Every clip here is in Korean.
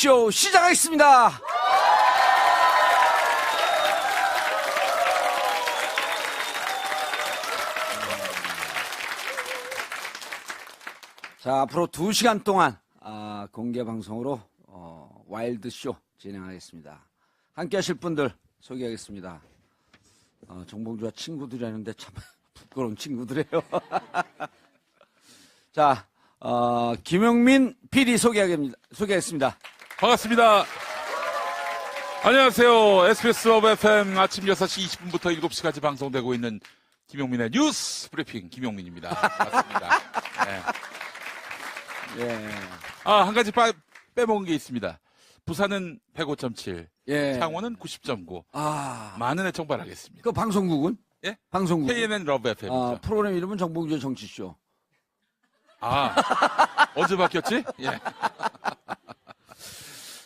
쇼 시작하겠습니다. 자, 앞으로 2시간 동안 공개 방송으로 와일드 쇼 진행하겠습니다. 함께 하실 분들 소개하겠습니다. 정봉주와 친구들이라는데 참 부끄러운 친구들이에요. 자, 김용민 PD 소개하겠습니다. 반갑습니다. 안녕하세요. SBS 업 FM 아침 6시 20분부터 7시까지 방송되고 있는 김용민의 뉴스 브리핑 김용민입니다. 반갑습니다. 네. 예. 한 가지 빼먹은 게 있습니다. 부산은 105.7, 예. 창원은 90.9. 많은 애청 바라겠습니다. 그 방송국은? 예? 방송국. KNN 러브 FM이죠. 프로그램 이름은 정봉주의 정치쇼. 언제 바뀌었지? 예.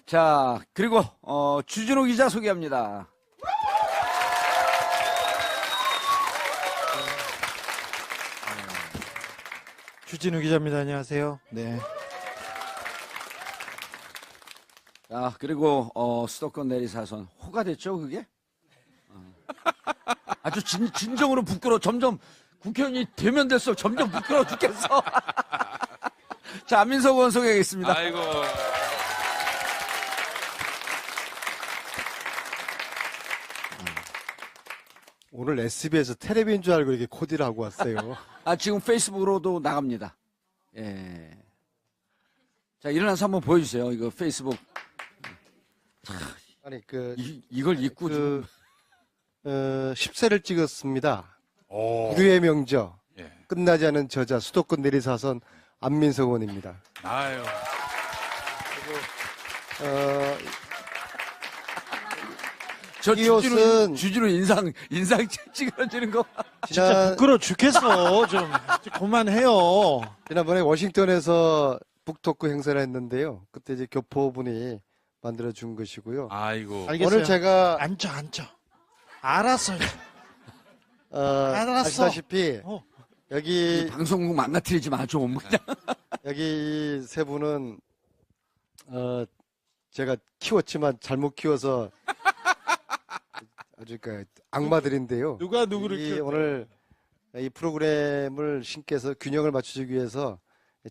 자, 그리고 주진우 기자 소개합니다. 주진우 기자입니다. 안녕하세요. 네. 자, 그리고 수도권 내리사선 호가 됐죠, 그게? 아주 진정으로 부끄러워. 점점 국회의원이 되면 될수록 점점 부끄러워 죽겠어. 자, 안민석 의원 소개하겠습니다. 아이고. 오늘 SBS 텔레비인 줄 알고 이렇게 코디를 하고 왔어요. 지금 페이스북으로도 나갑니다. 예. 자, 일어나서 한번 보여주세요. 이거 페이스북. 아니 이걸 입고 지금 10세를 찍었습니다. 오. 불후의 명저 예. 끝나지 않은 저자 수도권 내리사선 안민석 의원입니다. 아유. 이 옷은 주진우 인상 찌그러지는 거. 지난 부끄러워 죽겠어. 좀 그만해요. 지난번에 워싱턴에서 북토크 행사를 했는데요. 그때 이제 교포분이 만들어 준 것이고요. 아이고. 알겠어요. 오늘 제가 앉아. 알았어. 아시다시피 어. 여기 방송국 망가뜨리지 마, 좀. 그냥. 여기 세 분은 제가 키웠지만 잘못 키워서 아주 악마들인데요. 누가 누구를 이 키웠 오늘 이 프로그램을 신께서 균형을 맞추기 위해서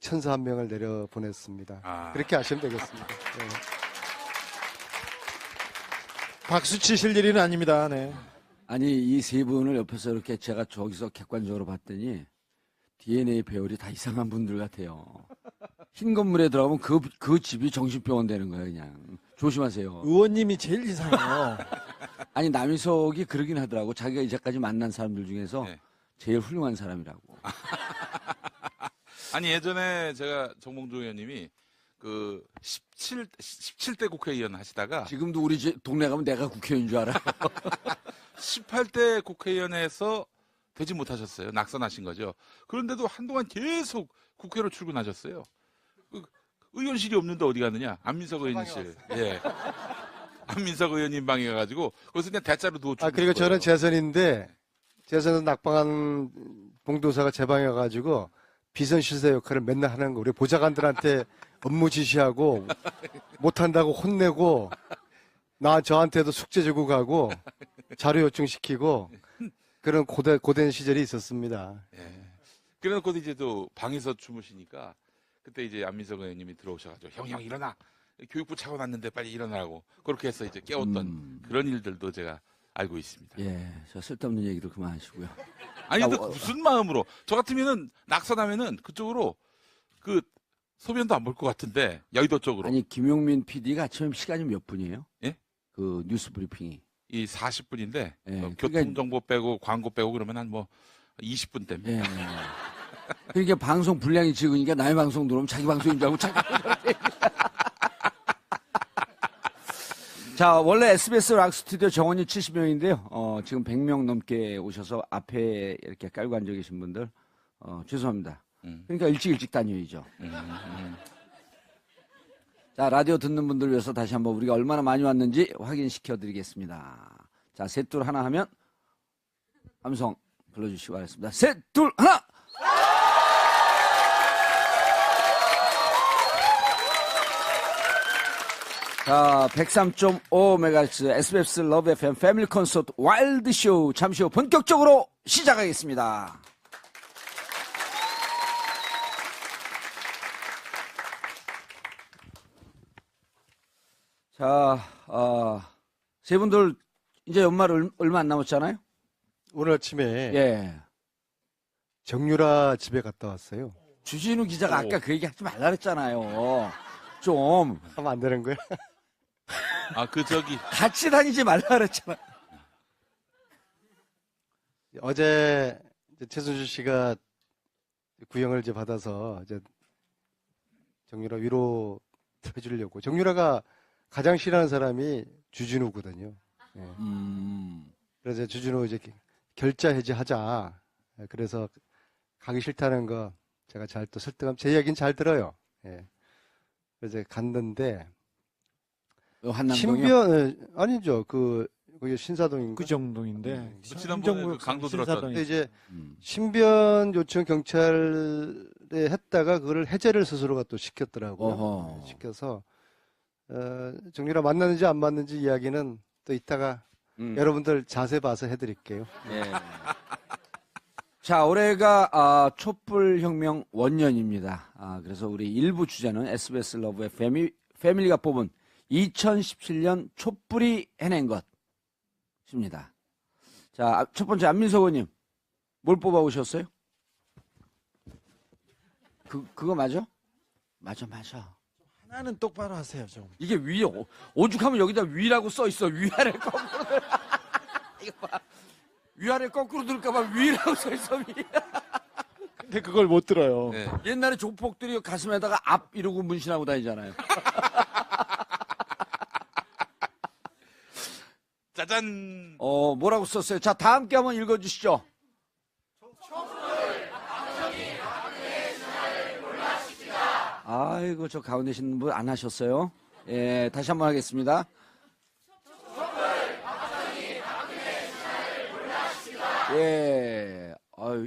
천사 한 명을 내려 보냈습니다. 그렇게 하시면 되겠습니다. 네. 박수 치실 일은 아닙니다. 네. 아니, 이 세 분을 옆에서 이렇게 제가 저기서 객관적으로 봤더니 DNA 배열이 다 이상한 분들 같아요. 흰 건물에 들어가면 그 집이 정신병원 되는 거예요, 그냥. 조심하세요. 의원님이 제일 이상해요. 아니, 남희석이 그러긴 하더라고. 자기가 이제까지 만난 사람들 중에서 네. 제일 훌륭한 사람이라고. 아니, 예전에 제가 정봉주 의원님이 그 17대 국회의원 하시다가 지금도 우리 동네 가면 내가 국회의원인 줄 알아. 18대 국회의원에서 되지 못하셨어요. 낙선하신 거죠. 그런데도 한동안 계속 국회로 출근하셨어요. 의원실이 없는데 어디 갔느냐? 안민석 의원실. 예. 안민석 의원님 방에 가가지고 거기서 그냥 대자로 누워 죽은 그리고 저는 거예요. 재선인데 재선은 낙방한 봉도사가 제 방에 가가지고 비선실세 역할을 맨날 하는 거. 우리 보좌관들한테 업무 지시하고 못한다고 혼내고 저한테도 숙제 주고 가고 자료 요청시키고 그런 고된 시절이 있었습니다. 예. 그래놓고도 이제 또 방에서 주무시니까 그때 이제 안민석 의원님이 들어오셔가지고 형 일어나. 교육부 차고 났는데 빨리 일어나라고. 그렇게 해서 이제 깨웠던 그런 일들도 제가 알고 있습니다. 예, 저 쓸데없는 얘기도 그만하시고요. 아니, 근데 무슨 마음으로? 저 같으면은 낙선하면은 그쪽으로 그 소변도 안 볼 것 같은데, 여의도 쪽으로. 아니, 김용민 PD가 아침에 시간이 몇 분이에요? 예? 그 뉴스 브리핑이. 이 40분인데, 예, 교통정보 빼고 광고 빼고 그러면 한 뭐 20분 됩니다. 예. 그러니까 방송 분량이 적으니까 남의 방송 들어오면 자기 방송인 줄 알고 자기 자, 원래 SBS 락 스튜디오 정원이 70명인데요. 지금 100명 넘게 오셔서 앞에 이렇게 깔고 앉아 계신 분들, 죄송합니다. 그러니까 일찍 다녀야죠. 자, 라디오 듣는 분들 위해서 다시 한번 우리가 얼마나 많이 왔는지 확인시켜 드리겠습니다. 자, 셋, 둘, 하나 하면 함성 불러주시기 바랍니다. 셋, 둘, 하나! 자, 103.5MHz SBS 러브 FM 패밀리 콘서트 와일드 쇼 잠시 후 본격적으로 시작하겠습니다. 자, 세 분들 이제 연말 얼마 안 남았잖아요? 오늘 아침에 예. 정유라 집에 갔다 왔어요. 주진우 기자가 오. 아까 그 얘기 하지 말라 그랬잖아요. 좀 하면 안 되는 거야? 아, 그 저기 같이 다니지 말라 그랬잖아. 어제 이제 최순실 씨가 구형을 이제 받아서 이제 정유라 위로 해주려고. 정유라가 가장 싫어하는 사람이 주진우거든요. 예. 그래서 주진우 이제 결자 해지하자. 예, 그래서 가기 싫다는 거 제가 잘 또 설득하면 제 이야기는 잘 들어요. 예. 그래서 갔는데 한남동이요? 신변 아니죠. 거기 신사동인가? 그 정도인데. 음. 지난번에 그 강도 들었던 근데 이제 음. 신변 요청 경찰에 했다가 그거를 해제를 스스로가 또 시켰더라고요. 어허. 시켜서 정유라 만났는지 안 만났는지 이야기는 또 이따가 여러분들 자세 봐서 해드릴게요. 예. 자, 올해가 촛불혁명 원년입니다. 그래서 우리 일부 주제는 SBS 러브의 패밀리가 뽑은 2017년 촛불이 해낸 것입니다. 자, 첫 번째 안민석 의원님 뭘 뽑아오셨어요? 그거 맞아? 맞아. 하나는 똑바로 하세요, 좀. 이게 위, 오죽하면 여기다 위라고 써 있어. 위아래 거꾸로. 들- 이거 봐. 위아래 거꾸로 들을까봐 위라고 써 있어. 위. 근데 그걸 못 들어요. 네. 옛날에 조폭들이 가슴에다가 앞 이러고 문신하고 다니잖아요. 짜잔. 뭐라고 썼어요? 자, 다 함께 한번 읽어주시죠. 아이고, 저 가운데 계신 분 안 하셨어요? 예, 다시 한번 하겠습니다. 예,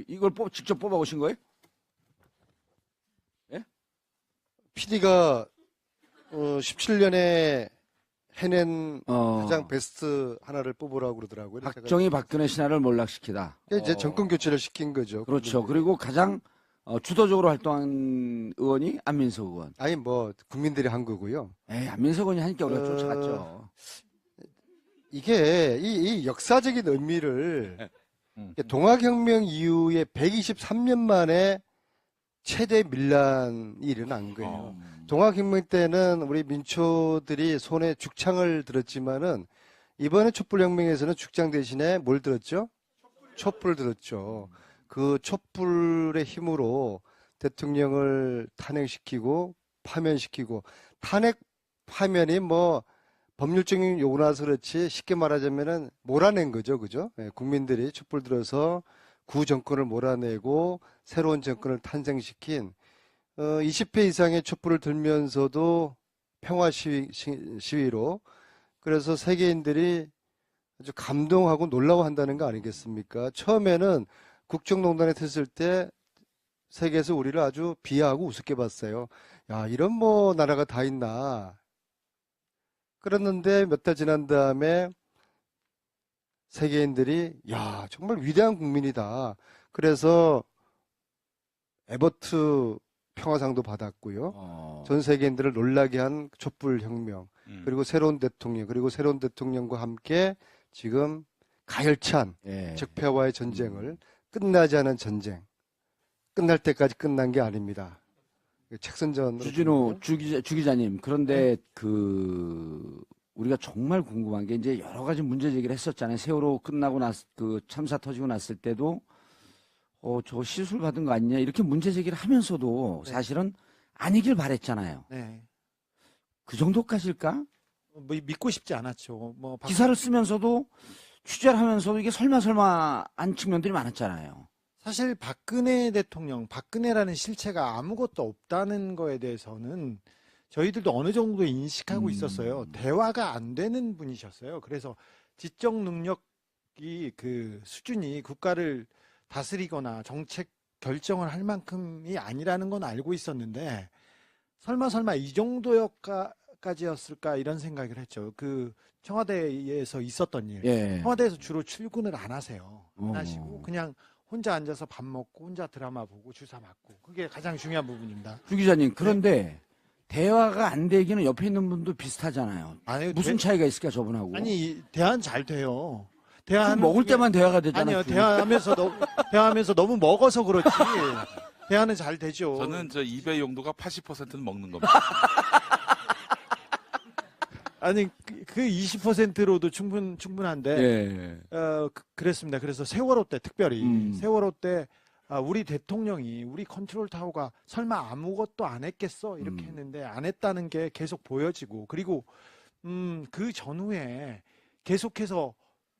이걸 직접 뽑아오신 거예요? PD가 17년에 해낸 가장 어, 베스트 하나를 뽑으라고 그러더라고요. 그래서 제가 박정희 박근혜 신화를 몰락시키다. 이제 정권 교체를 시킨 거죠. 그렇죠. 국민들이. 그리고 가장 주도적으로 활동한 의원이 안민석 의원. 아니 뭐 국민들이 한 거고요. 에이, 안민석 의원이 하니까 우리가 쫓아갔죠. 이게 이 역사적인 의미를 음. 동학혁명 이후에 123년 만에 최대 밀란이 일어난 거예요. 동학혁명 때는 우리 민초들이 손에 죽창을 들었지만은 이번에 촛불혁명에서는 죽창 대신에 뭘 들었죠? 촛불을 들었죠. 그 촛불의 힘으로 대통령을 탄핵시키고 파면시키고 탄핵 파면이 뭐 법률적인 요구나서 그렇지 쉽게 말하자면은 몰아낸 거죠. 그죠? 예, 국민들이 촛불 들어서 구 정권을 몰아내고 새로운 정권을 탄생시킨 20회 이상의 촛불을 들면서도 평화 시위로 그래서 세계인들이 아주 감동하고 놀라워한다는 거 아니겠습니까? 처음에는 국정농단에 됐을 때 세계에서 우리를 아주 비하하고 우습게 봤어요. 야, 이런 뭐 나라가 다 있나. 그랬는데 몇 달 지난 다음에 세계인들이 야, 정말 위대한 국민이다. 그래서 에버트 평화상도 받았고요. 전 세계인들을 놀라게 한 촛불혁명, 그리고 새로운 대통령, 그리고 새로운 대통령과 함께 지금 가열찬 예. 적폐와의 전쟁을 끝나지 않은 전쟁, 끝날 때까지 끝난 게 아닙니다. 책선전 주진우 주 기자님, 그런데 우리가 정말 궁금한 게 이제 여러 가지 문제 제기를 했었잖아요. 세월호 끝나고 그 참사 터지고 났을 때도 저 시술 받은 거 아니냐 이렇게 문제 제기를 하면서도 네. 사실은 아니길 바랬잖아요. 네. 그 정도까지일까? 뭐 믿고 싶지 않았죠. 뭐 기사를 쓰면서도 취재를 하면서도 이게 설마한 측면들이 많았잖아요. 사실 박근혜 대통령, 박근혜라는 실체가 아무것도 없다는 거에 대해서는 저희들도 어느 정도 인식하고 있었어요. 대화가 안 되는 분이셨어요. 그래서 지적 능력이 그 수준이 국가를 다스리거나 정책 결정을 할 만큼이 아니라는 건 알고 있었는데 설마 이 정도였까 얼마까지였을까 이런 생각을 했죠. 그 청와대에서 있었던 일. 예. 청와대에서 주로 출근을 안 하세요. 안 어. 하시고 그냥 혼자 앉아서 밥 먹고 혼자 드라마 보고 주사 맞고 그게 가장 중요한 부분입니다. 주 기자님, 그런데 대화가 안 되기는 옆에 있는 분도 비슷하잖아요. 아니, 무슨 차이가 있을까, 저분하고? 아니 대화는 잘 돼요. 그 대화는 먹을 때만 대화가 되잖아요. 아니요 대화하면서 너무 먹어서 그렇지 대화는 잘 되죠. 저는 저 입의 용도가 80%는 먹는 겁니다. 아니 그 20%로도 충분한데 예. 그랬습니다. 그래서 세월호 때 특별히 세월호 때 우리 대통령이 우리 컨트롤 타워가 설마 아무것도 안 했겠어 이렇게 했는데 안 했다는 게 계속 보여지고 그리고 그 전후에 계속해서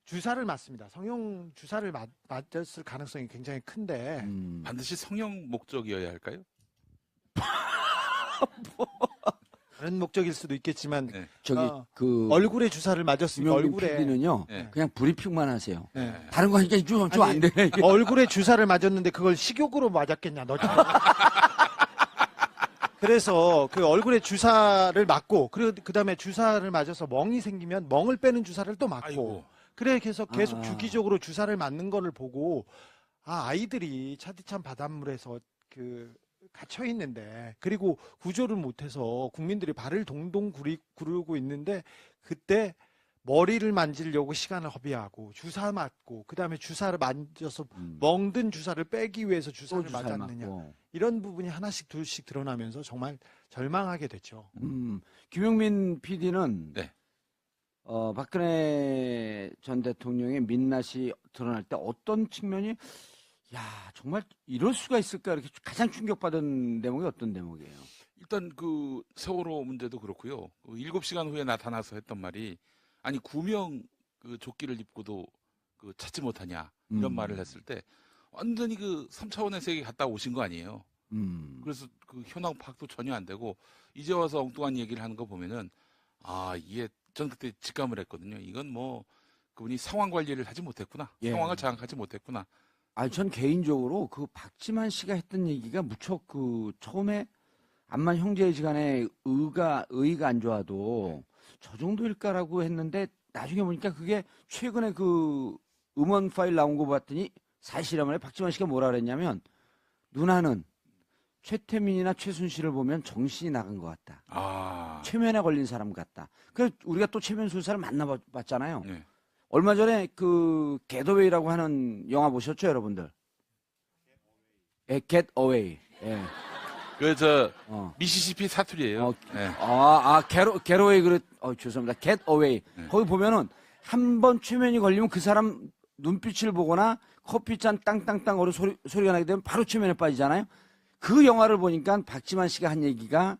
주사를 맞습니다. 성형 주사를 맞았을 가능성이 굉장히 큰데 반드시 성형 목적이어야 할까요? 다른 목적일 수도 있겠지만 네. 저기, 그, 얼굴에 주사를 맞았으니까 김용민 얼굴에 PD는요, 네. 그냥 브리핑만 하세요. 네. 다른 거 하니까 좀 안 아니, 되네, 이게. 얼굴에 주사를 맞았는데 그걸 식욕으로 맞았겠냐 너처럼. 그래서 그 얼굴에 주사를 맞고 그다음에 주사를 맞아서 멍이 생기면 멍을 빼는 주사를 또 맞고 아이고. 그래 계속 아. 주기적으로 주사를 맞는 거를 보고 아이들이 차디찬 바닷물에서 갇혀 있는데 그리고 구조를 못해서 국민들이 발을 동동 구르고 있는데 그때 머리를 만지려고 시간을 허비하고 주사 맞고 그다음에 주사를 만져서 멍든 주사를 빼기 위해서 주사를 또 주사를 맞았느냐 맞고. 이런 부분이 하나씩 둘씩 드러나면서 정말 절망하게 됐죠. 김용민 PD는 네. 박근혜 전 대통령의 민낯이 드러날 때 어떤 측면이 야 정말 이럴 수가 있을까 이렇게 가장 충격받은 대목이 어떤 대목이에요? 일단 그 세월호 문제도 그렇고요. 7시간 후에 나타나서 했던 말이 아니 구명 그 조끼를 입고도 그 찾지 못하냐 이런 말을 했을 때 완전히 그 3차원의 세계 갔다 오신 거 아니에요. 그래서 그 현황 파악도 전혀 안 되고 이제 와서 엉뚱한 얘기를 하는 거 보면은 이게 전 그때 직감을 했거든요. 이건 뭐 그분이 상황 관리를 하지 못했구나. 예. 상황을 장악하지 못했구나. 전 개인적으로 그 박지만 씨가 했던 얘기가 무척 그 처음에 암만 형제지간에 의의가 안 좋아도 저 정도일까라고 했는데 나중에 보니까 그게 최근에 그 음원 파일 나온 거 봤더니 사실이란 박지만 씨가 뭐라 그랬냐면 누나는 최태민이나 최순실을 보면 정신이 나간 것 같다. 최면에 걸린 사람 같다. 그래서 우리가 또 최면 수사를 만나봤잖아요. 네. 얼마 전에 그 겟어웨이라고 하는 영화 보셨죠, 여러분들? 예, 겟어웨이. 예. 그저 어. 미시시피 사투리예요. 네. 겟어웨이 죄송합니다. 겟어웨이. 네. 거기 보면은 한 번 최면이 걸리면 그 사람 눈빛을 보거나 커피잔 땅땅땅 어른 소리가 나게 되면 바로 최면에 빠지잖아요. 그 영화를 보니까 박지만 씨가 한 얘기가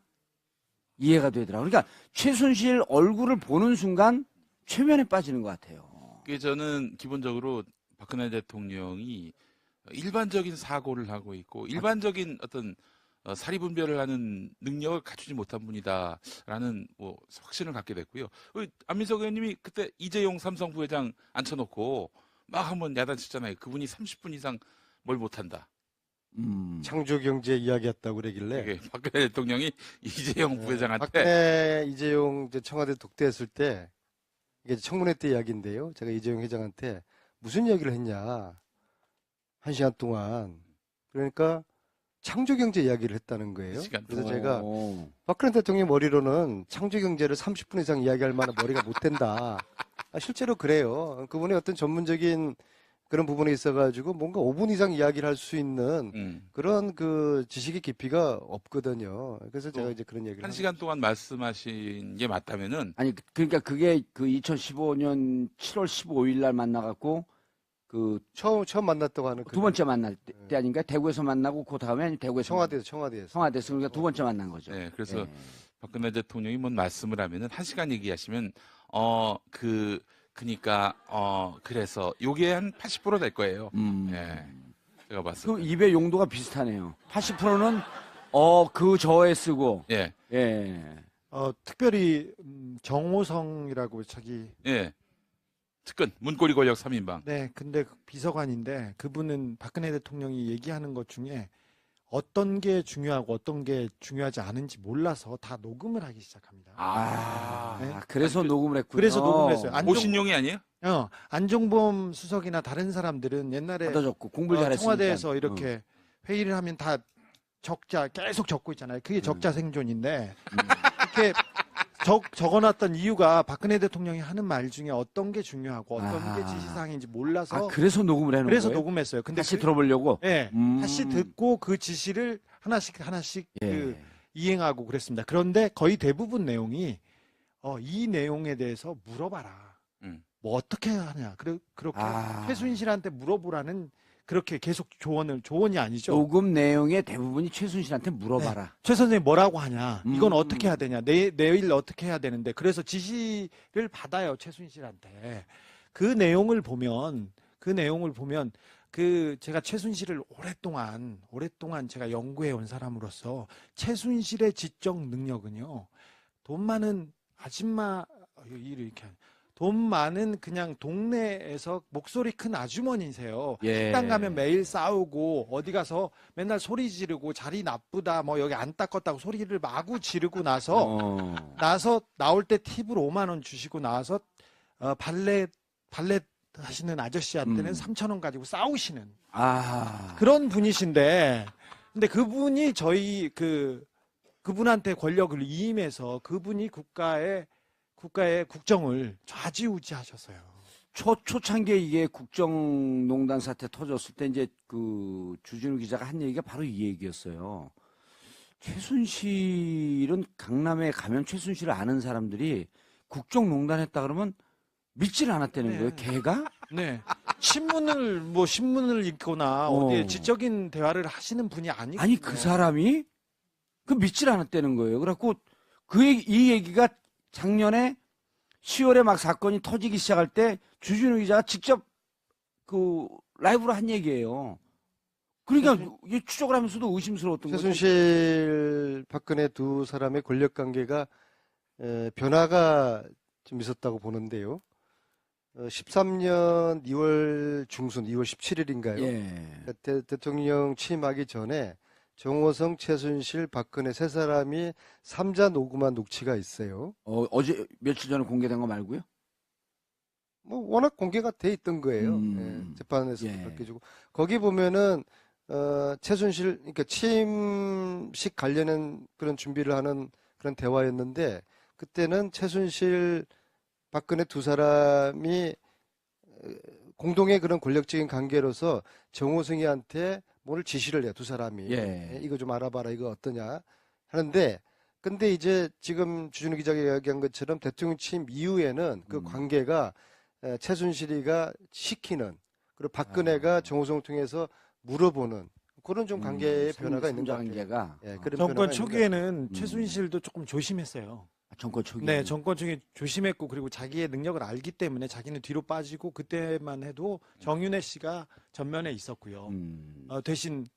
이해가 되더라고요. 그러니까 최순실 얼굴을 보는 순간 최면에 빠지는 것 같아요. 그게 저는 기본적으로 박근혜 대통령이 일반적인 사고를 하고 있고 일반적인 어떤 사리분별을 하는 능력을 갖추지 못한 분이다라는 뭐 확신을 갖게 됐고요. 안민석 의원님이 그때 이재용 삼성 부회장 앉혀놓고 막 한번 야단쳤잖아요. 그분이 30분 이상 뭘 못한다. 창조경제 이야기했다고 그러길래 이게 박근혜 대통령이 이재용 부회장한테 박근혜 이재용 청와대 독대했을 때 이게 청문회 때 이야기인데요. 제가 이재용 회장한테 무슨 이야기를 했냐 1시간 동안 그러니까 창조경제 이야기를 했다는 거예요. 그래서 제가 박근혜 대통령 머리로는 창조경제를 30분 이상 이야기할 만한 머리가 못 된다. 실제로 그래요. 그분의 어떤 전문적인 그런 부분에 있어가지고 뭔가 5분 이상 이야기를 할 수 있는 그런 그 지식의 깊이가 없거든요. 그래서 제가 이제 그런 얘기를 1시간 동안 말씀하신 게 맞다면은 아니 그러니까 그게 그 2015년 7월 15일 날 만나갖고 그 처음 만났다고 하는 두 번째 만날 때 아닌가? 대구에서 만나고 그 다음에 아니 대구에서 청와대에서 청와대에서 그러니까 두 번째 만난 거죠. 네, 그래서 예. 박근혜 대통령이 뭔 말씀을 하면은 1시간 얘기하시면 그니까 그래서 요게 한 80% 될 거예요. 예. 제가 봤을 그 때. 입의 용도가 비슷하네요. 80%는 그 저에 쓰고 예. 예. 특별히 정호성이라고 자기 예. 측근 문고리 권력 3인방. 네, 근데 그 비서관인데 그분은 박근혜 대통령이 얘기하는 것 중에 어떤 게 중요하고 어떤 게 중요하지 않은지 몰라서 다 녹음을 하기 시작합니다. 네. 그래서 녹음을 했군요. 그래서 녹음을 했어요. 보신용이 아니에요? 안종범 수석이나 다른 사람들은 옛날에 받아줬고 공부를 잘했으니까. 청와대에서 이렇게 회의를 하면 다 적자 계속 적고 있잖아요. 그게 적자 생존인데 이렇게 적어놨던 이유가 박근혜 대통령이 하는 말 중에 어떤 게 중요하고 어떤 게 지시사항인지 몰라서 그래서 녹음을 해놓은 그래서 거예요? 녹음했어요. 근데 다시 들어보려고? 네, 다시 듣고 그 지시를 하나씩 예. 이행하고 그랬습니다. 그런데 거의 대부분 내용이 이 내용에 대해서 물어봐라. 뭐 어떻게 하냐. 그렇게 최순실한테 물어보라는 그렇게 계속 조언이 아니죠. 녹음 내용의 대부분이 최순실한테 물어봐라. 최 선생님 뭐라고 하냐. 이건 어떻게 해야 되냐. 내일 어떻게 해야 되는데. 그래서 지시를 받아요. 최순실한테. 그 내용을 보면 제가 최순실을 오랫동안 제가 연구해 온 사람으로서 최순실의 지적 능력은요. 돈 많은 아줌마 이렇게 돈 많은 그냥 동네에서 목소리 큰 아주머니세요. 예. 식당 가면 매일 싸우고 어디 가서 맨날 소리 지르고 자리 나쁘다 뭐 여기 안 닦았다고 소리를 마구 지르고 나서 나올 때 팁으로 5만 원 주시고 나와서 발레 하시는 아저씨한테는 3,000원 가지고 싸우시는 그런 분이신데 근데 그분이 저희 그분한테 권력을 이임해서 그분이 국가의 국정을 좌지우지하셨어요. 초창기에 이게 국정농단 사태 터졌을 때 이제 그 주진우 기자가 한 얘기가 바로 이 얘기였어요. 최순실은 강남에 가면 최순실을 아는 사람들이 국정농단 했다 그러면 믿질 않았다는 거예요. 걔가? 네. 신문을 읽거나 어디에 지적인 대화를 하시는 분이 아니거든요. 아니 그 사람이 그 믿질 않았다는 거예요. 그래갖고 이 얘기가 작년에 10월에 막 사건이 터지기 시작할 때 주진우 기자가 직접 그 라이브로 한 얘기예요. 그러니까 이게 추적을 하면서도 의심스러웠던 거죠. 최순실, 박근혜 두 사람의 권력 관계가 변화가 좀 있었다고 보는데요. 13년 2월 중순, 2월 17일인가요? 예. 대통령 취임하기 전에 정호성, 최순실, 박근혜 세 사람이 3자 녹음한 녹취가 있어요. 어제 며칠 전에 공개된 거 말고요? 뭐 워낙 공개가 돼 있던 거예요. 재판에서도 밝혀지고 거기 보면은 최순실 그러니까 취임식 관련한 그런 준비를 하는 그런 대화였는데 그때는 최순실, 박근혜 두 사람이 공동의 그런 권력적인 관계로서 정호성이한테 뭘 지시를 해요. 두 사람이. 이거 좀 알아봐라. 이거 어떠냐 하는데 근데 이제 지금 주진우 기자가 이야기한 것처럼 대통령 취임 이후에는 그 관계가 최순실이가 시키는 그리고 박근혜가 정호성을 통해서 물어보는 그런 좀 관계의 변화가 있는 것 같아요. 그런 정권 변화가 초기에는 최순실도 조금 조심했어요. 정권 초기. 네, 정권 초기 조심했고 그리고 자기의 능력을 알기 때문에 자기는 뒤로 빠지고 그때만 해도 정윤회 씨가 전면에 있었고요. 대신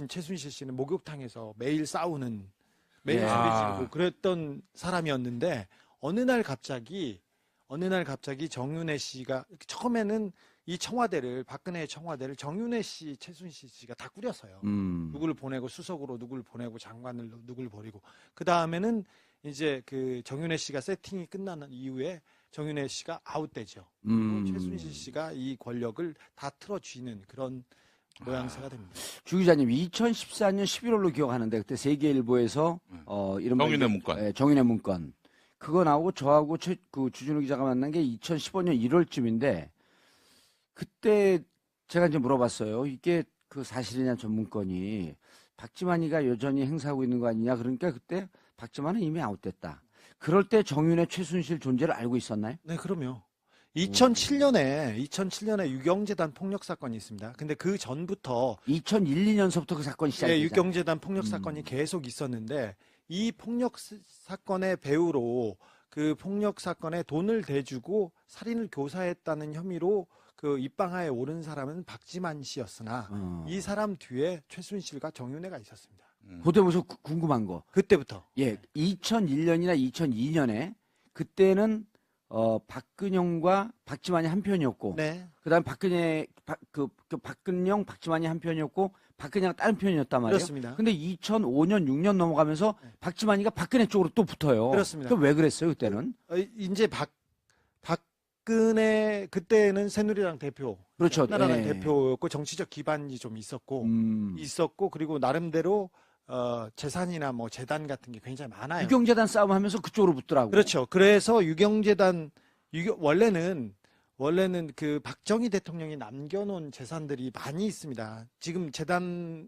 최순실 씨는 목욕탕에서 매일 싸우는 매일 소리 지르고 그랬던 사람이었는데 어느 날 갑자기 정윤회 씨가 처음에는 이 박근혜의 청와대를 정윤회 씨, 최순실 씨가 다 꾸렸어요. 누구를 보내고 수석으로 누구를 보내고 장관을 누구를 버리고 그 다음에는 이제 그 정윤회 씨가 세팅이 끝나는 이후에 정윤회 씨가 아웃되죠. 최순실 씨가 이 권력을 다 틀어쥐는 그런 모양새가 됩니다. 주 기자님, 2014년 11월로 기억하는데 그때 세계일보에서 이런 정윤회 문건. 정윤회 문건 그거 나오고 저하고 그 주진우 기자가 만난 게 2015년 1월쯤인데 그때 제가 이제 물어봤어요. 이게 그 사실이냐 전 문건이 박지만이가 여전히 행사하고 있는 거 아니냐. 그러니까 그때 박지만은 이미 아웃됐다. 그럴 때 정윤회 최순실 존재를 알고 있었나요? 네, 그럼요. 2007년에 유경재단 폭력 사건이 있습니다. 근데 그 전부터 2001, 2년서부터 그 사건이 시작됐죠. 유경재단 폭력 사건이 계속 있었는데 이 폭력 사건의 배우로 그 폭력 사건에 돈을 대주고 살인을 교사했다는 혐의로 그 입방아에 오른 사람은 박지만 씨였으나 이 사람 뒤에 최순실과 정윤회가 있었습니다. 그때 무슨 궁금한 거. 그때부터. 2001년이나 2002년에 그때는 박근영과 박지만이 한 편이었고, 네. 그다음 박근영, 박지만이 한 편이었고, 박근혜가 다른 편이었단 말이에요. 그렇습니다. 근데 2005년, 6년 넘어가면서 박지만이가 박근혜 쪽으로 또 붙어요. 그렇습니다. 그럼 왜 그랬어요, 그때는? 이제 박근혜 그때는 새누리당 대표, 그렇죠. 한나라당 예. 대표였고 정치적 기반이 좀 있었고 그리고 나름대로 재산이나 뭐 재단 같은 게 굉장히 많아요. 유경재단 싸움하면서 그쪽으로 붙더라고. 그렇죠. 그래서 원래는 그 박정희 대통령이 남겨놓은 재산들이 많이 있습니다. 지금 재단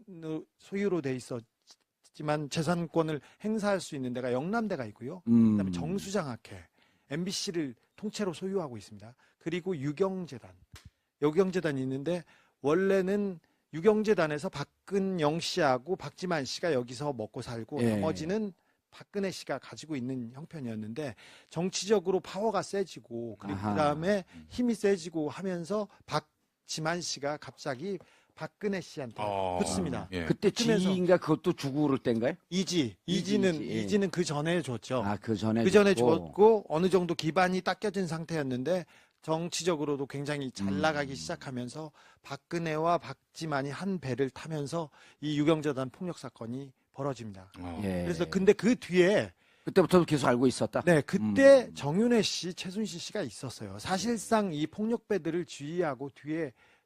소유로 돼 있었지만 재산권을 행사할 수 있는 데가 영남대가 있고요. 그다음에 정수장학회, MBC를 통째로 소유하고 있습니다. 그리고 유경재단이 있는데 원래는 유경재단에서 박근영 씨하고 박지만 씨가 여기서 먹고 살고 예. 나머지는 박근혜 씨가 가지고 있는 형편이었는데 정치적으로 파워가 세지고 그리고 아하. 그다음에 힘이 세지고 하면서 박지만 씨가 갑자기 박근혜 씨한테 붙습니다. 예. 그때 그러면서- 지인가 그것도 주고 그럴 때인가요? 이지는 그 전에 줬죠. 아, 그 전에. 그 전에 줬고. 줬고 어느 정도 기반이 닦여진 상태였는데 정치적으로도 굉장히 잘 나가기 시작하면서 박근혜와 박지만이 한 배를 타면서 이 유경재단 폭력 사건이 벌어집니다. 예. 그래서 근데 그 뒤에 그때부터 계속 알고 있었다. 네 그때 정윤회 씨, 최순실 씨가 있었어요. 사실상 이 폭력배들을 지휘하고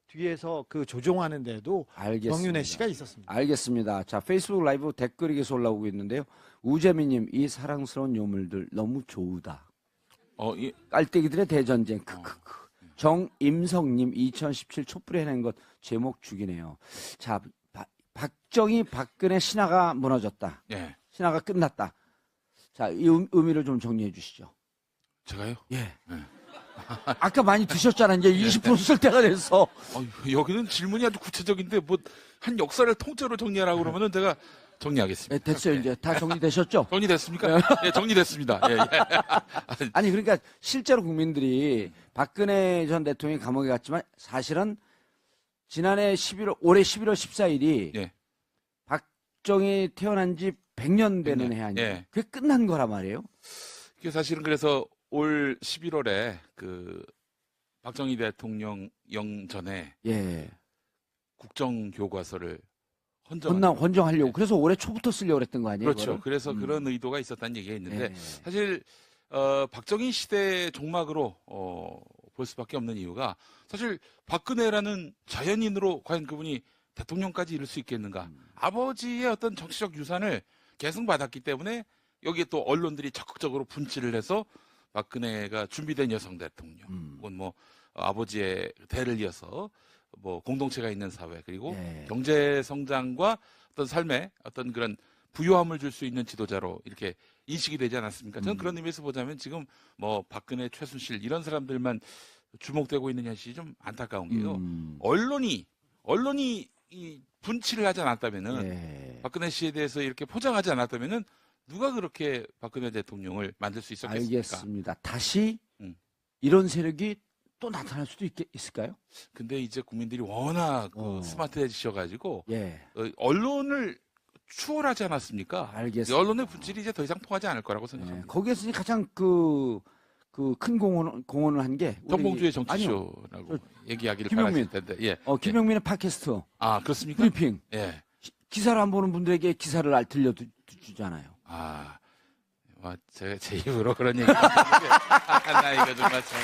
뒤에서 그 조종하는데도 알겠습니다. 정윤회 씨가 있었습니다. 알겠습니다. 자, 페이스북 라이브 댓글이 계속 올라오고 있는데요. 우재민님, 이 사랑스러운 요물들 너무 좋으다. 깔때기들의 대전쟁. 크크크. 정임성님, 2017 촛불에 해낸 것 제목 죽이네요. 자, 박정희, 박근혜 신화가 무너졌다. 예. 신화가 끝났다. 자, 이 의미를 좀 정리해 주시죠. 제가요? 예. 아까 많이 드셨잖아. 이제 20% 쓸 때가 됐어. 여기는 질문이 아주 구체적인데 뭐 한 역사를 통째로 정리하라고 그러면은 제가 정리하겠습니다. 예, 됐어요. 이제 다 정리되셨죠? 정리됐습니까? 예, 정리됐습니다. 예, 예. 아니, 그러니까 실제로 국민들이 박근혜 전 대통령이 감옥에 갔지만 사실은 지난해 올해 11월 14일이 예. 박정희 태어난 지 100년 되는 100년. 해 아니에요? 예. 그게 끝난 거란 말이에요. 그게 사실은 그래서 올 11월에 그 박정희 대통령 영전에 예. 국정교과서를 헌정. 헌정하려고. 그래서 올해 초부터 쓰려고 그랬던 거 아니에요? 그렇죠. 그거를? 그래서 그런 의도가 있었다는 얘기가 있는데 예. 사실 박정희 시대 종막으로 볼 수밖에 없는 이유가 사실 박근혜라는 자연인으로 과연 그분이 대통령까지 이룰 수 있겠는가? 아버지의 어떤 정치적 유산을 계승 받았기 때문에 여기에 또 언론들이 적극적으로 분칠을 해서 박근혜가 준비된 여성 대통령, 혹은 뭐 아버지의 대를 이어서 뭐 공동체가 있는 사회 그리고 예. 경제 성장과 어떤 삶에 어떤 그런 부유함을 줄 수 있는 지도자로 이렇게 인식이 되지 않았습니까? 저는 그런 의미에서 보자면 지금 뭐 박근혜, 최순실 이런 사람들만 주목되고 있는 현실이 좀 안타까운 게요. 언론이 이 분칠을 하지 않았다면은 예. 박근혜 씨에 대해서 이렇게 포장하지 않았다면은 누가 그렇게 박근혜 대통령을 만들 수 있었겠습니까? 알겠습니다. 다시 음. 이런 세력이 또 나타날 수도 있을까요? 근데 이제 국민들이 워낙 스마트해지셔가지고 예. 언론을 추월하지 않았습니까? 알겠습니다. 이 언론의 분질이 이제 더 이상 통하지 않을 거라고 예. 생각합니다. 거기에서 가장 큰 공헌을 한 게 정봉주의 아니요. 정치쇼라고 얘기하기를 김용민. 바라실 텐데. 예. 김용민의 팟캐스트 아 그렇습니까? 브리핑 예. 기사를 안 보는 분들에게 기사를 들려주잖아요. 아, 제 입으로 그런 얘기. 나 이거 정말 참.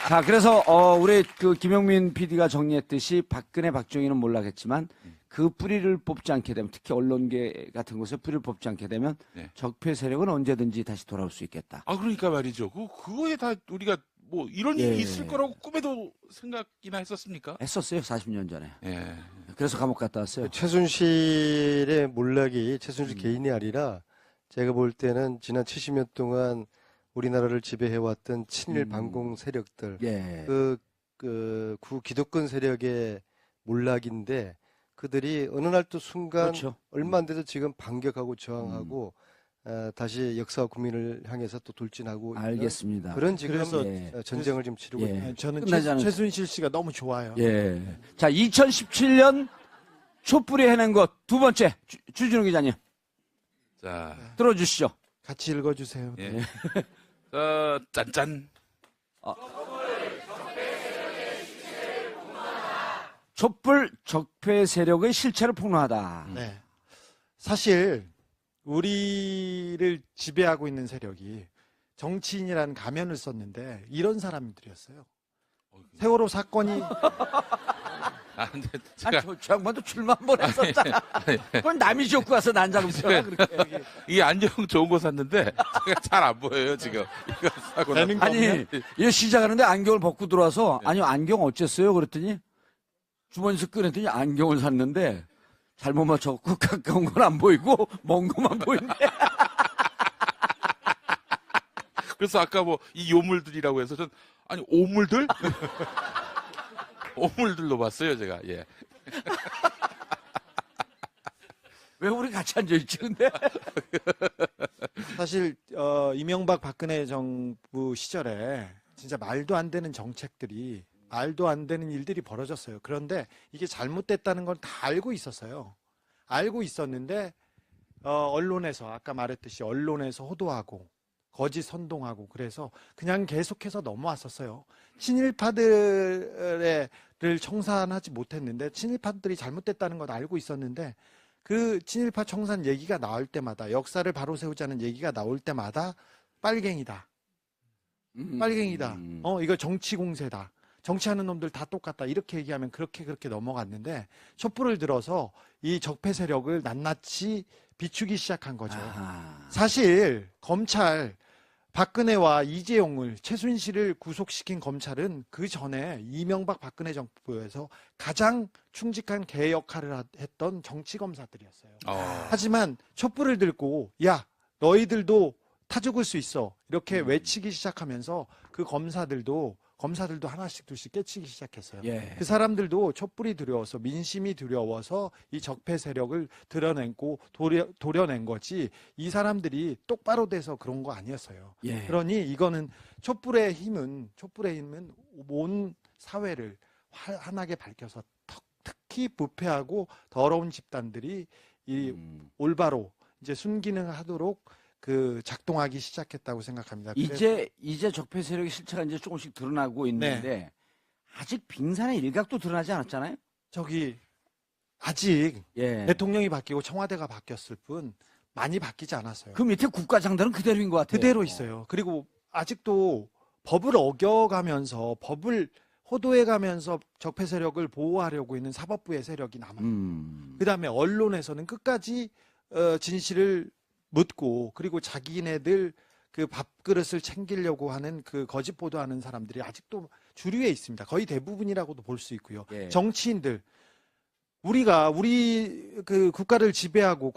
자, 그래서 우리 그 김용민 PD가 정리했듯이 박근혜, 박정희는 몰라겠지만 그 뿌리를 뽑지 않게 되면 특히 언론계 같은 곳에 뿌리를 뽑지 않게 되면 네. 적폐 세력은 언제든지 다시 돌아올 수 있겠다. 아 그러니까 말이죠. 그거에 다 우리가 뭐 이런 일이 예. 있을 거라고 꿈에도 생각이나 했었습니까? 했었어요, 40년 전에. 예. 그래서 감옥 갔다 왔어요. 최순실의 몰락이 최순실 개인이 아니라 제가 볼 때는 지난 70년 동안 우리나라를 지배해왔던 친일 반공 세력들, 예. 그 구기득권 세력의 몰락인데 그들이 어느 날 또 순간 그렇죠. 얼마 안 돼도 지금 반격하고 저항하고 다시 역사와 국민을 향해서 또 돌진하고 있는 알겠습니다. 그런 지금 예. 전쟁을 지금 치르고 예. 있는 저는 끝나지 않은- 최순실 씨가 너무 좋아요. 예. 자, 2017년 촛불이 해낸 것 두 번째 주진우 기자님 자, 들어주시죠. 같이 읽어주세요. 예. 짠짠. 촛불 적폐 세력의 실체를 폭로하다. 네. 사실 우리를 지배하고 있는 세력이 정치인이라는 가면을 썼는데 이런 사람들이었어요. 세월호 사건이 아, 근데 아니, 제가 저 양반도 출마 한번 했었잖아. 그건 남이 지었고 와서 난장을 펴. 그렇게. 이 안경 좋은 거 샀는데 제가 잘 안 보여요 지금. 이거 사고 되는 거 아니, 없냐? 얘 시작하는데 안경을 벗고 들어와서, 아니, 안경 어쨌어요? 그랬더니, 주머니에서 꺼냈더니 안경을 샀는데, 잘못 맞춰갖고 가까운 건 안 보이고, 먼 것만 보이는데. 그래서 아까 뭐 이 요물들이라고 해서 전 아니 오물들? 오물들로 봤어요 제가. 예. 왜 우리 같이 앉아있지, 근데? 사실 이명박 박근혜 정부 시절에 진짜 말도 안 되는 정책들이 말도 안 되는 일들이 벌어졌어요. 그런데 이게 잘못됐다는 걸 다 알고 있었어요. 알고 있었는데 언론에서 아까 말했듯이 언론에서 호도하고 거짓 선동하고 그래서 그냥 계속해서 넘어왔었어요. 친일파들을 청산하지 못했는데 친일파들이 잘못됐다는 걸 알고 있었는데 그 친일파 청산 얘기가 나올 때마다 역사를 바로 세우자는 얘기가 나올 때마다 빨갱이다. 빨갱이다. 이거 정치 공세다. 정치하는 놈들 다 똑같다. 이렇게 얘기하면 그렇게 넘어갔는데 촛불을 들어서 이 적폐 세력을 낱낱이 비추기 시작한 거죠. 아하. 사실 검찰 박근혜와 이재용을 최순실을 구속시킨 검찰은 그 전에 이명박 박근혜 정부에서 가장 충직한 개 역할을 했던 정치 검사들이었어요. 하지만 촛불을 들고 야 너희들도 타 죽을 수 있어 이렇게 외치기 시작하면서 그 검사들도 하나씩 둘씩 깨치기 시작했어요. 예. 그 사람들도 촛불이 두려워서 민심이 두려워서 이 적폐 세력을 드러내고 도려낸 거지 이 사람들이 똑바로 돼서 그런 거 아니었어요. 예. 그러니 이거는 촛불의 힘은 온 사회를 환하게 밝혀서 특히 부패하고 더러운 집단들이 이 올바로 이제 순기능 하도록 그 작동하기 시작했다고 생각합니다. 이제 적폐 세력의 실체가 이제 조금씩 드러나고 있는데, 아직 빙산의 일각도 드러나지 않았잖아요? 아직 예. 대통령이 바뀌고 청와대가 바뀌었을 뿐 많이 바뀌지 않았어요. 그 밑에 국가장들은 그대로인 것 같아요. 그대로 있어요. 그리고 아직도 법을 어겨가면서 법을 호도해가면서 적폐 세력을 보호하려고 있는 사법부의 세력이 남아요. 그다음에 언론에서는 끝까지 진실을 묻고 그리고 자기네들 그 밥그릇을 챙기려고 하는 그 거짓 보도하는 사람들이 아직도 주류에 있습니다. 거의 대부분이라고도 볼 수 있고요. 예. 정치인들 우리 그 국가를 지배하고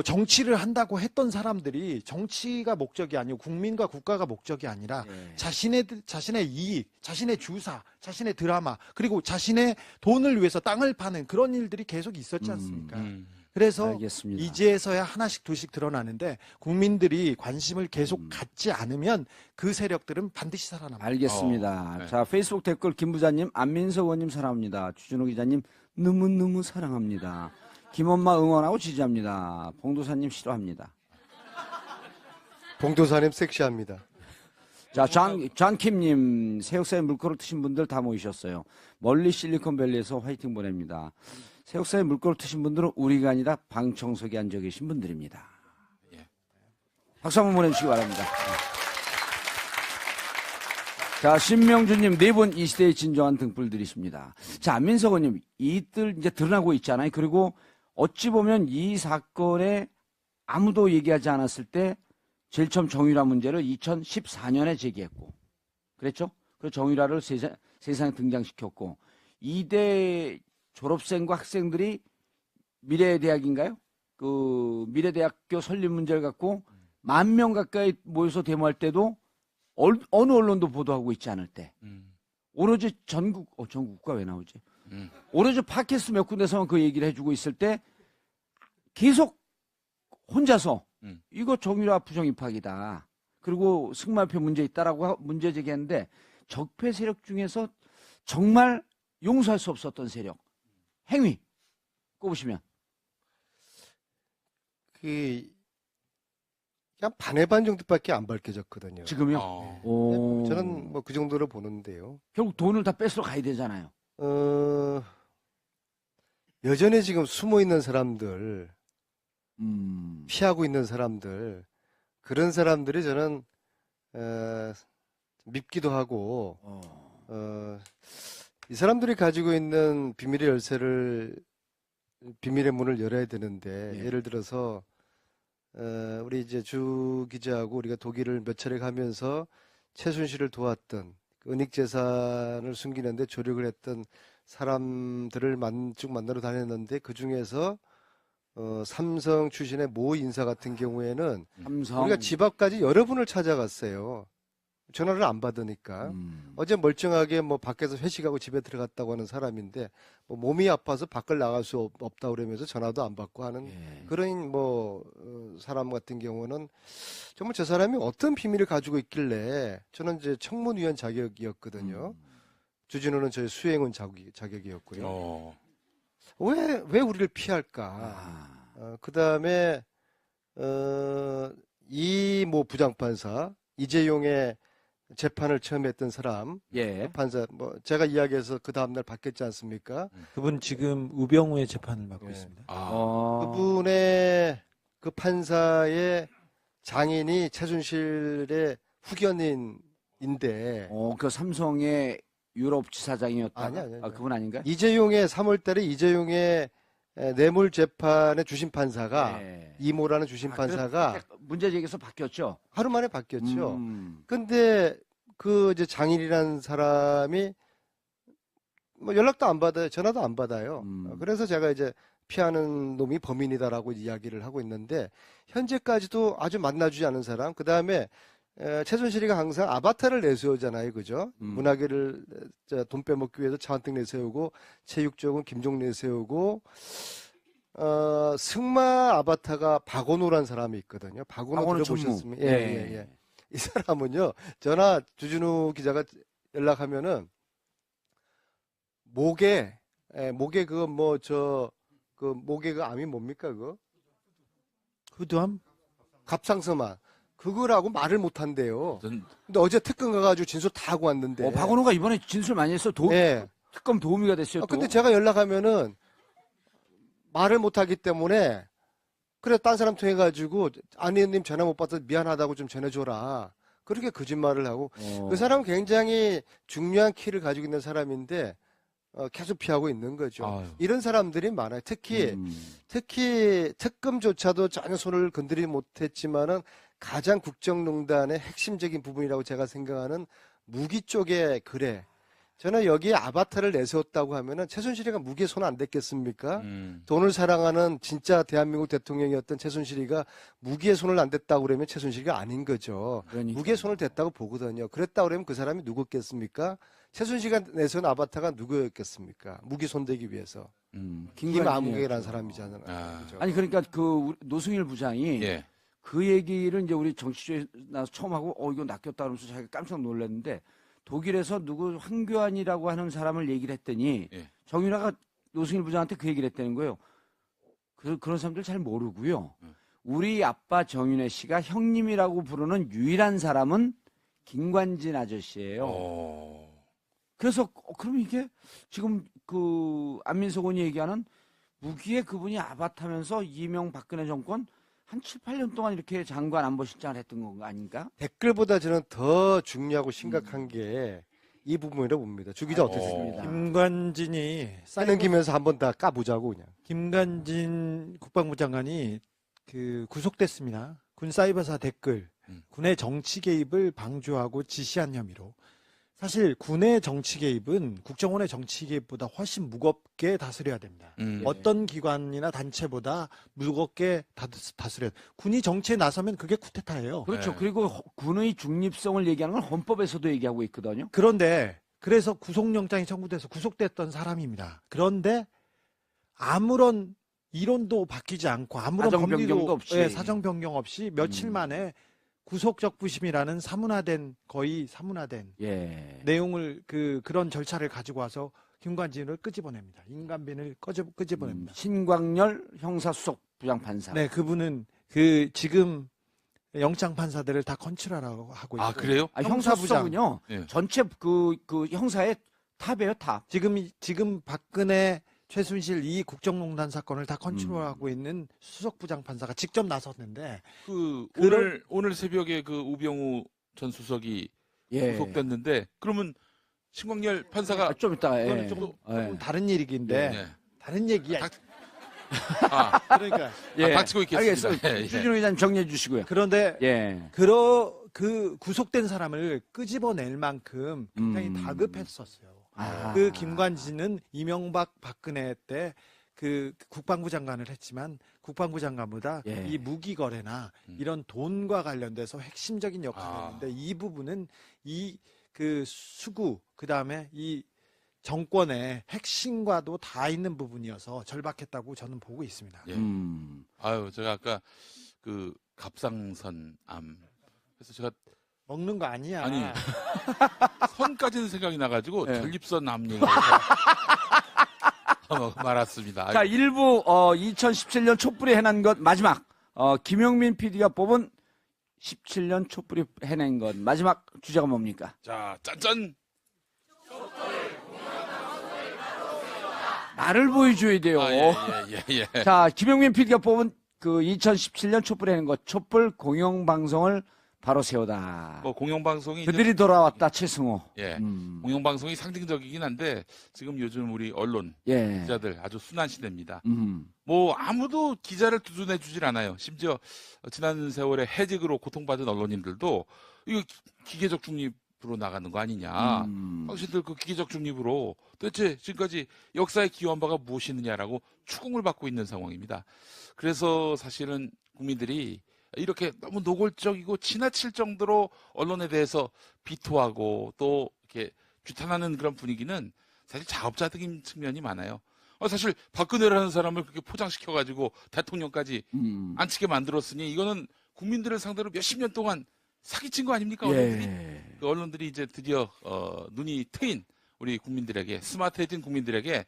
정치를 한다고 했던 사람들이 정치가 목적이 아니고 국민과 국가가 목적이 아니라 예. 자신의 이익, 자신의 주사, 자신의 드라마, 그리고 자신의 돈을 위해서 땅을 파는 그런 일들이 계속 있었지 않습니까? 그래서 알겠습니다. 이제서야 하나씩 둘씩 드러나는데 국민들이 관심을 계속 갖지 않으면 그 세력들은 반드시 살아납니다. 알겠습니다. 네. 자, 페이스북 댓글 김부자님, 안민석 의원님 사랑합니다. 주진우 기자님 너무너무 사랑합니다. 김엄마 응원하고 지지합니다. 봉도사님 싫어합니다. 봉도사님 섹시합니다. 자, 장킴님, 새역사에 물꼬를 트신 분들 다 모이셨어요. 멀리 실리콘밸리에서 화이팅 보냅니다. 새역사에 물꼬를 트신 분들은 우리가 아니라 방청석에 앉아 계신 분들입니다. 예. 박수 한번 보내주시기 바랍니다. 자, 신명주님, 네 분 이 시대의 진정한 등불들이십니다. 자, 안민석 의원님, 이들 이제 드러나고 있잖아요. 그리고 어찌 보면 이 사건에 아무도 얘기하지 않았을 때 제일 처음 정유라 문제를 2014년에 제기했고, 그랬죠? 그 정유라를 세상에 등장시켰고, 이대 졸업생과 학생들이 미래대학인가요? 그 미래대학교 설립 문제를 갖고 10,000명 가까이 모여서 데모할 때도 어느 언론도 보도하고 있지 않을 때, 오로지 전국가 왜 나오지? 오로지 팟캐스트 몇 군데서만 그 얘기를 해주고 있을 때 계속 혼자서 이거 정유라 부정 입학이다. 그리고 승마표 문제 있다라고 문제 제기했는데 적폐 세력 중에서 정말 용서할 수 없었던 세력 행위 꼽으시면 이게 그냥 반의 반 정도밖에 안 밝혀졌거든요. 지금요? 어. 오. 저는 뭐 그 정도로 보는데요. 결국 돈을 다 뺏으러 가야 되잖아요. 여전히 지금 숨어 있는 사람들, 음. 피하고 있는 사람들, 그런 사람들이 저는 밉기도 하고, 이 사람들이 가지고 있는 비밀의 문을 열어야 되는데, 예. 예를 들어서, 우리 이제 주 기자하고 우리가 독일을 몇 차례 가면서 최순실을 도왔던, 그 은닉 재산을 숨기는데 조력을 했던 사람들을 쭉 만나러 다녔는데, 그 중에서, 삼성 출신의 모 인사 같은 경우에는 삼성. 우리가 집 앞까지 여러 분을 찾아갔어요. 전화를 안 받으니까. 어제 멀쩡하게 뭐 밖에서 회식하고 집에 들어갔다고 하는 사람인데 뭐 몸이 아파서 밖을 나갈 수 없다 그러면서 전화도 안 받고 하는 예. 그런 사람 같은 경우는 정말 저 사람이 어떤 비밀을 가지고 있길래 저는 이제 청문위원 자격이었거든요. 주진우는 저희 수행원 자격이었고요. 어. 왜 우리를 피할까? 아. 그 다음에 이 모 부장판사 이재용의 재판을 처음 했던 사람 예. 판사 제가 이야기해서 그 다음날 바뀌었지 않습니까? 그분 지금 우병우의 재판을 맡고 예. 있습니다. 아. 그분의 그 판사의 장인이 최순실의 후견인인데 그 삼성의 유럽 지사장이었다. 아니. 그분 아닌가요? 이재용의 3월달에 이재용의 뇌물 재판의 주심 판사가 예. 이모라는 주심 판사가 문제 제기해서 바뀌었죠. 하루 만에 바뀌었죠. 음. 근데 그 이제 장인이라는 사람이 뭐 연락도 안 받아요. 전화도 안 받아요. 그래서 제가 이제 피하는 놈이 범인이다라고 이야기를 하고 있는데 현재까지도 아주 만나주지 않은 사람. 그 다음에 최순실이가 항상 아바타를 내세우잖아요, 그죠? 문화계를 돈 빼먹기 위해서 차은택 내세우고 체육 쪽은 김종 내세우고 승마 아바타가 박원호라는 사람이 있거든요. 박원호 들어보셨습니까? 전무. 예. 이 사람은요, 전화 주진우 기자가 연락하면은 목에 목에 목에 그 암이 뭡니까 그거? 후두암? 갑상선암. 그거라고 말을 못 한대요. 전- 근데 어제 특검 가가지고 진술 다 하고 왔는데. 박원호가 이번에 진술 많이 했어. 예. 특검 도우미가 됐어요. 또. 근데 제가 연락하면은 말을 못 하기 때문에 그래 딴 사람 통해가지고 아내님 전화 못 받아서 미안하다고 좀 전해줘라. 그렇게 거짓말을 하고 그 사람은 굉장히 중요한 키를 가지고 있는 사람인데 계속 피하고 있는 거죠. 아유. 이런 사람들이 많아요. 특히 특검조차도 전혀 손을 건드리지 못했지만은 가장 국정농단의 핵심적인 부분이라고 제가 생각하는 무기 쪽의 거래. 저는 여기에 아바타를 내세웠다고 하면은 최순실이가 무기에 손 안 댔겠습니까? 돈을 사랑하는 진짜 대한민국 대통령이었던 최순실이가 무기에 손을 안 댔다고 그러면 최순실이가 아닌 거죠. 그러니까요. 무기에 손을 댔다고 보거든요. 그랬다고 그러면 그 사람이 누구겠습니까? 최순실이가 내세운 아바타가 누구였겠습니까? 무기 손대기 위해서. 김아무개라는 사람이잖아요. 그죠? 아니 그러니까 그 노승일 부장이 예. 그 얘기를 이제 우리 정치조에 나서 처음 하고 이거 낚였다 그러면서 자기가 깜짝 놀랐는데 독일에서 누구 황교안이라고 하는 사람을 얘기를 했더니 예. 정윤아가 노승일 부장한테 그 얘기를 했다는 거예요. 그런 사람들 잘 모르고요. 우리 아빠 정윤회 씨가 형님이라고 부르는 유일한 사람은 김관진 아저씨예요. 그래서 그럼 이게 지금 그 안민석 의원이 얘기하는 무기에 그분이 아바타면서 이명박근혜 정권 한 7, 8년 동안 이렇게 장관 안보실장을 했던 거 아닌가? 댓글보다 저는 더 중요하고 심각한 게 이 부분이라고 봅니다. 주 기자 어떻게 생각합니까? 김관진이 하는 김에서 한번 다 까보자고 그냥. 김관진 국방부 장관이 그 구속됐습니다. 군 사이버사 댓글, 군의 정치 개입을 방조하고 지시한 혐의로. 사실 군의 정치 개입은 국정원의 정치 개입보다 훨씬 무겁게 다스려야 됩니다. 어떤 기관이나 단체보다 무겁게 다스려야 돼요. 군이 정치에 나서면 그게 쿠데타예요. 그렇죠. 네. 그리고 군의 중립성을 얘기하는 건 헌법에서도 얘기하고 있거든요. 그런데 그래서 구속영장이 청구돼서 구속됐던 사람입니다. 그런데 아무런 이론도 바뀌지 않고 아무런 사정 법리도 변경도 없이. 예, 사정 변경 없이 며칠 만에 구속적부심이라는 거의 사문화된 예. 내용을 그런 절차를 가지고 와서 김관진을 끄집어냅니다. 인간빈을 끄집어냅니다. 신광열 형사수석 부장판사. 네, 그분은 지금 영장 판사들을 다 컨트롤하고 하고 있고. 아, 그래요? 아, 형사부장. 형사부장은요. 예. 전체 그 형사의 탑이에요, 탑. 지금 박근혜, 최순실 이 국정농단 사건을 다 컨트롤하고 있는 수석부장 판사가 직접 나섰는데 오늘 새벽에 그 우병우 전 수석이 예. 구속됐는데 그러면 신광열 판사가 아, 좀 이따. 그거는 예. 조금 예. 다른 얘기인데 예. 다른 얘기야. 아, 그러니까 예. 닥치고 있겠습니다. 알겠습니다. 예, 예. 주진우 기자님 정리해 주시고요. 그런데 예. 그 구속된 사람을 끄집어낼 만큼 굉장히 다급했었어요. 아. 그 김관진은 이명박 박근혜 때 그 국방부 장관을 했지만 국방부 장관보다 예. 이 무기 거래나 이런 돈과 관련돼서 핵심적인 역할을 아. 했는데 이 부분은 이 그 수구 그다음에 이 정권의 핵심과도 다 있는 부분이어서 절박했다고 저는 보고 있습니다. 예. 아, 제가 아까 그 갑상선 암 그래서 제가 먹는 거 아니야. 아니. 선까지는 생각이 나가지고 예. 전립선 암 얘기해서 말았습니다. 자, 일부 2017년 촛불이 해낸 것 마지막 김용민 PD가 뽑은 17년 촛불이 해낸 것 마지막 주제가 뭡니까? 자, 짠짠. 나를 보여줘야 돼요. 예. 자, 김용민 PD가 뽑은 그 2017년 촛불이 해낸 것 촛불 공영방송을 바로 세우다. 뭐 공영방송이 이제- 그들이 돌아왔다 최승호. 예. 공영방송이 상징적이긴 한데 지금 요즘 우리 언론 예. 기자들 아주 순한 시대입니다. 음. 뭐 아무도 기자를 두둔해 주질 않아요. 심지어 지난 세월에 해직으로 고통받은 언론인들도 이거 기계적 중립으로 나가는 거 아니냐. 당신들 그 기계적 중립으로 도대체 지금까지 역사에 기여한 바가 무엇이느냐라고 추궁을 받고 있는 상황입니다. 그래서 사실은 국민들이 이렇게 너무 노골적이고 지나칠 정도로 언론에 대해서 비토하고 또 이렇게 규탄하는 그런 분위기는 사실 자업자득인 측면이 많아요. 사실 박근혜라는 사람을 그렇게 포장시켜가지고 대통령까지 앉히게 만들었으니 이거는 국민들을 상대로 몇십 년 동안 사기친 거 아닙니까? 언론들이? 예. 그 언론들이 이제 드디어 눈이 트인 우리 국민들에게 스마트해진 국민들에게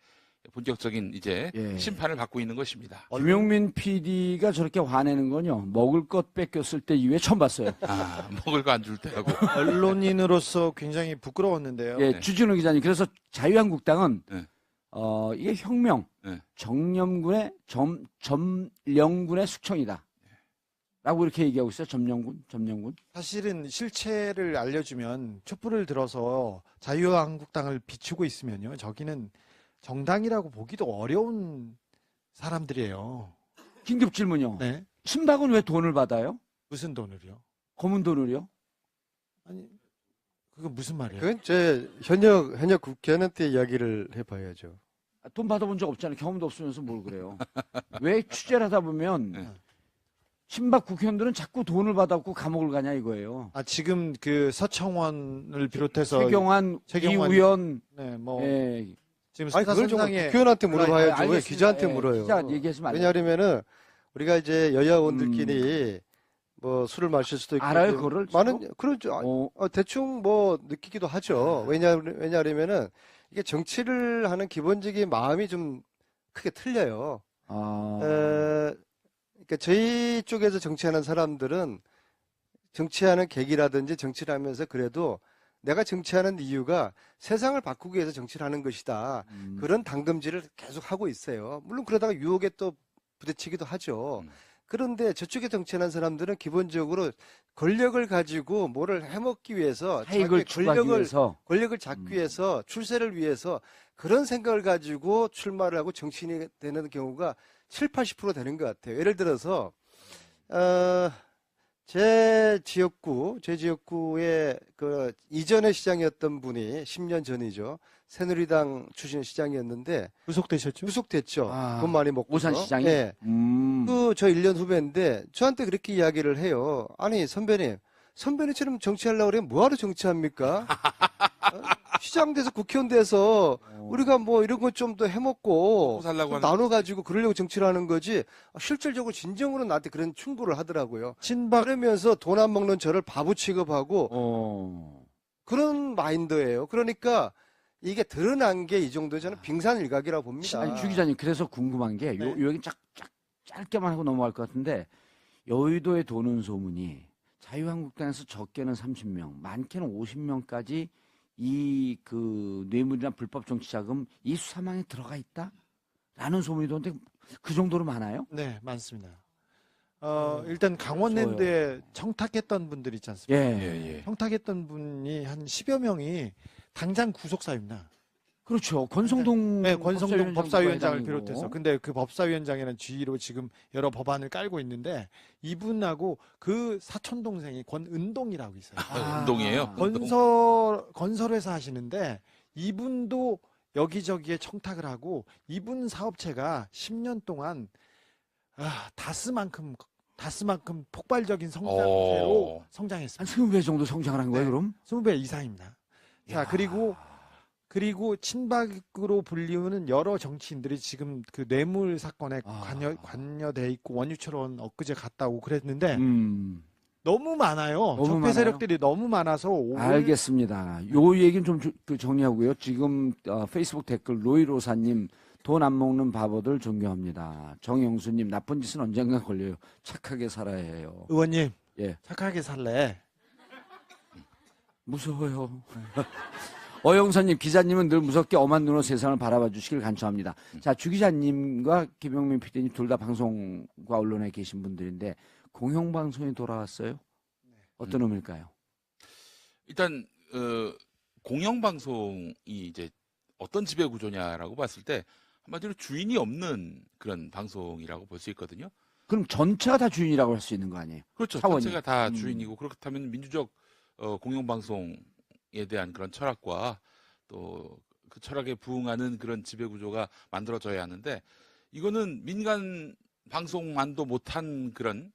본격적인 이제 예. 심판을 받고 있는 것입니다. 김용민 PD가 저렇게 화내는 건요. 먹을 것 뺏겼을 때 이후에 처음 봤어요. 아, 먹을 거 안 줄 때하고. 언론인으로서 굉장히 부끄러웠는데요. 예, 네. 주진우 기자님. 그래서 자유한국당은 네. 이게 혁명, 네. 정념군의 점령군의 숙청이다. 라고 이렇게 얘기하고 있어요. 점령군. 사실은 실체를 알려주면 촛불을 들어서 자유한국당을 비추고 있으면요. 저기는 정당이라고 보기도 어려운 사람들이에요. 긴급 질문요. 네. 친박은 왜 돈을 받아요? 무슨 돈을요? 검은 돈을요? 아니, 그거 무슨 말이에요? 그건 제 현역 국회의원한테 이야기를 해봐야죠. 돈 받아본 적 없잖아요. 경험도 없으면서 뭘 그래요. 왜 취재를 하다 보면 네. 친박 국회의원들은 자꾸 돈을 받아갖고 감옥을 가냐 이거예요. 아, 지금 그 서청원을 비롯해서 최경환, 최경환- 이우연, 네, 뭐 예. 지금 아니 그걸 좀 수사선상에 국회의원한테 물어봐야죠. 왜 알겠습니다. 기자한테 예, 물어요? 기자 얘기하지 말아요. 왜냐하면은 우리가 이제 여야원들끼리 뭐 술을 마실 수도 있고 알아요, 이제 그거를? 많은 그렇죠. 대충 뭐 느끼기도 하죠. 왜냐하면은 이게 정치를 하는 기본적인 마음이 좀 크게 틀려요. 그러니까 저희 쪽에서 정치하는 사람들은 정치하는 계기라든지 정치를 하면서 그래도 내가 정치하는 이유가 세상을 바꾸기 위해서 정치를 하는 것이다. 그런 당금질을 계속 하고 있어요. 물론 그러다가 유혹에 또 부딪히기도 하죠. 그런데 저쪽에 정치하는 사람들은 기본적으로 권력을 가지고 뭐를 해먹기 위해서 사익을 자기의 추구하기 위해서. 권력을 잡기 위해서 출세를 위해서 그런 생각을 가지고 출마를 하고 정치인이 되는 경우가 7, 80% 되는 것 같아요. 예를 들어서 제 지역구의 그 이전의 시장이었던 분이 10년 전이죠. 새누리당 출신 시장이었는데 구속되셨죠? 구속됐죠. 아, 돈 많이 먹고. 오산시장이? 네. 저 1년 후배인데 저한테 그렇게 이야기를 해요. 아니 선배님처럼 정치하려고 그러면 뭐하러 정치합니까? 시장 돼서 국회의원 돼서 우리가 뭐 이런 것 좀 더 해먹고 살라고 좀 하는 나눠가지고 그러려고 정치를 하는 거지. 실질적으로 진정으로 나한테 그런 충고를 하더라고요. 친박 그러면서 돈 안 먹는 저를 바보 취급하고 그런 마인드예요. 그러니까 이게 드러난 게 이 정도 저는 빙산일각이라고 봅니다. 아니, 주 기자님, 그래서 궁금한 게, 네. 여기 짧게만 하고 넘어갈 것 같은데, 여의도에 도는 소문이, 자유한국당에서 적게는 30명, 많게는 50명까지 이 그 뇌물이나 불법 정치자금 이 수사망에 들어가 있다라는 소문이 도는데 그 정도로 많아요? 네, 많습니다. 일단 강원랜드에 청탁했던 분들 있지 않습니까? 예. 청탁했던 분이 한 10여 명이 당장 구속사유입니다. 그렇죠. 권성동 네, 권성동 법사위원장을 해당이고. 비롯해서. 근데 그 법사위원장이라는 지위로 지금 여러 법안을 깔고 있는데 이분하고 그 사촌 동생이 권은동이라고 있어요. 운동이에요. 건설회사 하시는데 이분도 여기저기에 청탁을 하고 이분 사업체가 10년 동안 다스만큼 폭발적인 성장세로 한 성장했습니다. 20배 정도 성장을 한 거예요, 네. 그럼? 20배 이상입니다. 자, 그리고 친박으로 불리우는 여러 정치인들이 지금 그 뇌물 사건에 관여돼 있고 원유철원 엊그제 갔다 오고 그랬는데 너무 많아요. 너무 적폐 많아요? 세력들이 너무 많아서 알겠습니다. 요 얘기는 좀 정리하고요. 지금 페이스북 댓글 로이로사님 돈 안 먹는 바보들 존경합니다. 정영수님 나쁜 짓은 언젠가 걸려요. 착하게 살아야 해요. 의원님 예, 착하게 살래. 무서워요. 어영선님 기자님은 늘 무섭게 엄한 눈으로 세상을 바라봐 주시길 간청합니다. 자, 주 기자님과 김영민 PD님 둘 다 방송과 언론에 계신 분들인데 공영방송이 돌아왔어요? 어떤 의미일까요? 일단 공영방송이 이제 어떤 지배 구조냐라고 봤을 때 한마디로 주인이 없는 그런 방송이라고 볼 수 있거든요. 그럼 전체가 다 주인이라고 할 수 있는 거 아니에요? 그렇죠. 차원이. 전체가 다 주인이고 그렇다면 민주적 공영방송에 대한 그런 철학과 또 그 철학에 부응하는 그런 지배 구조가 만들어져야 하는데 이거는 민간 방송만도 못한 그런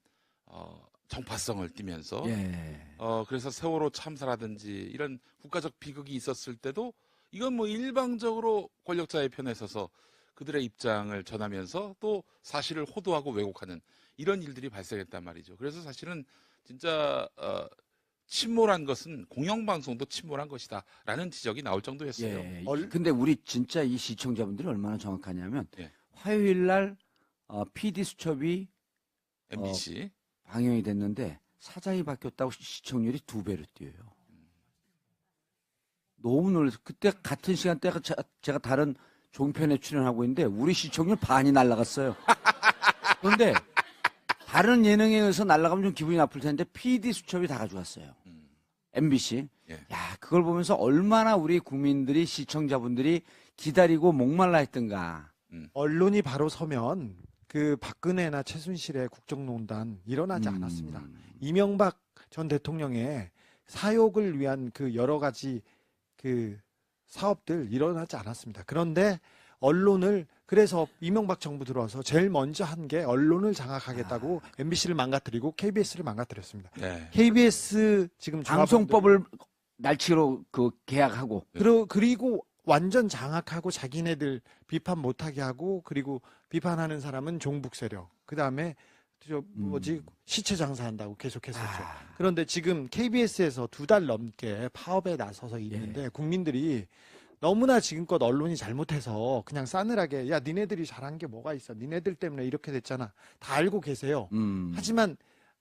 정파성을 띠면서 예. 그래서 세월호 참사라든지 이런 국가적 비극이 있었을 때도 이건 뭐 일방적으로 권력자의 편에 서서 그들의 입장을 전하면서 또 사실을 호도하고 왜곡하는 이런 일들이 발생했단 말이죠. 그래서 사실은 진짜 침몰한 것은 공영방송도 침몰한 것이다라는 지적이 나올 정도였어요. 예. 근데 우리 진짜 이 시청자분들이 얼마나 정확하냐면 예. 화요일 날 PD 수첩이 MBC 방영이 됐는데 사장이 바뀌었다고 시청률이 2배로 뛰어요. 너무 놀라서 그때 같은 시간대가 제가 다른 종편에 출연하고 있는데 우리 시청률 반이 날라갔어요. 그런데 다른 예능에 의해서 날라가면 좀 기분이 나쁠 텐데 PD 수첩이 다 가져왔어요. MBC. 예. 야, 그걸 보면서 얼마나 우리 국민들이 시청자분들이 기다리고 목말라 했던가. 언론이 바로 서면 그 박근혜나 최순실의 국정농단 일어나지 음. 않았습니다. 이명박 전 대통령의 사욕을 위한 그 여러 가지 그 사업들 일어나지 않았습니다. 그런데 언론을 그래서 이명박 정부 들어와서 제일 먼저 한 게 언론을 장악하겠다고 MBC를 망가뜨리고 KBS를 망가뜨렸습니다. 네. KBS 지금 방송법을 날치로 그 계약하고. 그리고 완전 장악하고 자기네들 비판 못하게 하고 그리고 비판하는 사람은 종북 세력. 그 다음에 시체 장사한다고 계속했었죠. 그런데 지금 KBS에서 2달 넘게 파업에 나서서 있는데 국민들이 너무나 지금껏 언론이 잘못해서 그냥 싸늘하게 야 니네들이 잘한 게 뭐가 있어. 니네들 때문에 이렇게 됐잖아. 다 알고 계세요. 하지만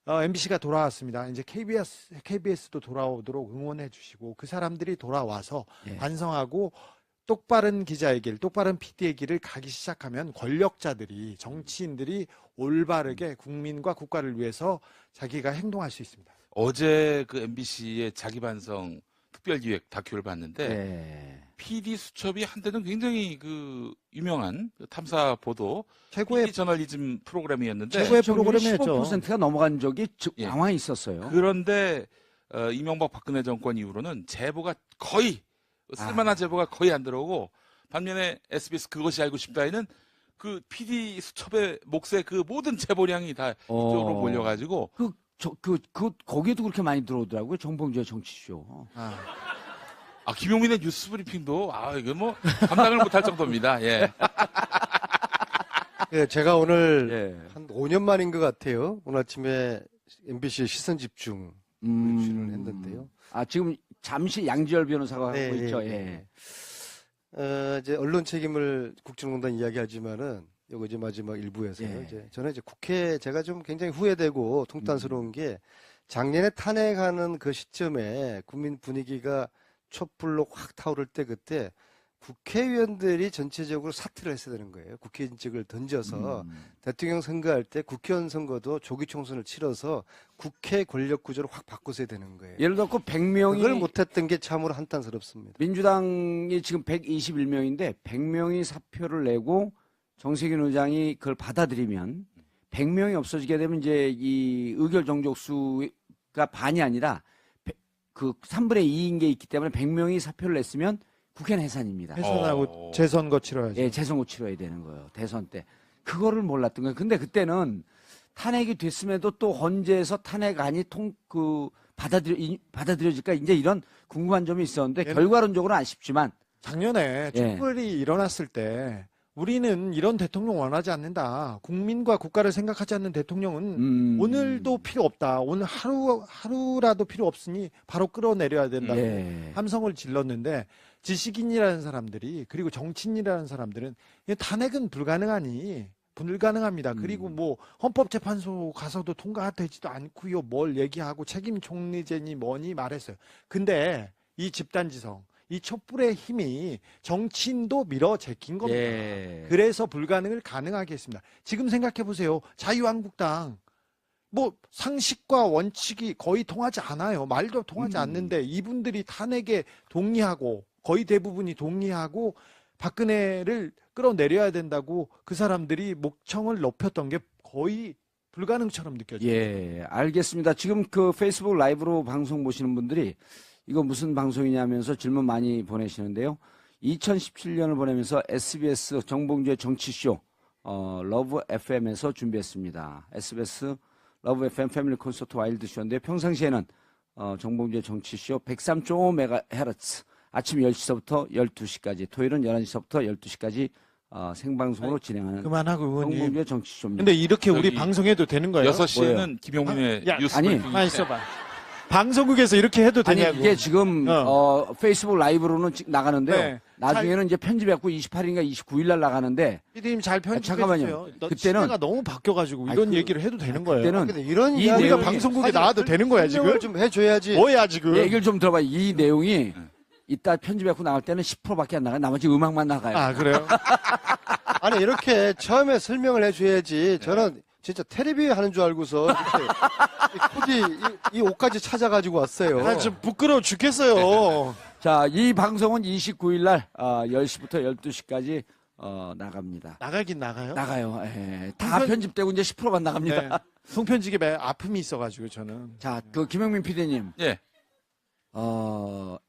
MBC가 돌아왔습니다. 이제 KBS도 돌아오도록 응원해 주시고 그 사람들이 돌아와서 반성하고 똑바른 기자의 길, 똑바른 PD의 길을 가기 시작하면 권력자들이 정치인들이 올바르게 국민과 국가를 위해서 자기가 행동할 수 있습니다. 어제 그 MBC의 자기반성 특별기획 다큐를 봤는데 예. PD 수첩이 한때는 굉장히 그 유명한 그 탐사 보도 최고의 PD 저널리즘 프로그램이었는데 최고의 프로그램이었죠. 15%가 넘어간 적이 예. 왕왕 있었어요. 그런데 이명박 박근혜 정권 이후로는 제보가 거의 쓸만한 제보가 거의 안 들어오고 반면에 SBS 그것이 알고 싶다에는 그 PD 수첩의 몫의 그 모든 제보량이 다 이쪽으로 몰려가지고 거기에도 그렇게 많이 들어오더라고요. 정봉주의 정치쇼. 김용민의 뉴스 브리핑도 이거 뭐 감당을 못할 정도입니다. 예. 예, 제가 오늘 예. 한 5년 만인 것 같아요. 오늘 아침에 MBC 시선 집중 출연을 했는데요. 지금 잠시 양지열 변호사가 네, 하고 있죠. 예. 이제 언론 책임을 국정농단 이야기하지만은 요거 이제 마지막 일부에서요. 예. 이제 저는 이제 국회 제가 좀 굉장히 후회되고 통탄스러운 게 작년에 탄핵하는 그 시점에 국민 분위기가 촛불로 확 타오를 때 그때 국회의원들이 전체적으로 사퇴를 했어야 되는 거예요. 국회의원직을 던져서 대통령 선거할 때 국회의원 선거도 조기 총선을 치러서 국회 권력 구조를 확 바꾸어야 되는 거예요. 예를 들어 그 100명이 그걸 못했던 게 참으로 한탄스럽습니다. 민주당이 지금 121명인데 100명이 사표를 내고 정세균 의장이 그걸 받아들이면 100명이 없어지게 되면 이제 이 의결 정족수가 반이 아니라 그 3분의 2인 게 있기 때문에 100명이 사표를 냈으면 국회는 해산입니다. 해산하고 재선거 치러야죠. 예, 재선거 치러야 되는 거예요. 대선 때. 그거를 몰랐던 거예요. 근데 그때는 탄핵이 됐음에도 또 헌재에서 탄핵안이 받아들여질까 이제 이런 궁금한 점이 있었는데 얘는- 결과론적으로는 아쉽지만 작년에 예. 촛불이 일어났을 때 우리는 이런 대통령 원하지 않는다. 국민과 국가를 생각하지 않는 대통령은 오늘도 필요 없다. 오늘 하루라도 필요 없으니 바로 끌어내려야 된다고 예. 함성을 질렀는데 지식인이라는 사람들이 그리고 정치인이라는 사람들은 이 탄핵은 불가능합니다. 그리고 뭐 헌법재판소 가서도 통과되지도 않고요. 뭘 얘기하고 책임 총리제니 뭐니 말했어요. 근데 이 집단지성, 이 촛불의 힘이 정치인도 밀어 제낀 겁니다. 예. 그래서 불가능을 가능하게 했습니다. 지금 생각해 보세요. 자유한국당 뭐 상식과 원칙이 거의 통하지 않아요. 말도 통하지 않는데 이분들이 탄핵에 동의하고 거의 대부분이 동의하고 박근혜를 끌어내려야 된다고 그 사람들이 목청을 높였던 게 거의 불가능처럼 느껴져요. 예, 알겠습니다. 지금 그 페이스북 라이브로 방송 보시는 분들이 이거 무슨 방송이냐면서 질문 많이 보내시는데요. 2017년을 보내면서 SBS 정봉주의 정치쇼 러브 FM에서 준비했습니다. SBS 러브 FM 패밀리 콘서트 와일드 쇼인데 평상시에는 정봉주의 정치쇼 103.5MHz 아침 10시서부터 12시까지 토요일은 11시서부터 12시까지 생방송으로 진행하는 그만하고 의원님. 정봉주의 정치쇼입니다. 근데 이렇게 우리 여기 방송해도 되는 거예요? 6시에는 김용민의 야, 뉴스 아니, 브리핑. 가만 있어봐. 방송국에서 이렇게 해도 아니 되냐고. 이게 지금 페이스북 라이브로는 나가는데요. 네. 나중에는 이제 편집해갖고 28일인가 29일 날 나가는데 피디님 잘 편집해 잠깐만요. 주세요. 그때는- 시대가 너무 바뀌어가지고 아니, 이런 그- 얘기를 해도 되는 거예요. 그때는 근데 이런 이 이야기 우리가 내용이- 방송국에 나와도 되는 거야 지금? 좀 해줘야지. 뭐야 지금? 얘기를 좀 들어봐. 이 내용이 이따 편집해갖고 나갈 때는 10%밖에 안 나가요. 나머지 음악만 나가요. 아 그래요? 아니 이렇게 처음에 설명을 해줘야지. 저는 진짜 텔레비 하는 줄 알고서 이렇게 굳이 이 옷까지 찾아가지고 왔어요. 나 지금 부끄러워 죽겠어요. 자, 이 방송은 29일 날 10시부터 12시까지 나갑니다. 나가긴 나가요? 나가요. 예. 다 송편- 편집되고 이제 10%만 나갑니다. 네. 송편지게 아픔이 있어가지고 저는. 자, 그 김영민 PD님, 예,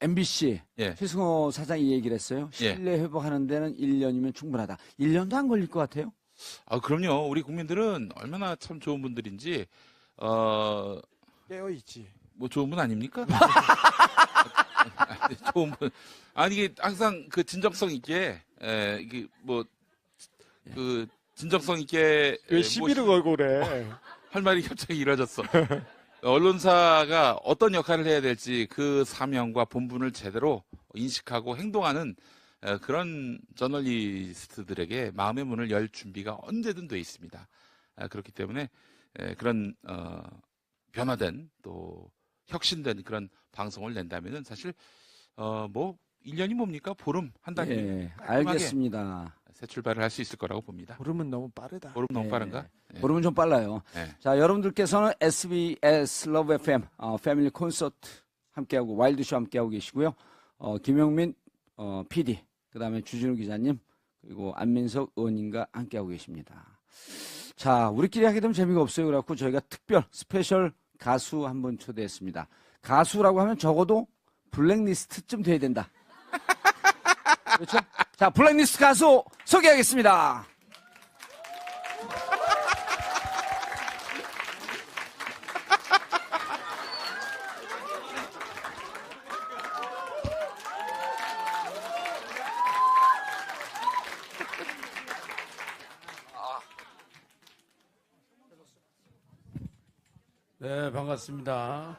MBC 예. 최승호 사장이 이 얘기를 했어요. 예. 신뢰 회복하는 데는 1년이면 충분하다. 1년도 안 걸릴 것 같아요. 그럼요. 우리 국민들은 얼마나 참 좋은 분들인지, 깨어있지. 뭐 좋은 분 아닙니까? 좋은 분. 아니, 이게 항상 그 진정성 있게, 이게 뭐, 그, 진정성 있게. 왜 시비를 걸고 그래? 할 말이 갑자기 이뤄졌어. 언론사가 어떤 역할을 해야 될지 그 사명과 본분을 제대로 인식하고 행동하는 그런 저널리스트들에게 마음의 문을 열 준비가 언제든 돼 있습니다. 그렇기 때문에 그런 변화된 또 혁신된 그런 방송을 낸다면은 사실 뭐 1년이 뭡니까? 보름 한 달이 예, 알겠습니다. 새 출발을 할 수 있을 거라고 봅니다. 보름은 너무 빠르다. 보름 너무 예. 빠른가? 예. 보름은 좀 빨라요. 예. 자, 여러분들께서는 SBS 러브 FM 패밀리 콘서트 함께하고 와일드쇼 함께하고 계시고요. 김영민 PD, 그다음에 주진우 기자님, 그리고 안민석 의원님과 함께하고 계십니다. 자, 우리끼리 하게 되면 재미가 없어요. 그래갖고 저희가 특별 스페셜 가수 한 분 초대했습니다. 가수라고 하면 적어도 블랙리스트쯤 돼야 된다. 그렇죠? 자, 블랙리스트 가수 소개하겠습니다. 네, 반갑습니다.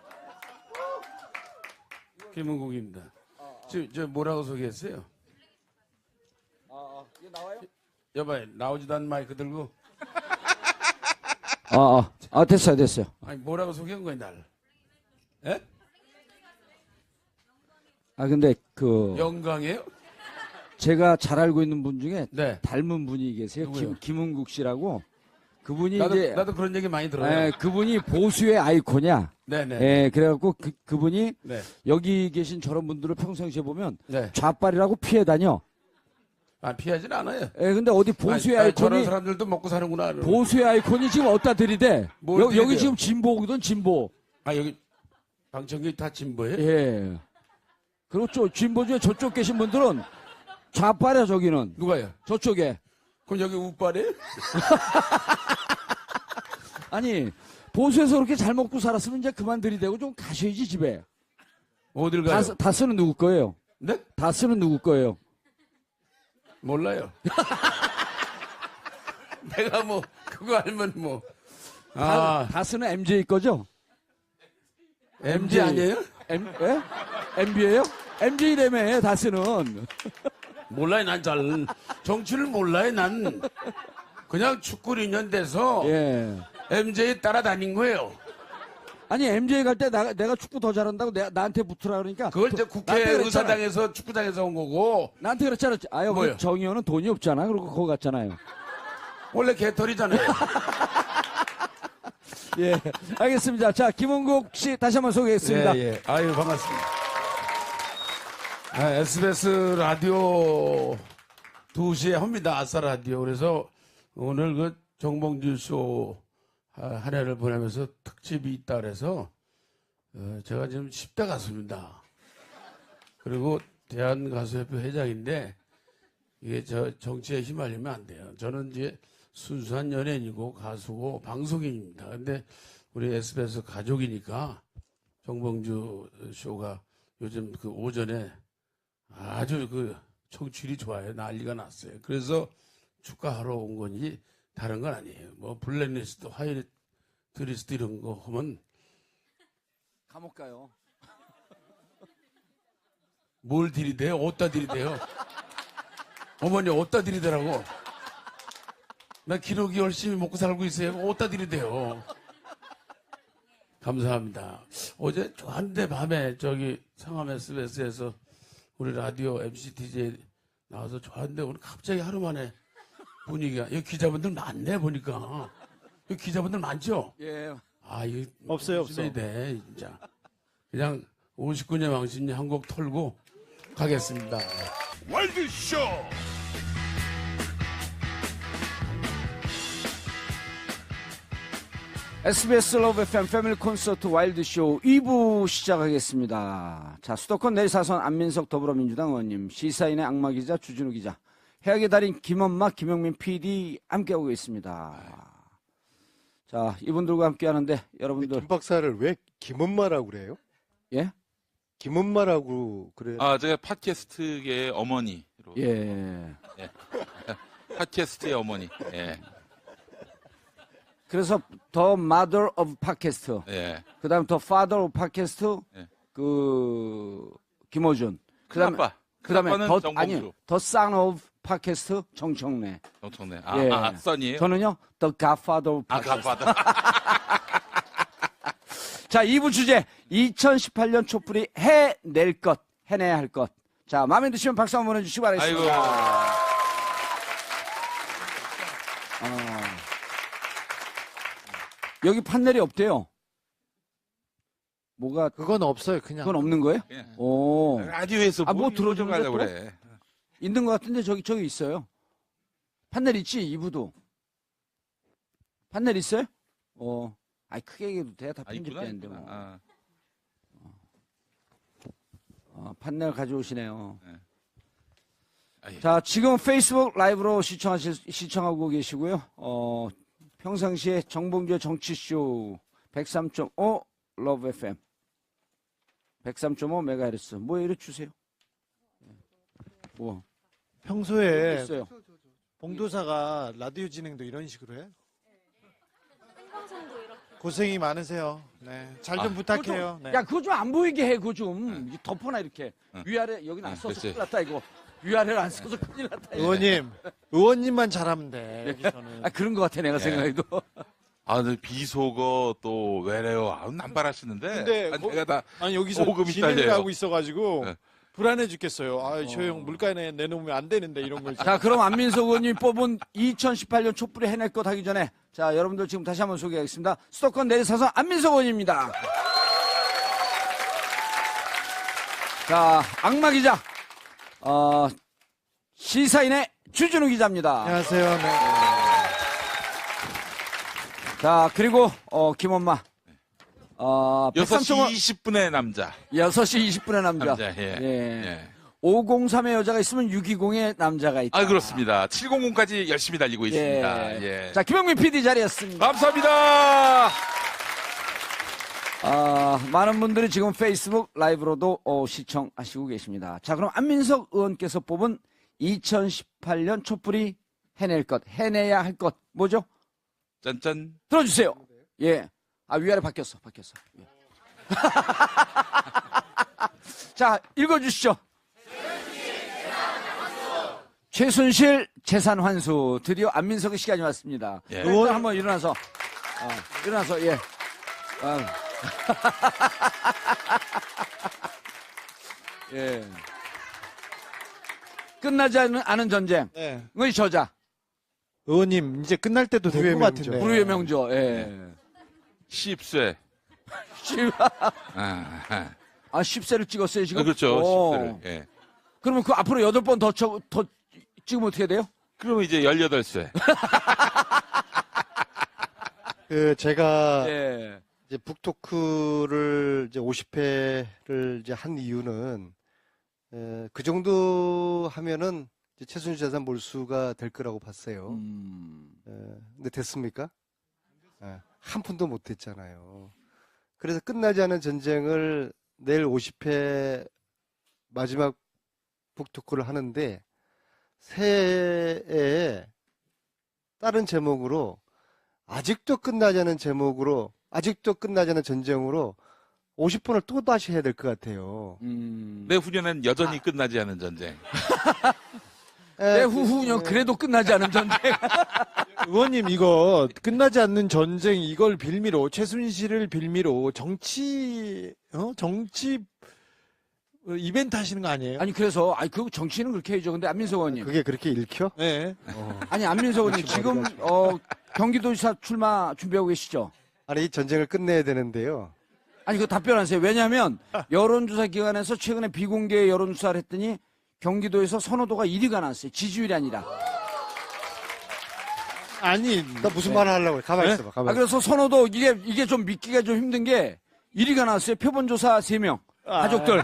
김은국입니다. 저 뭐라고 소개했어요? 이거 나와요? 여봐요, 나오지도 않은 마이크 들고. 됐어요. 아니, 뭐라고 소개한 거야, 날? 예? 아 근데 그 영광이에요? 제가 잘 알고 있는 분 중에 네. 닮은 분이 계세요. 누구요? 김은국 씨라고. 그분이 나도, 이제 나도 그런 얘기 많이 들어요. 그분이 보수의 아이콘이야. 네네. 예, 그래갖고 그분이 네. 여기 계신 저런 분들을 평상시에 보면 네. 좌빨이라고 피해 다녀. 아, 피하진 않아요. 예, 근데 어디 보수의 아니, 저런 아이콘이 사람들도 먹고 사는구나. 보수의 아이콘이 지금 어디다 들이대? 뭘 여기 들이대요? 지금 진보거든 진보. 아, 여기 방청객 다 진보예요? 예. 그리고 진보 중에 저쪽 계신 분들은 좌빨이야 저기는. 누가요? 저쪽에. 그럼 여기 우빨이에요? 아니 보수에서 그렇게 잘 먹고 살았으면 이제 그만 들이대고 좀 가셔야지 집에. 어딜 가요? 다스는 누구 거예요? 네? 다스는 누구 거예요? 몰라요. 내가 뭐 그거 알면 뭐. 다스는 MJ 거죠? MG 아니에요? 예? MB예요? MJ라며 다스는. 몰라요. 난 잘 정치를 몰라요. 난 그냥 축구 인연 돼서 예. MJ 따라다닌 거예요. 아니 MJ 갈 때 내가 축구 더 잘한다고 나한테 붙으라 그러니까. 그건 이제 나한테 그랬잖아. 국회의사당에서 축구장에서 온 거고 나한테 그랬잖아. 아유 뭐요? 정의원은 돈이 없잖아. 그러고 거기 갔잖아요. 원래 개털이잖아요. 예. 알겠습니다. 자 김은국 씨 다시 한번 소개했습니다. 예, 예. 아유 반갑습니다. SBS 라디오 2시에 합니다. 아싸 라디오. 그래서 오늘 그 정봉주 쇼 한 해를 보내면서 특집이 있다 그래서 제가 지금 10대 가수입니다. 그리고 대한가수협회 회장인데 이게 저 정치에 휘말리면 안 돼요. 저는 이제 순수한 연예인이고 가수고 방송인입니다. 근데 우리 SBS 가족이니까 정봉주 쇼가 요즘 그 오전에 아주 그 청취율이 좋아요. 난리가 났어요. 그래서 축하하러 온 건지 다른 건 아니에요. 뭐 블랙리스트, 화이트리스트 이런 거 하면 감옥 가요. 뭘 들이대요? 어디다 들이대요? 어머니 어디다 들이대라고? 나 기록이 열심히 먹고 살고 있어요. 어디다 들이대요? 감사합니다. 어제 좋았는데 밤에 저기 상암 SBS에서 우리 라디오 MC DJ 나와서 좋았는데 오늘 갑자기 하루 만에 분위기가 여기 기자분들 많네 보니까 여기 기자분들 많죠? 예. 아 이거 없어요, 조심해야 없어. 돼 진짜 그냥 59년 왕신이 한 곡 털고 가겠습니다. 월드쇼. SBS 러브 FM 패밀리 콘서트 와일드쇼 2부 시작하겠습니다. 자, 수도권 내리사선 안민석 더불어민주당 의원님, 시사인의 악마 기자 주진우 기자, 해악의 달인 김엄마 김영민 PD 함께하고 있습니다. 자, 이분들과 함께 하는데 여러분들 김 박사를 왜 김엄마라고 그래요? 예? 김엄마라고 그래요? 아, 제가 팟캐스트계의 어머니로. 예. 팟캐스트의 어머니. 예. 그래서 더 mother of 팟캐스트. 예. 그다음 더 father of 팟캐스트. 예. 그 김어준. 그다음에 큰아빠. 그다음에 큰아빠는 더 정봉주. 아니 더 son of 팟캐스트 정청래. 정청래. 예. 선이에요? 저는요 the godfather of 아, 팟캐스트. 가봐다. 자, 2부 주제 2018년 촛불이 해낼 것, 해내야 할 것. 자, 마음에 드시면 박수 한번 해주시기 아이고. 바라겠습니다. 여기 판넬이 없대요. 뭐가 그건 없어요. 그냥. 그건 없는 거예요? 그냥. 오, 라디오에서 아, 뭐 뭘 들어주는데 가려고 또? 그래. 있는 것 같은데 저기 있어요. 판넬 있지? 2부도. 판넬 있어요? 아이 크게 얘기해도 돼. 다 아, 있구나, 편집되는데 있구나. 뭐. 아. 판넬 가져오시네요. 아이. 자, 지금 페이스북 라이브로 시청하고 계시고요. 평상시에 정봉주의 정치쇼 103.5 러브 FM 103.5 메가헤르츠 뭐 이래 주세요. 뭐 평소에 있어요. 봉도사가 라디오 진행도 이런 식으로 해? 생방송도 이렇게. 고생이 많으세요. 네. 잘 좀 아, 부탁해요. 네. 야, 그거 좀 안 보이게 해. 그거 좀 덮어놔 이렇게. 위아래 여기는 안 응, 써서 그치. 큰일 났다 이거. 위아래를 안 써서 큰일 났다. 이거. 의원님만 잘하면 돼. 여기서는. 아, 그런 것 같아 내가 예. 생각해도. 아, 네, 비속어 또 외래어 남발하시는데. 근데 내가 다 아니 여기서 오금이 진행을 딸려요. 하고 있어가지고 네. 불안해 죽겠어요. 아, 저 형 물가에 내놓으면 안 되는데 이런 걸. 자, 그럼 안민석 의원님 뽑은 2018년 촛불이 해낼 것 하기 전에 자, 여러분들 지금 다시 한번 소개하겠습니다. 수도권 내리사선 안민석 의원입니다. 자, 악마 기자, 시사인의 주진우 기자입니다. 안녕하세요. 네. 자, 그리고, 김엄마. 6시 20분의 남자. 6시 20분의 남자. 남자, 예. 예. 예. 503의 여자가 있으면 620의 남자가 있다. 아, 그렇습니다. 700까지 열심히 달리고 있습니다. 예. 자, 김영민 PD 자리였습니다. 감사합니다. 많은 분들이 지금 페이스북 라이브로도 시청하시고 계십니다. 자, 그럼 안민석 의원께서 뽑은 2018년 촛불이 해낼 것, 해내야 할 것, 뭐죠? 짠짠. 들어주세요. 예. 위아래 바뀌었어. 예. 자, 읽어주시죠. 최순실 재산 환수. 드디어 안민석의 시간이 왔습니다. 예. 의원 한번 일어나서, 예. 예. 끝나지 않은 전쟁의 네. 저자. 의원님 이제 끝날 때도 된 불후의 것 같은데. 명조. 불후의 명조. 예. 10세. 아, 10세를 찍었어요, 지금? 그렇죠. 오. 10세를. 예. 그러면 그 앞으로 8번 더 찍으면 어떻게 돼요? 그러면 이제 18세. 제가 예. 이제 북토크를 이제 50회를 이제 한 이유는 그 정도 하면은 이제 최순실 재산 몰수가 될 거라고 봤어요. 근데 됐습니까? 한 푼도 못 됐잖아요. 그래서 끝나지 않은 전쟁을 내일 50회 마지막 북토크를 하는데 새해에 다른 제목으로 아직도 끝나지 않은 제목으로 아직도 끝나지 않은 전쟁으로 50분을 또 다시 해야 될 것 같아요. 내후년엔 여전히 끝나지 않은 전쟁. 내후후년 그래도 끝나지 않은 전쟁. 의원님 이거 끝나지 않는 전쟁 이걸 빌미로 최순실을 빌미로 정치 이벤트 하시는 거 아니에요? 아니 그래서 그 정치는 그렇게 해야죠. 근데 안민석 의원님. 그게 그렇게 읽혀? 네. 아니 안민석 의원님 지금 경기도지사 출마 준비하고 계시죠? 아니 이 전쟁을 끝내야 되는데요. 아니 그 답변하세요. 왜냐하면 여론조사 기관에서 최근에 비공개 여론조사를 했더니 경기도에서 선호도가 1위가 나왔어요. 지지율이 아니라. 아니 나 무슨 말을 하려고 그래? 가만히 있어봐. 가만히. 그래서 선호도 이게 좀 믿기가 좀 힘든 게 1위가 나왔어요. 표본조사 3명. 가족들.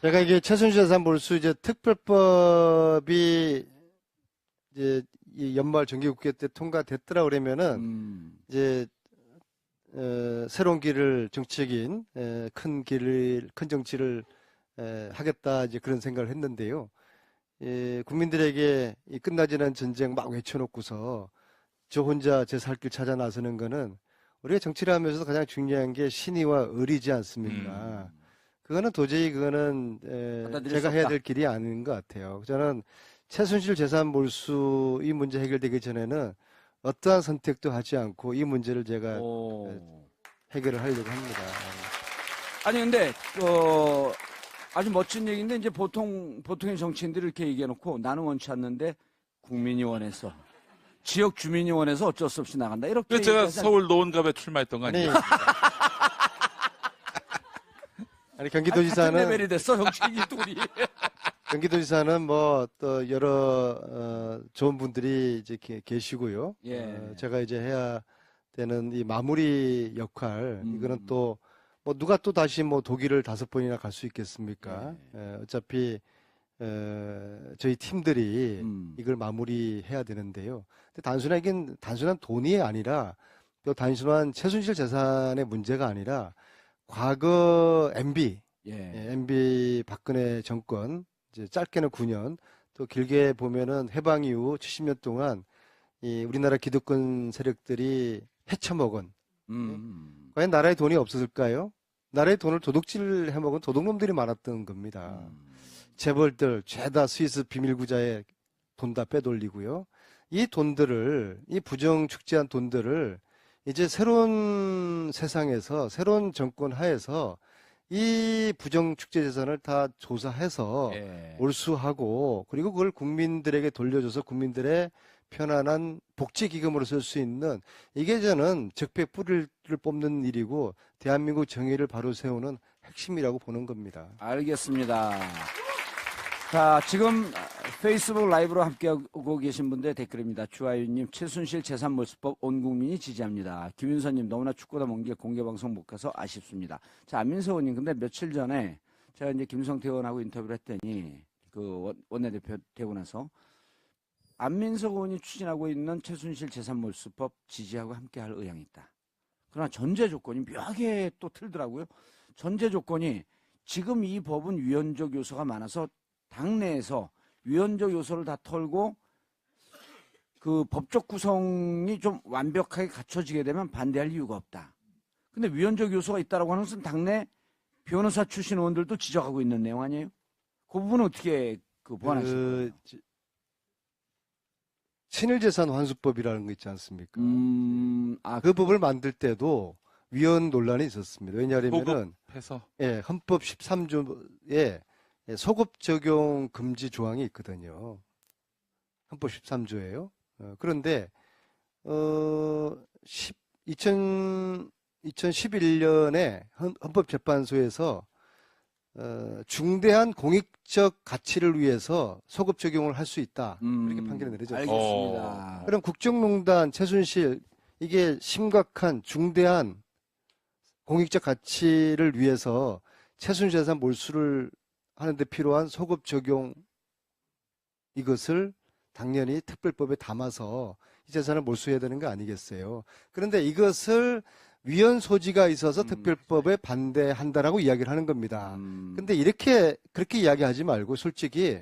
제가 이게 최순실 재산 몰수 이제 특별법이 이제 이 연말 정기국회 때 통과됐더라 그러면은 이제 새로운 길을 정치적인 큰 정치를 하겠다 이제 그런 생각을 했는데요. 국민들에게 이 끝나지 않은 전쟁 막 외쳐놓고서 저 혼자 제 살 길 찾아 나서는 거는 우리가 정치를 하면서도 가장 중요한 게 신의와 의리지 않습니까? 그거는 도저히 제가 해야 될 길이 아닌 것 같아요. 저는 최순실 재산 몰수 이 문제 해결되기 전에는 어떠한 선택도 하지 않고 이 문제를 제가 해결을 하려고 합니다. 아니 근데 아주 멋진 얘기인데 이제 보통의 정치인들이 이렇게 얘기해놓고 나는 원치 않는데 국민이 원해서 지역 주민이 원해서 어쩔 수 없이 나간다 이렇게. 그래서 제가 얘기하지 서울 노원갑에 출마했던 거 아니에요? 아니 같은 경기도지사는 레벨이 됐어 정치인이 둘이. 경기도지사는 뭐 또 여러 좋은 분들이 이제 계시고요. 예. 제가 이제 해야 되는 이 마무리 역할 이거는 또 뭐 누가 또 다시 뭐 독일을 5번이나 갈 수 있겠습니까? 어차피 저희 팀들이 이걸 마무리해야 되는데요. 근데 단순한 돈이 아니라 또 단순한 최순실 재산의 문제가 아니라 과거 MB 박근혜 정권 이제 짧게는 9년 또 길게 보면은 해방 이후 70년 동안 이 우리나라 기득권 세력들이 헤쳐먹은 과연 나라에 돈이 없었을까요? 나라의 돈을 도둑질 해먹은 도둑놈들이 많았던 겁니다. 재벌들 죄다 스위스 비밀구자에 돈 다 빼돌리고요. 이 돈들을, 이 부정 축제한 돈들을 이제 새로운 세상에서, 새로운 정권 하에서 이 부정 축제 재산을 다 조사해서 예. 몰수하고, 그리고 그걸 국민들에게 돌려줘서 국민들의 편안한 복지기금으로 쓸 수 있는, 이게 저는 적폐 뿌리를 뽑는 일이고 대한민국 정의를 바로 세우는 핵심이라고 보는 겁니다. 알겠습니다. 자, 지금 페이스북 라이브로 함께하고 계신 분들의 댓글입니다. 주하윤님, 최순실 재산몰수법 온 국민이 지지합니다. 김윤서님, 너무나 춥보다 먼 길 공개방송 못 가서 아쉽습니다. 자, 안민석 의원님, 근데 며칠 전에 제가 이제 김성태 의원하고 인터뷰를 했더니 그 원내대표 되고 나서 안민석 의원이 추진하고 있는 최순실 재산몰수법 지지하고 함께할 의향이 있다. 그러나 전제 조건이 묘하게 또 틀더라고요. 전제 조건이 지금 이 법은 위헌적 요소가 많아서 당내에서 위헌적 요소를 다 털고 그 법적 구성이 좀 완벽하게 갖춰지게 되면 반대할 이유가 없다. 근데 위헌적 요소가 있다라고 하는 것은 당내 변호사 출신 의원들도 지적하고 있는 내용 아니에요? 그 부분은 어떻게 보완하실 거예요? 친일재산 환수법이라는 거 있지 않습니까? 아, 그 법을 만들 때도 위헌 논란이 있었습니다. 왜냐하면은 해서 예, 헌법 13조에 소급 적용 금지 조항이 있거든요. 헌법 13조예요. 그런데 2011년에 헌법재판소에서 중대한 공익적 가치를 위해서 소급 적용을 할 수 있다. 이렇게 판결을 내리죠. 알겠습니다. 그럼 국정농단, 최순실, 이게 심각한 중대한 공익적 가치를 위해서 최순실 재산 몰수를 하는데 필요한 소급 적용, 이것을 당연히 특별법에 담아서 이 재산을 몰수해야 되는 거 아니겠어요? 그런데 이것을 위헌 소지가 있어서 특별법에 반대한다라고 이야기를 하는 겁니다. 근데 그렇게 이야기하지 말고 솔직히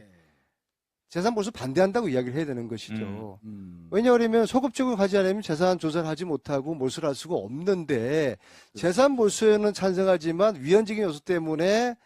재산 몰수 반대한다고 이야기를 해야 되는 것이죠. 왜냐하면 소급 적용하지 않으면 재산 조사를 하지 못하고 몰수를 할 수가 없는데, 재산 몰수에는 찬성하지만 위헌적인 요소 때문에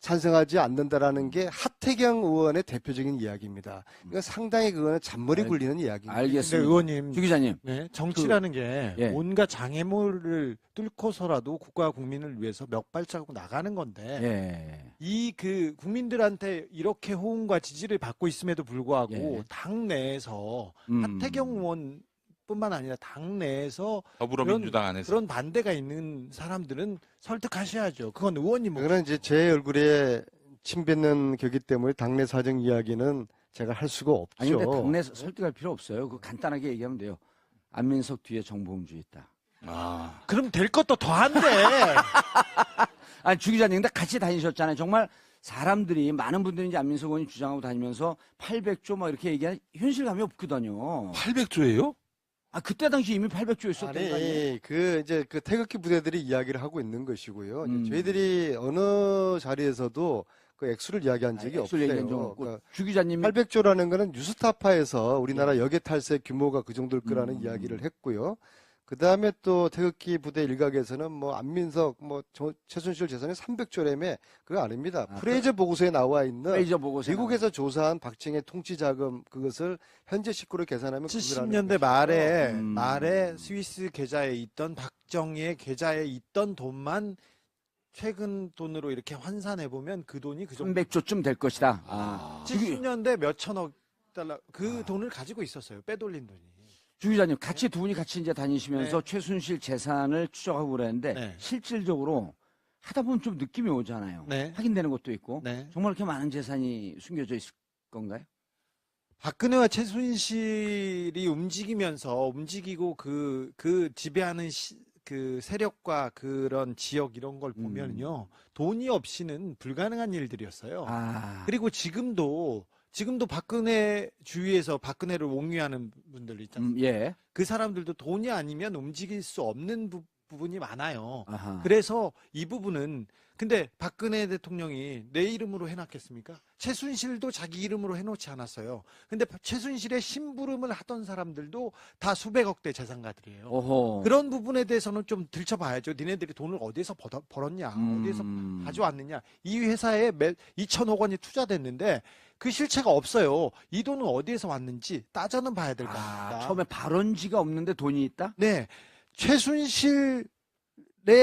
찬성하지 않는다라는 게 하태경 의원의 대표적인 이야기입니다. 이건 상당히 그거는 잔머리 굴리는 이야기입니다. 근데 알겠습니다. 의원님, 주 기자님. 네, 정치라는 게 예. 온갖 장애물을 뚫고서라도 국가 국민을 위해서 몇 발자국 나가는 건데 예. 이 그 국민들한테 이렇게 호응과 지지를 받고 있음에도 불구하고 예. 당 내에서 하태경 의원뿐만 아니라 당 내에서 더불어민주당 안에서 그런 반대가 있는 사람들은 설득하셔야죠. 그건 의원님 그거는 이제 제 얼굴에 침 뱉는 격이기 때문에 당내 사정 이야기는 제가 할 수가 없죠. 아니 근데 당내에서 설득할 필요 없어요. 그 간단하게 얘기하면 돼요. 안민석 뒤에 정보음주 있다. 아, 그럼 될 것도 더한데. 아니 주 기자님 근데 같이 다니셨잖아요. 정말 사람들이 많은 분들이 이제 안민석 의원이 주장하고 다니면서 800조 막 이렇게 얘기하는 현실감이 없거든요. 800조예요? 아 그때 당시 이미 800조 있었던 거 아니에요? 아니, 이제 태극기 부대들이 이야기를 하고 있는 것이고요. 이제 음. 저희들이 어느 자리에서도 그 액수를 이야기한 적이 액수를 얘기한 적 없어요. 없고 그러니까 주 기자님이 800조라는 거는 뉴스타파에서 우리나라 역외 탈세 규모가 그 정도일 거라는 이야기를 했고요. 그 다음에 또 태극기 부대 일각에서는 뭐 안민석, 최순실 재산이 300조라며 그거 아닙니다. 프레이저 보고서에 나와 있는 프레이저 보고서 미국에서 조사한 박정희 통치 자금 그것을 현재 식구로 계산하면 70년대 말에 스위스 계좌에 있던 박정희의 계좌에 있던 돈만 최근 돈으로 이렇게 환산해 보면 그 돈이 그 정도 300조쯤 될 것이다. 아. 70년대 몇 천억 달러 그 돈을 가지고 있었어요. 빼돌린 돈이. 주 기자님 같이 두 분이 같이 이제 다니시면서 최순실 재산을 추적하고 그랬는데 네. 실질적으로 하다 보면 좀 느낌이 오잖아요. 네. 확인되는 것도 있고 네. 정말 그렇게 많은 재산이 숨겨져 있을 건가요? 박근혜와 최순실이 움직이고 그 지배하는 그 세력과 그런 지역 이런 걸 보면요. 돈이 없이는 불가능한 일들이었어요. 아. 그리고 지금도 박근혜 주위에서 박근혜를 옹위하는 분들 있잖아요. 예. 그 사람들도 돈이 아니면 움직일 수 없는 부분이 많아요. 아하. 그래서 이 부분은 근데 박근혜 대통령이 내 이름으로 해놨겠습니까? 최순실도 자기 이름으로 해놓지 않았어요. 근데 최순실의 심부름을 하던 사람들도 다 수백억대 재산가들이에요. 오호. 그런 부분에 대해서는 좀 들춰봐야죠. 니네들이 돈을 어디서 벌었냐, 어디에서 음. 가져왔느냐. 이 회사에 2천억 원이 투자됐는데 그 실체가 없어요. 이 돈은 어디에서 왔는지 따져는 봐야 될 것 같다. 처음에 발원지가 없는데 돈이 있다? 네, 최순실의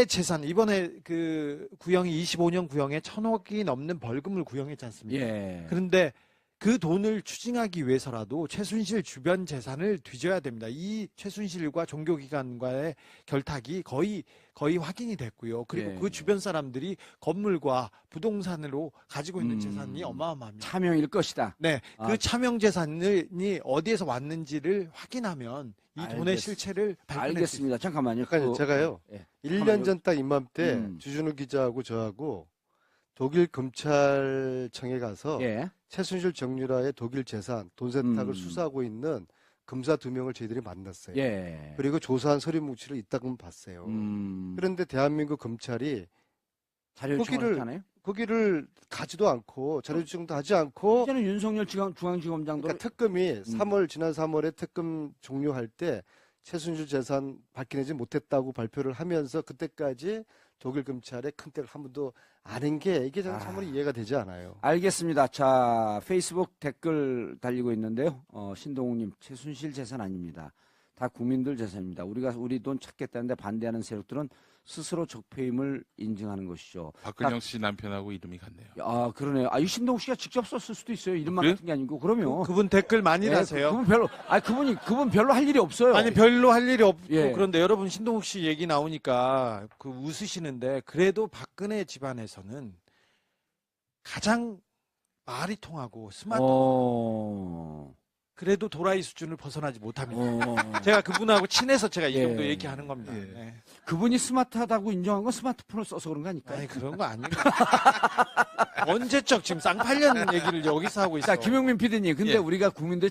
재산 이번에 그 구형이 25년 구형에 1,000억이 넘는 벌금을 구형했지 않습니까? 예. 그런데 그 돈을 추징하기 위해서라도 최순실 주변 재산을 뒤져야 됩니다. 이 최순실과 종교기관과의 결탁이 거의 확인이 됐고요. 그리고 예. 그 주변 사람들이 건물과 부동산으로 가지고 있는 음. 재산이 어마어마합니다. 차명일 것이다. 네, 아. 그 차명 재산이 어디에서 왔는지를 확인하면 이 돈의 알겠- 실체를 발견할 수 있습니다. 알겠습니다. 잠깐만요. 그러니까 그- 제가요. 예. 1년 전 딱 이맘때 음. 주준우 기자하고 저하고 독일 검찰청에 가서 예. 최순실 정유라의 독일 재산, 돈 세탁을 음. 수사하고 있는 검사 2명을 저희들이 만났어요. 예. 그리고 조사한 서류 뭉치를 이따금 봤어요. 그런데 대한민국 검찰이 자료 거기를- 요청하잖아요. 거기를 가지도 않고 자료 요청도 하지 않고 이제는 윤석열 중앙지검장도 그러니까 특검이 지난 3월에 특검 종료할 때 최순실 재산 밝혀내지 못했다고 발표를 하면서 그때까지 독일 검찰의 컨택을 한 번도 안 한 게 이게 저는 참으로 이해가 되지 않아요. 알겠습니다. 자, 페이스북 댓글 달리고 있는데요. 신동욱님, 최순실 재산 아닙니다. 다 국민들 재산입니다. 우리 돈 찾겠다는데 반대하는 세력들은 스스로 적폐임을 인증하는 것이죠. 박근영 씨 남편하고 이름이 같네요. 아, 그러네요. 이 신동욱 씨가 직접 썼을 수도 있어요. 이름만 그래요? 같은 게 아니고. 그러면. 그분 댓글 많이 예, 다세요. 그분 별로 할 일이 없어요. 아니 별로 할 일이 없고 예. 그런데 여러분 신동욱 씨 얘기 나오니까 그 웃으시는데 그래도 박근혜 집안에서는 가장 말이 통하고 스마트 그래도 도라이 수준을 벗어나지 못합니다. 제가 그분하고 친해서 제가 이 예. 정도 얘기하는 겁니다. 예. 네. 그분이 스마트하다고 인정한 건 스마트폰을 써서 그런 거 아닐까요? 아니 그런 거 아니에요. 언제적 지금 쌍팔년 얘기를 여기서 하고 있어. 자, 김용민 PD님, 근데 예. 우리가 국민들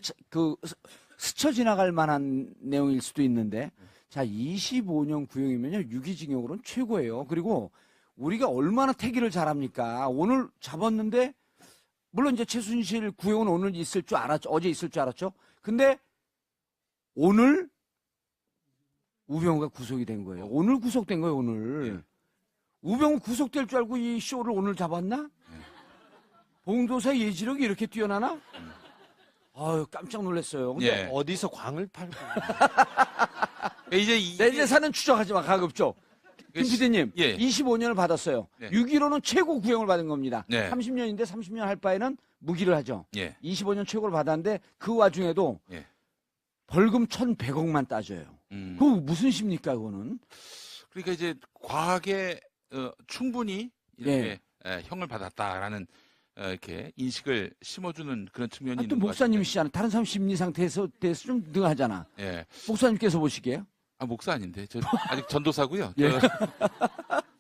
스쳐 지나갈 만한 내용일 수도 있는데, 자, 25년 구형이면요, 유기징역으로는 최고예요. 그리고 우리가 얼마나 태기를 잘합니까? 오늘 잡았는데, 물론 이제 최순실 구형은 오늘 있을 줄 알았죠. 어제 있을 줄 알았죠. 근데 오늘 우병우가 구속이 된 거예요. 오늘 구속된 거예요, 오늘. 우병우 구속될 줄 알고 이 쇼를 오늘 잡았나? 봉도사 예지력이 이렇게 뛰어나나? 아유, 깜짝 놀랐어요. 근데 예. 어디서 광을 팔고 이제 내 재산은 추적하지 마, 가급적. 김 시- PD님, 예. 25년을 받았어요. 네. 6.15는 최고 구형을 받은 겁니다. 네. 30년인데 30년 할 바에는 무기를 하죠. 예. 25년 최고를 받았는데 그 와중에도 예. 벌금 1,100억만 따져요. 그거 무슨 심니까, 그거는? 그러니까 이제 과하게 충분히 이렇게 예. 형을 받았다라는 이렇게 인식을 심어주는 그런 측면이 또 있는 것 목사님이시잖아. 다른 사람 심리 상태에서 대해서 좀 능하잖아. 같은데. 예. 목사님께서 보시게요? 목사 아닌데 저 아직 전도사고요. 예.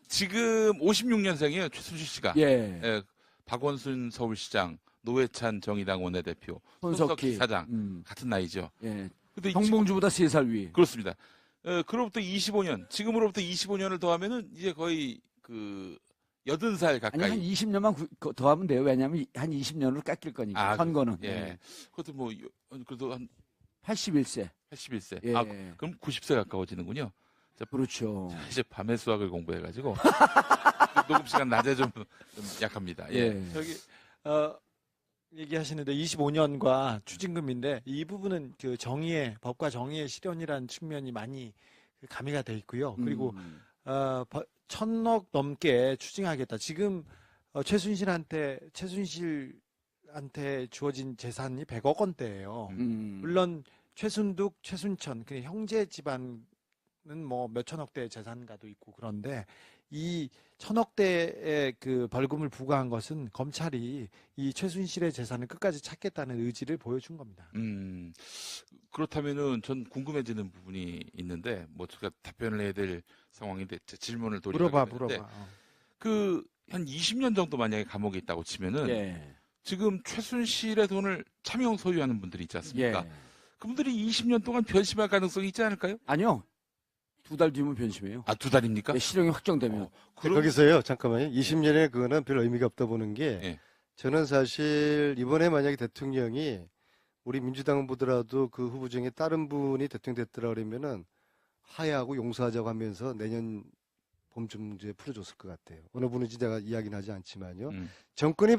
지금 56년생이에요. 최순실 씨가. 예. 박원순 서울시장, 노회찬 정의당 원내대표, 손석희 손석희 사장 같은 나이죠. 예. 근데 정봉주보다 3살 위. 그렇습니다. 그로부터 25년, 지금으로부터 25년을 더하면은 이제 거의 그 80살 아니, 가까이. 한 20년만 더 하면 돼요. 왜냐하면 한 20년으로 깎일 거니까. 선거는. 예. 그것도 뭐 그래도 한 81세. 81세. 예. 그럼 90세 가까워지는군요. 그렇죠. 이제 밤에 수학을 공부해가지고 녹음 시간 낮에 좀 약합니다. 예. 예. 저기 얘기하시는데 25년과 추징금인데 이 부분은 그 법과 정의의 실현이라는 측면이 많이 가미가 돼 있고요. 그리고 1,000억 넘게 추징하겠다. 지금 최순실한테 주어진 재산이 100억 원대예요. 물론 최순득, 최순천 그 형제 집안은 뭐 몇천억대 재산가도 있고 그런데 이 1,000억대의 그 벌금을 부과한 것은 검찰이 이 최순실의 재산을 끝까지 찾겠다는 의지를 보여준 겁니다. 그렇다면은 전 궁금해지는 부분이 있는데 뭐 제가 답변을 해야 될 상황인데 제 질문을 물어봐. 그 한 20년 정도 만약에 감옥에 있다고 치면은 예. 지금 최순실의 돈을 차명 소유하는 분들이 있지 않습니까? 예. 그분들이 20년 동안 변심할 가능성이 있지 않을까요? 아니요. 2달 뒤면 변심해요. 아, 2달입니까? 예, 실형이 확정되면. 거기서요, 잠깐만요. 20년에 그거는 별 의미가 없다 보는 게, 예. 저는 사실 이번에 만약에 대통령이 우리 민주당은 보더라도 그 후보 중에 다른 분이 대통령 됐더라 그러면은 하야하고 용서하자고 하면서 내년 봄쯤에 풀어줬을 것 같아요. 어느 분인지 내가 이야기는 하지 않지만요. 정권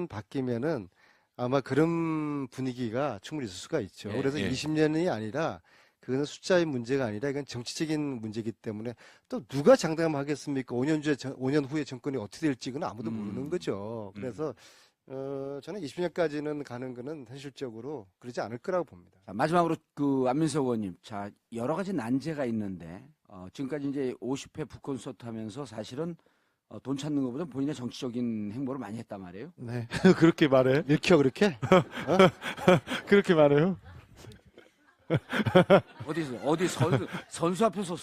바뀌면은 아마 그런 분위기가 충분히 있을 수가 있죠. 예, 그래서 예. 20년이 아니라 그거는 숫자의 문제가 아니라 이건 정치적인 문제이기 때문에 또 누가 장담하겠습니까? 5년 후에 정권이 어떻게 될지 는 아무도 모르는 거죠. 그래서 저는 20년까지는 가는 거는 현실적으로 그러지 않을 거라고 봅니다. 자, 마지막으로 그 안민석 의원님, 자 여러 가지 난제가 있는데 지금까지 이제 50회 북콘서트 하면서 사실은 돈 찾는 것보다 본인의 정치적인 행보를 많이 했단 말이에요. 네. 그렇게 말해요? 읽혀 그렇게? 그렇게 말해요? 어디 선수 앞에서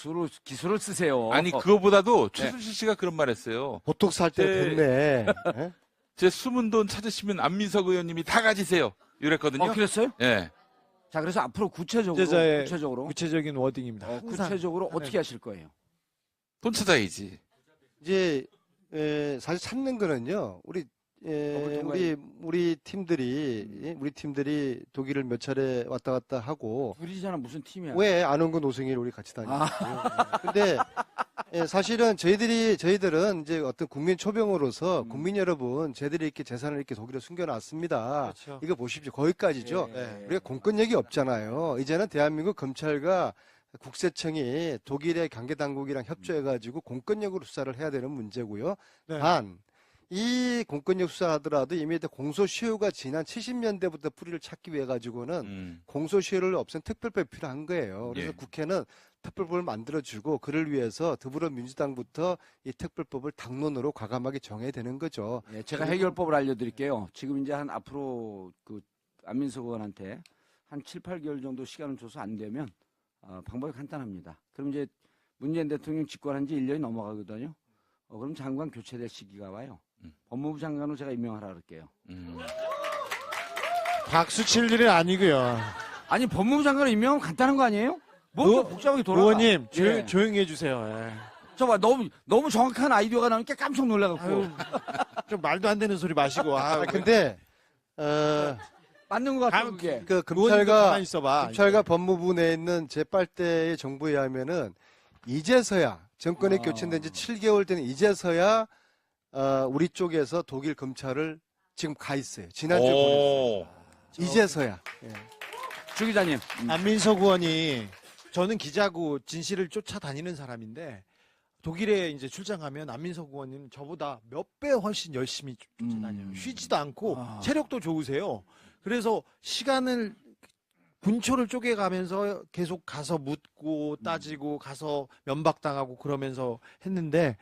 기술을 쓰세요. 아니, 그거보다도 최순실 씨가 그런 말 했어요. 보톡스 할 때 네. 됐네. 예? 제 숨은 돈 찾으시면 안민석 의원님이 다 가지세요. 이랬거든요. 그랬어요? 예. 자, 그래서 앞으로 제자의 구체적으로 구체적인 워딩입니다. 항상. 구체적으로 어떻게 하실 거예요? 돈 찾아야지. 이제 사실 찾는 거는요. 우리 팀들이 독일을 몇 차례 왔다 갔다 하고 둘이잖아, 무슨 팀이야? 왜 안 온 건 노승일 우리 같이 다니고. 근데 사실은 저희들은 이제 어떤 국민 초병으로서 국민 여러분, 저희들이 이렇게 재산을 이렇게 독일에 숨겨놨습니다. 그렇죠. 이거 보십시오. 거기까지죠. 네. 우리가 공권력이 없잖아요. 이제는 대한민국 검찰과 국세청이 독일의 관계당국이랑 협조해가지고 공권력으로 수사를 해야 되는 문제고요. 네. 단, 이 공권력 수사하더라도 이미 공소시효가 지난 70년대부터 뿌리를 찾기 위해 가지고는 공소시효를 없앤 특별법이 필요한 거예요. 그래서 예. 국회는 특별법을 만들어주고 그를 위해서 더불어민주당부터 이 특별법을 당론으로 과감하게 정해야 되는 거죠. 예, 제가 해결법을 알려드릴게요. 지금 이제 앞으로 그 안민석 의원한테 한 7, 8개월 정도 시간을 줘서 안 되면 방법이 간단합니다. 그럼 이제 문재인 대통령 집권한 지 1년이 넘어가거든요. 그럼 장관 교체될 시기가 와요. 법무부 장관으로 제가 임명하라 그럴게요. 박수 칠 일은 아니고요. 아니 법무부 장관을 임명하면 간단한 거 아니에요? 뭐 복잡하게 돌아가. 의원님 예. 조용히 해주세요. 예. 저봐 너무 정확한 아이디어가 나오니까 깜짝 놀라갖고 아유, 좀 말도 안 되는 소리 마시고. 근데 맞는 것 같아요 다음 그게. 그 의원님도 가만히 있어봐. 검찰과 법무부 내에 있는 제8대의 정부에 의하면은 이제서야 정권이 교체된 지 7개월 된 이제서야 우리 쪽에서 독일 검찰을 지금 가 있어요. 지난주에 보냈어요. 이제서야. 예. 주 기자님. 안민석 의원이 저는 기자고 진실을 쫓아다니는 사람인데 독일에 이제 출장 가면 안민석 의원님 저보다 몇 배 훨씬 열심히 쫓아다녀요. 쉬지도 않고 체력도 좋으세요. 그래서 시간을 분초를 쪼개가면서 계속 가서 묻고 따지고 가서 면박당하고 그러면서 했는데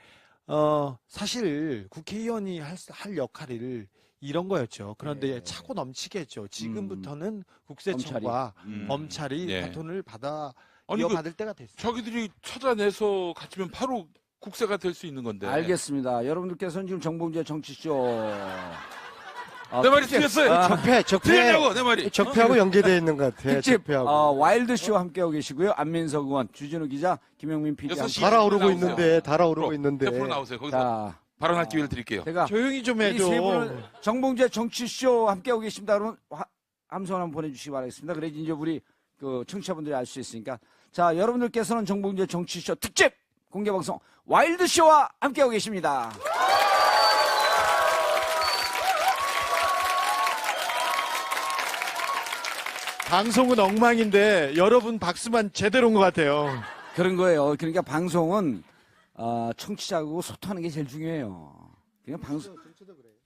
사실 국회의원이 할 역할을 이런 거였죠. 그런데 차고 넘치게 했죠. 지금부터는 국세청과 검찰이 예. 바톤을 아니, 이어받을 때가 됐어요. 자기들이 찾아내서 갖추면 바로 국세가 될 수 있는 건데. 알겠습니다. 여러분들께서는 지금 정봉재 정치쇼. 내 말이 틀렸어요. 틀렸냐고 내 말이. 적폐하고 연계되어 있는 것 같아. 특집 적폐하고. 와일드쇼 함께하고 계시고요. 안민석 의원, 주진우 기자, 김영민 PD. 6시 달아오르고 나오세요. 있는데, 달아오르고 있는데. 옆으로 나오세요. 거기서 자, 발언할 기회를 드릴게요. 제가 조용히 좀 이 해줘. 세 분을 정봉재 정치쇼 함께하고 계십니다. 여러분 함성 한번 보내주시기 바라겠습니다. 그래야지 이제 우리 그 청취자분들이 알 수 있으니까. 자, 여러분들께서는 정봉재 정치쇼 특집 공개방송 와일드쇼와 함께하고 계십니다. 방송은 엉망인데 여러분 박수만 제대로 온 것 같아요. 그런 거예요. 그러니까 방송은 청취자하고 소통하는 게 제일 중요해요. 그냥 방송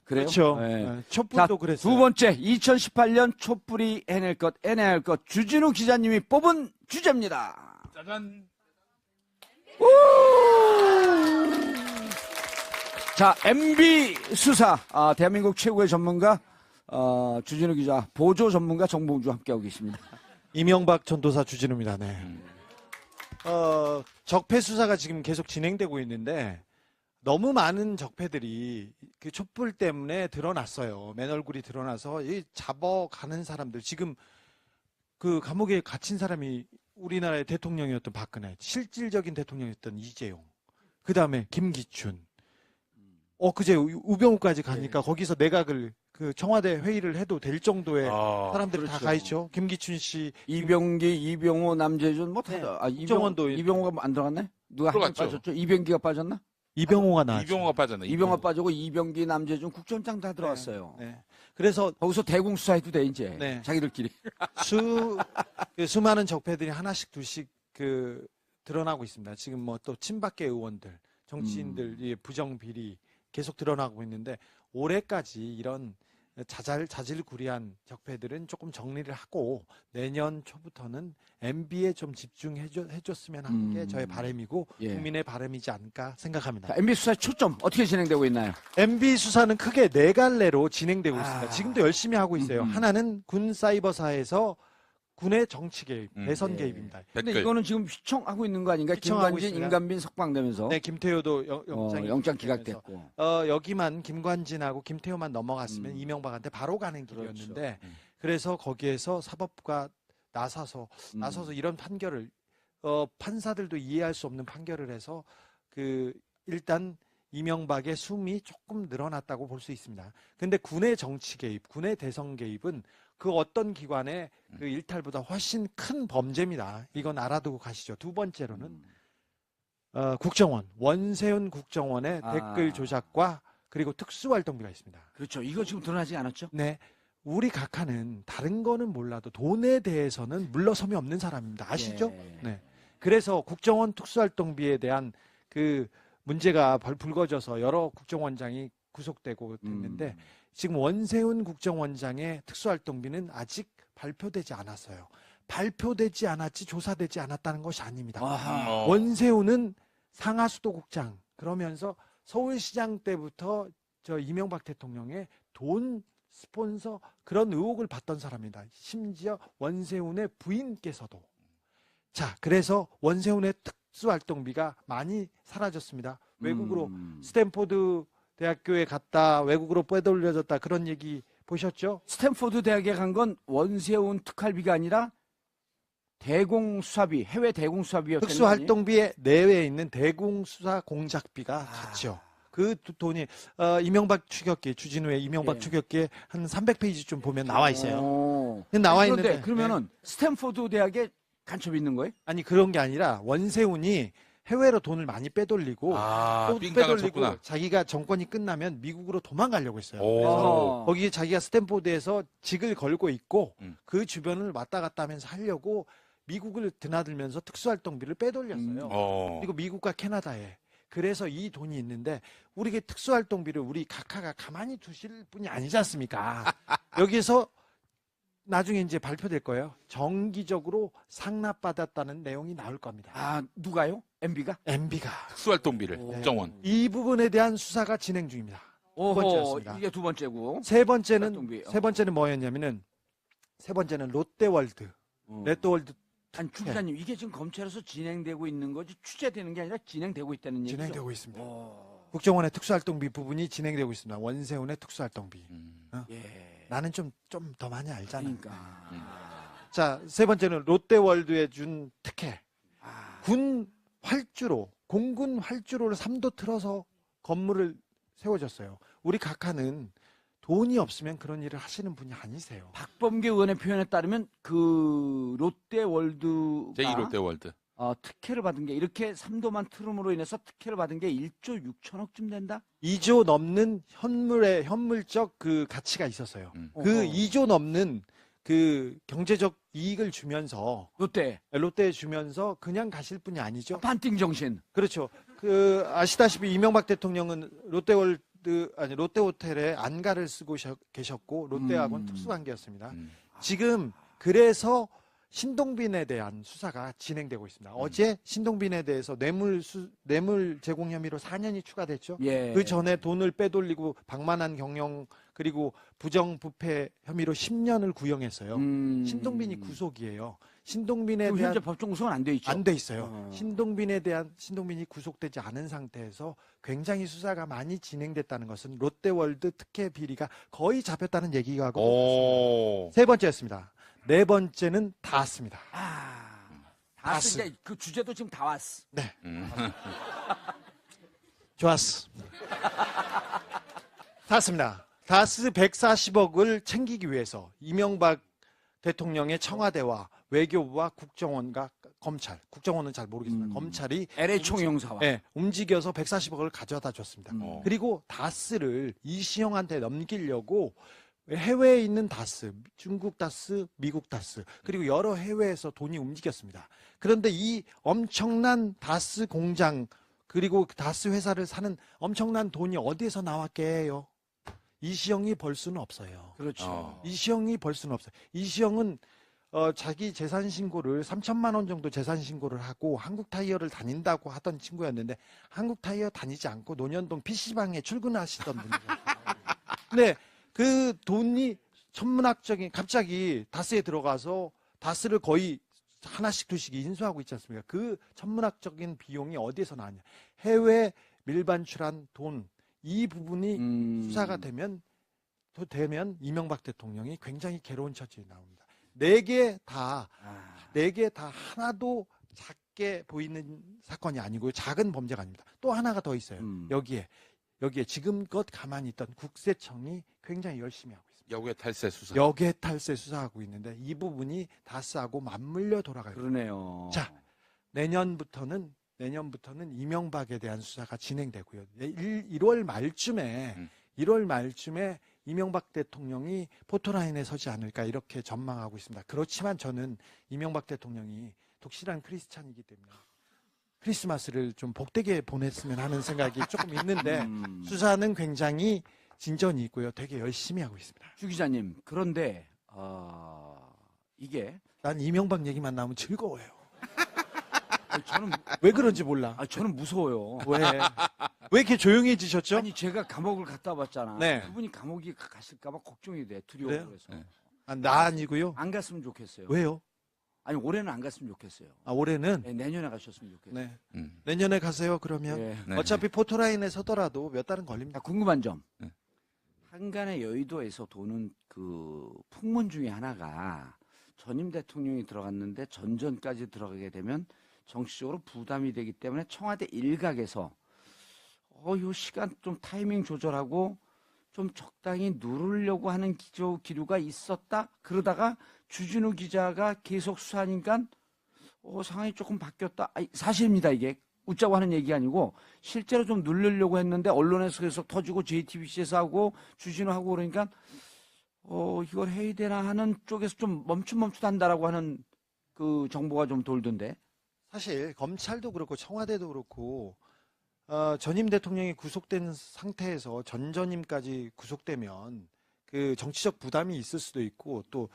그래요? 그렇죠. 네. 네, 촛불도 자, 그랬어요. 두 번째 2018년 촛불이 해낼 것, 해내야 할 것 주진우 기자님이 뽑은 주제입니다. 짜잔. 자, MB 수사 대한민국 최고의 전문가 주진우 기자, 보조 전문가 정봉주 함께하고 계십니다. 이명박 전도사 주진우입니다. 네. 적폐 수사가 지금 계속 진행되고 있는데 너무 많은 적폐들이 그 촛불 때문에 드러났어요. 맨 얼굴이 드러나서 이 잡아가는 사람들 지금 그 감옥에 갇힌 사람이 우리나라의 대통령이었던 박근혜, 실질적인 대통령이었던 이재용, 그 다음에 김기춘, 그제 우병우까지 가니까 거기서 내각을 그 청와대 회의를 해도 될 정도의 사람들이 다 그렇죠. 가 있죠. 김기춘 씨, 이병기, 이병호, 남재준 뭐 네. 다. 국정원도 이병호가 안 들어갔네? 누가 한 명 들어갔죠. 빠졌죠? 이병기가 빠졌나? 이병호가 나왔죠. 이병호가 빠졌네. 이병호 빠지고 이병기, 남재준 국정원장 다 들어갔어요. 네. 그래서 거기서 대공 수사해도 돼 이제. 네. 자기들끼리. 그 수많은 적폐들이 하나씩 둘씩 그 드러나고 있습니다. 지금 뭐 또 친박계 의원들, 정치인들의 부정 비리 계속 드러나고 있는데 올해까지 이런 자질구리한 적폐들은 조금 정리를 하고 내년 초부터는 MB에 좀 집중해줬으면 하는 게 저의 바람이고 예. 국민의 바람이지 않을까 생각합니다. 자, MB 수사 초점 어떻게 진행되고 있나요? MB 수사는 크게 네 갈래로 진행되고 있습니다. 지금도 열심히 하고 있어요. 하나는 군 사이버사에서 군의 정치 개입, 대선 개입입니다. 근데 댓글. 이거는 지금 휘청하고 있는 거 아닌가? 휘청하고 김관진, 있습니다. 임관빈 석방되면서 네, 김태효도 영장 기각됐고. 여기만 김관진하고 김태효만 넘어갔으면 이명박한테 바로 가는 길이었는데 그래서 거기에서 사법부가 나서서 이런 판결을 판사들도 이해할 수 없는 판결을 해서 그 일단 이명박의 숨이 조금 늘어났다고 볼 수 있습니다. 근데 군의 정치 개입, 군의 대선 개입은 그 어떤 기관의 그 일탈보다 훨씬 큰 범죄입니다. 이건 알아두고 가시죠. 두 번째로는 국정원, 원세훈 국정원의 댓글 조작과 그리고 특수활동비가 있습니다. 그렇죠. 이거 지금 드러나지 않았죠? 네. 우리 각하는 다른 거는 몰라도 돈에 대해서는 물러섬이 없는 사람입니다. 아시죠? 예. 네. 그래서 국정원 특수활동비에 대한 그 문제가 불거져서 여러 국정원장이 구속되고 됐는데 지금 원세훈 국정원장의 특수활동비는 아직 발표되지 않았어요. 발표되지 않았지 조사되지 않았다는 것이 아닙니다. 아하. 원세훈은 상하수도국장 그러면서 서울시장 때부터 저 이명박 대통령의 돈 스폰서 그런 의혹을 받던 사람입니다. 심지어 원세훈의 부인께서도. 자, 그래서 원세훈의 특수활동비가 많이 사라졌습니다. 외국으로 스탠포드 대학교에 갔다 외국으로 빼돌려졌다 그런 얘기 보셨죠? 스탠포드 대학에 간 건 원세훈 특활비가 아니라 대공수사비, 해외 대공수사비였던 특수활동비의 내외에 있는 대공수사 공작비가 같죠. 그 돈이 이명박 추격기 주진우의 이명박 예. 추격기에 한 300페이지 좀 보면 나와 있어요. 오. 나와 그런데 있는데 그러면은 스탠포드 대학에 간첩이 있는 거예요? 아니 그런 게 아니라 원세훈이 해외로 돈을 많이 빼돌리고 또 삥가가 빼돌리고 쳤구나. 자기가 정권이 끝나면 미국으로 도망가려고 했어요. 오. 그래서 거기에 자기가 스탠포드에서 직을 걸고 있고 그 주변을 왔다 갔다 하면서 하려고 미국을 드나들면서 특수활동비를 빼돌렸어요. 그리고 미국과 캐나다에. 그래서 이 돈이 있는데 우리게 특수활동비를 우리 각하가 가만히 두실 분이 아니지 않습니까? 여기서 나중에 이제 발표될 거예요. 정기적으로 상납받았다는 내용이 나올 겁니다. 아, 누가요? MB가? MB가. 특수활동비를 국정원. 이 부분에 대한 수사가 진행 중입니다. 두 번째였습니다. 이게 두 번째고. 세 번째는 특수활동비. 뭐였냐면은 세 번째는 롯데월드. 롯데월드 아니, 주 기자님, 이게 지금 검찰에서 진행되고 있는 거지 취재되는 게 아니라 진행되고 있다는 얘기죠? 진행되고 있습니다. 국정원의 특수활동비 부분이 진행되고 있습니다. 원세훈의 특수활동비. 예. 나는 좀 더 많이 알잖아. 그러니까. 자, 세 번째는 롯데월드에 준 특혜. 군 활주로, 공군 활주로를 3도 틀어서 건물을 세워줬어요. 우리 각하는 돈이 없으면 그런 일을 하시는 분이 아니세요. 박범계 의원의 표현에 따르면 그 롯데월드가 제2롯데월드. 특혜를 받은 게 이렇게 3도만 트름으로 인해서 특혜를 받은 게 1조 6천억쯤 된다? 2조 넘는 현물적 그 가치가 있었어요. 그 2조 넘는 그 경제적 이익을 주면서 롯데에 주면서 그냥 가실 분이 아니죠. 반띵 정신. 그렇죠. 그 아시다시피 이명박 대통령은 롯데호텔에 안가를 쓰고 계셨고 롯데하고는 특수관계였습니다. 지금 그래서 신동빈에 대한 수사가 진행되고 있습니다. 어제 신동빈에 대해서 뇌물 제공 혐의로 4년이 추가됐죠. 예. 그 전에 돈을 빼돌리고 방만한 경영 그리고 부정부패 혐의로 10년을 구형했어요. 신동빈이 구속이에요. 신동빈에 대한 현재 법정 구속은 안 돼 있죠. 안 돼 있어요. 신동빈이 구속되지 않은 상태에서 굉장히 수사가 많이 진행됐다는 것은 롯데월드 특혜 비리가 거의 잡혔다는 얘기하고 세 번째였습니다. 네 번째는 닿았습니다. 다스 이제 그 주제도 지금 다 왔어. 네. 음. 좋았어. 다스입니다. 다스 140억을 챙기기 위해서 이명박 대통령의 청와대와 외교부와 국정원과 검찰, 국정원은 잘 모르겠습니다. 검찰이 LA 총영사와. 네, 움직여서 140억을 가져다 줬습니다. 어. 그리고 다스를 이시영한테 넘기려고 해외에 있는 다스, 중국 다스, 미국 다스, 그리고 여러 해외에서 돈이 움직였습니다. 그런데 이 엄청난 다스 공장, 그리고 다스 회사를 사는 엄청난 돈이 어디에서 나왔게요? 이시영이 벌 수는 없어요. 그렇죠. 이시영이 벌 수는 없어요. 이시영은 자기 재산 신고를 3천만 원 정도 재산 신고를 하고 한국 타이어를 다닌다고 하던 친구였는데 한국 타이어 다니지 않고 논현동 PC방에 출근하시던 분이었어요. 근데 그 돈이 천문학적인 갑자기 다스에 들어가서 다스를 거의 하나씩 두씩 인수하고 있지 않습니까? 그 천문학적인 비용이 어디에서 나왔냐? 해외 밀반출한 돈, 이 부분이 수사가 되면 이명박 대통령이 굉장히 괴로운 처지에 나옵니다. 네 개 다 하나도 작게 보이는 사건이 아니고요. 작은 범죄가 아닙니다. 또 하나가 더 있어요. 여기에 지금껏 가만히 있던 국세청이 굉장히 열심히 하고 있습니다. 역외 탈세 수사. 역외 탈세 수사하고 있는데 이 부분이 다스하고 맞물려 돌아가요. 그러네요. 자, 내년부터는 이명박에 대한 수사가 진행되고요. 1월 말쯤에 이명박 대통령이 포토라인에 서지 않을까 이렇게 전망하고 있습니다. 그렇지만 저는 이명박 대통령이 독실한 크리스찬이기 때문에 크리스마스를 좀 복되게 보냈으면 하는 생각이 조금 있는데 수사는 굉장히 진전이 있고요. 되게 열심히 하고 있습니다. 주 기자님, 그런데 이게 난 이명박 얘기만 나오면 즐거워요. 저는 왜 그런지 몰라. 저는 무서워요. 왜 이렇게 조용해지셨죠? 아니 제가 감옥을 갔다 왔잖아. 네. 그분이 감옥에 가실까봐 걱정이 돼. 그래요? 두려워서. 네. 나 아니고요. 안 갔으면 좋겠어요. 왜요? 아니 올해는 안 갔으면 좋겠어요. 올해는 네, 내년에 가셨으면 좋겠어요. 네. 내년에 가세요. 그러면 예. 네. 어차피 포토라인에 서더라도 몇 달은 걸립니다. 자, 궁금한 점. 네. 한간의 여의도에서 도는 그 풍문 중에 하나가 전임 대통령이 들어갔는데 전전까지 들어가게 되면 정치적으로 부담이 되기 때문에 청와대 일각에서 요 시간 좀 타이밍 조절하고 좀 적당히 누르려고 하는 기류가 있었다. 그러다가 주진우 기자가 계속 수사하니까 상황이 조금 바뀌었다. 사실입니다. 이게 웃자고 하는 얘기 아니고 실제로 좀 누르려고 했는데 언론에서 계속 터지고 JTBC에서 하고 주진우 하고 그러니까 이걸 해야 되나 하는 쪽에서 좀 멈칫멈칫한다라고 하는 그 정보가 좀 돌던데. 사실 검찰도 그렇고 청와대도 그렇고 전임 대통령이 구속된 상태에서 전전임까지 구속되면 그 정치적 부담이 있을 수도 있고 또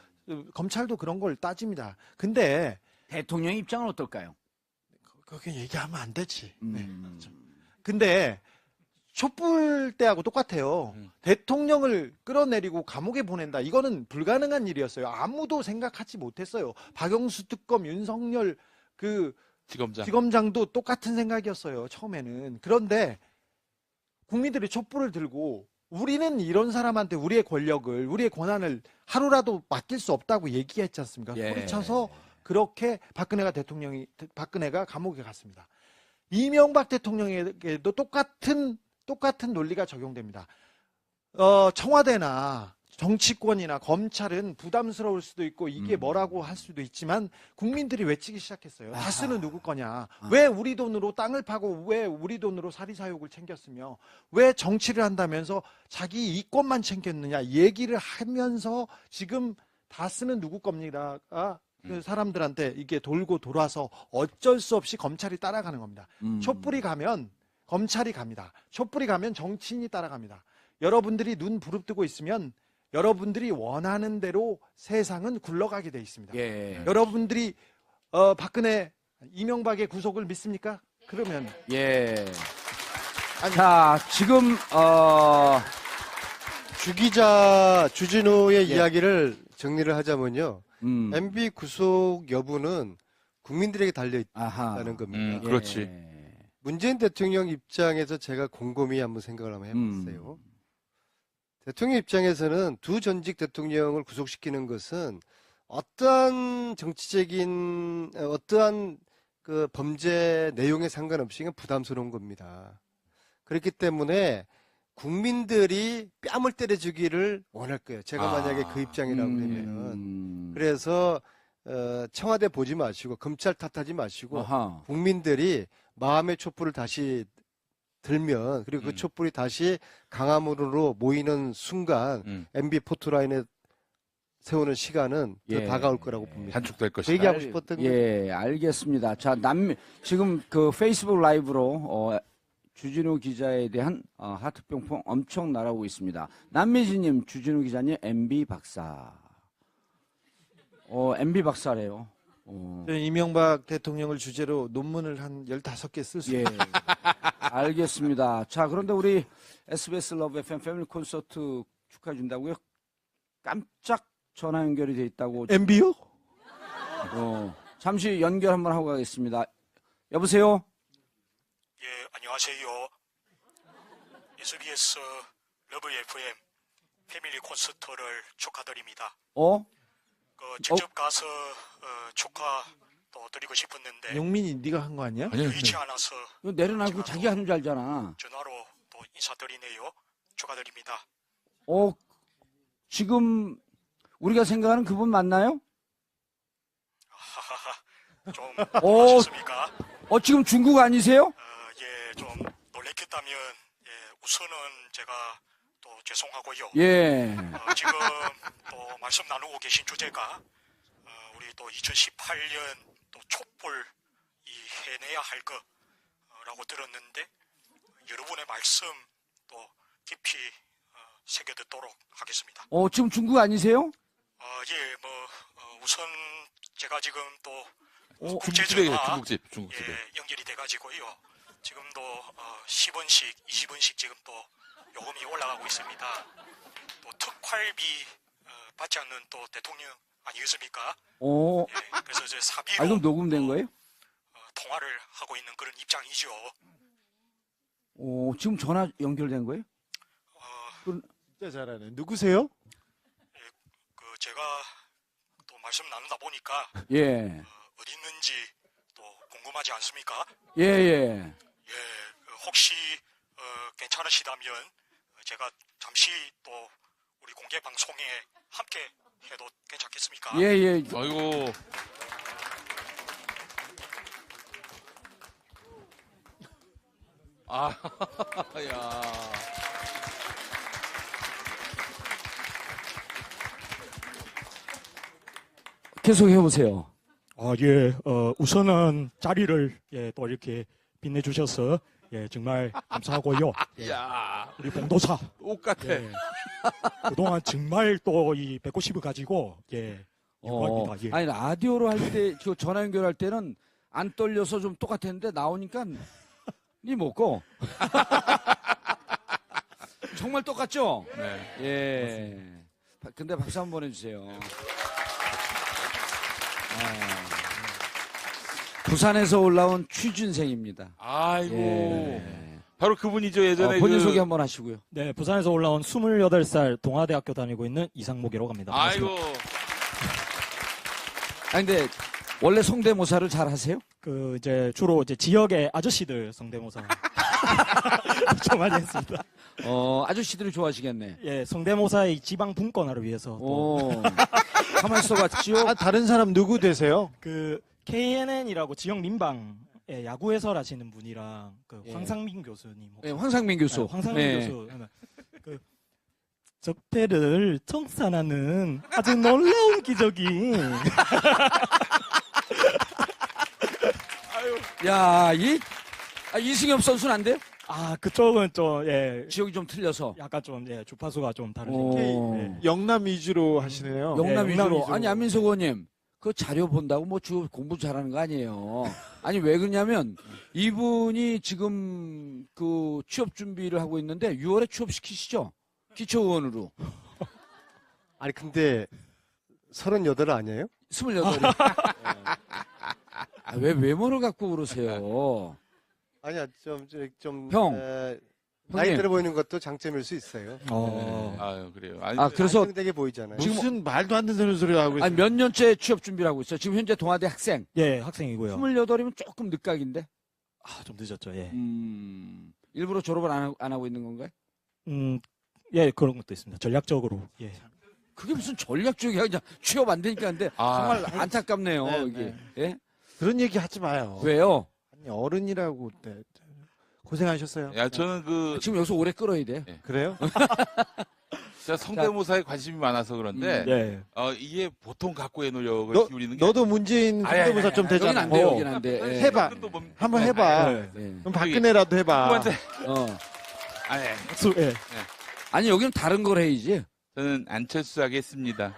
검찰도 그런 걸 따집니다. 근데 대통령 입장은 어떨까요? 그게 얘기하면 안 되지. 네. 음. 근데 촛불 때하고 똑같아요. 대통령을 끌어내리고 감옥에 보낸다. 이거는 불가능한 일이었어요. 아무도 생각하지 못했어요. 박영수 특검, 윤석열 지검장도 똑같은 생각이었어요. 처음에는. 그런데 국민들이 촛불을 들고 우리는 이런 사람한테 우리의 권력을, 우리의 권한을 하루라도 맡길 수 없다고 얘기했지 않습니까? 예. 소리쳐서 그렇게 박근혜가 감옥에 갔습니다. 이명박 대통령에게도 똑같은 논리가 적용됩니다. 청와대나 정치권이나 검찰은 부담스러울 수도 있고 이게 뭐라고 할 수도 있지만 국민들이 외치기 시작했어요. 다스는 누구 거냐? 왜 우리 돈으로 땅을 파고 왜 우리 돈으로 사리사욕을 챙겼으며 왜 정치를 한다면서 자기 이권만 챙겼느냐 얘기를 하면서 지금 다스는 누구 겁니다가 그 사람들한테 이게 돌고 돌아서 어쩔 수 없이 검찰이 따라가는 겁니다. 촛불이 가면 검찰이 갑니다. 촛불이 가면 정치인이 따라갑니다. 여러분들이 눈 부릅뜨고 있으면 여러분들이 원하는 대로 세상은 굴러가게 돼 있습니다. 예. 여러분들이 박근혜, 이명박의 구속을 믿습니까? 그러면 예. 자, 지금 주기자 주진우의 예. 이야기를 정리를 하자면요. MB 음. 구속 여부는 국민들에게 달려 아하. 있다는 겁니다. 그렇지. 예. 문재인 대통령 입장에서 제가 곰곰이 한번 생각을 한번 해봤어요. 대통령 입장에서는 두 전직 대통령을 구속시키는 것은 어떠한 정치적인 어떠한 그 범죄 내용에 상관없이 그냥 부담스러운 겁니다. 그렇기 때문에 국민들이 뺨을 때려주기를 원할 거예요. 제가 만약에 그 입장이라고 그러면은. 그래서 청와대 보지 마시고 검찰 탓하지 마시고 아하. 국민들이 마음의 촛불을 다시 들면 그리고 그 촛불이 다시 강화문으로 모이는 순간 MB 포토라인에 세우는 시간은 더 예. 다가올 거라고 봅니다. 단축될 그 것이다. 얘기하고 싶었던 거. 예, 알겠습니다. 자, 지금 그 페이스북 라이브로 주진우 기자에 대한 하트 뿅뿅 엄청 날아오고 있습니다. 남미진님, 주진우 기자님, MB 박사. MB 박사래요. 이명박 대통령을 주제로 논문을 한 15개 쓸 수 예. 알겠습니다. 자, 그런데 우리 SBS 러브 FM 패밀리 콘서트 축하해 준다고요? 깜짝 전화 연결이 돼 있다고. MB요? 잠시 연결 한번 하고 가겠습니다. 여보세요? 예, 안녕하세요. SBS 러브 FM 패밀리 콘서트를 축하드립니다. 직접 가서 축하도 드리고 싶었는데 용민이 네가 한 거 아니야? 아니요. 의치 않아서 이거 내려놔고 자기 하는 줄 알잖아. 전화로 또 인사드리네요. 축하드립니다. 지금 우리가 생각하는 그분 맞나요? 하하하, 좀 오. 놀라셨습니까? 지금 중국 아니세요? 예, 좀 놀랬겠다면 예, 우선은 제가 또 죄송하고요. 예. 지금 또 말씀 나누고 계신 주제가 우리 또 2018년 또 촛불 이 해내야 할 거라고 들었는데 여러분의 말씀 또 깊이 새겨듣도록 하겠습니다. 지금 중국 아니세요? 예, 우선 제가 지금 또 중국집이에요. 국제전화 중국집에. 예, 연결이 돼가지고요. 지금도 10원씩, 20원씩 지금 또 요금이 올라가고 있습니다. 또 특활비 받지 않는 또 대통령 아니겠습니까? 예, 그래서 이제 사비로 그럼 녹음된 거예요? 통화를 하고 있는 그런 입장이죠. 지금 전화 연결된 거예요? 진짜 잘하네. 누구세요? 제가 또 말씀 나누다 보니까 예. 어디 있는지 또 궁금하지 않습니까? 예. 예, 혹시 괜찮으시다면 제가 잠시 또 우리 공개 방송에 함께 해도 괜찮겠습니까? 예. 아이고. 야. 계속 해보세요. 예, 우선은 자리를 또 이렇게 빛내주셔서 정말 감사하고요. 야. 우리 봉도사 똑같아. 그동안 정말 또 이 190을 가지고 영광입니다. 예. 아니 라디오로 할 때 그 전화 연결할 때는 안 떨려서 좀 똑같았는데 나오니까 니 먹고 정말 똑같죠? 네. 예. 근데 박수 한번 보내주세요. 부산에서 올라온 취준생입니다. 아이고. 예. 바로 그분이죠. 예전에 본인 소개 한번 하시고요. 네, 부산에서 올라온 28살 동아대학교 다니고 있는 이상목이라고 합니다. 아이고. 근데 원래 성대모사를 잘 하세요? 주로 지역의 아저씨들 성대모사 좀 많이 했습니다. 아저씨들이 좋아하시겠네. 예, 성대모사의 지방 분권화를 위해서 가만 있어봤지요? 다른 사람 누구 되세요? KNN이라고 지역 민방 야구 해설하시는 분이랑 예. 황상민 교수님. 네, 황상민 교수. 황상민 네. 교수. 적폐를 청산하는 아주 놀라운 기적이. 야, 이승엽 선수는 안 돼요? 그쪽은 좀 지역이 좀 틀려서. 약간 좀 주파수가 좀 다르죠. 오. 영남 위주로 하시네요. 영남 예, 위주로. 영남 위주로. 아니, 안민석 의원님. 그 자료 본다고 공부 잘하는 거 아니에요. 아니, 왜 그러냐면 이분이 지금 그 취업 준비를 하고 있는데 6월에 취업시키시죠? 기초의원으로. 아니 근데 38 아니에요? 28이. 왜 외모를 갖고 그러세요? 아니야 좀 형. 나이 형님. 들어 보이는 것도 장점일 수 있어요. 아유, 그래요. 아니, 아, 그래서 안정되게 보이잖아요. 무슨 말도 안 되는 소리 하고 있어요. 아니, 몇 년째 취업 준비를 하고 있어요. 지금 현재 동아대 학생. 예, 학생이고요. 28이면 조금 늦각인데. 좀 늦었죠. 예. 일부러 졸업을 안 하고 있는 건가요? 예, 그런 것도 있습니다. 전략적으로. 예. 그게 무슨 전략적이야. 그냥 취업 안 되니까 근데 아. 정말 안타깝네요. 네, 이게. 네. 예? 그런 얘기 하지 마요. 왜요? 아니, 어른이라고 고생하셨어요. 야, 저는 지금 여기서 오래 끌어야 돼. 그래요? 제가 성대모사에 관심이 많아서 그런데, 예. 이게 보통 각고의 노력을 너, 기울이는 게. 너도 문재인 아니, 성대모사 좀 여긴 되잖아. 안 돼, 여긴 안 돼. 예. 해봐. 한번 해봐. 예. 그럼 박근혜라도 해봐. 누구한테, 어. 아니, 예. 아니, 여기는 다른 걸 해야지. 저는 안철수 하겠습니다.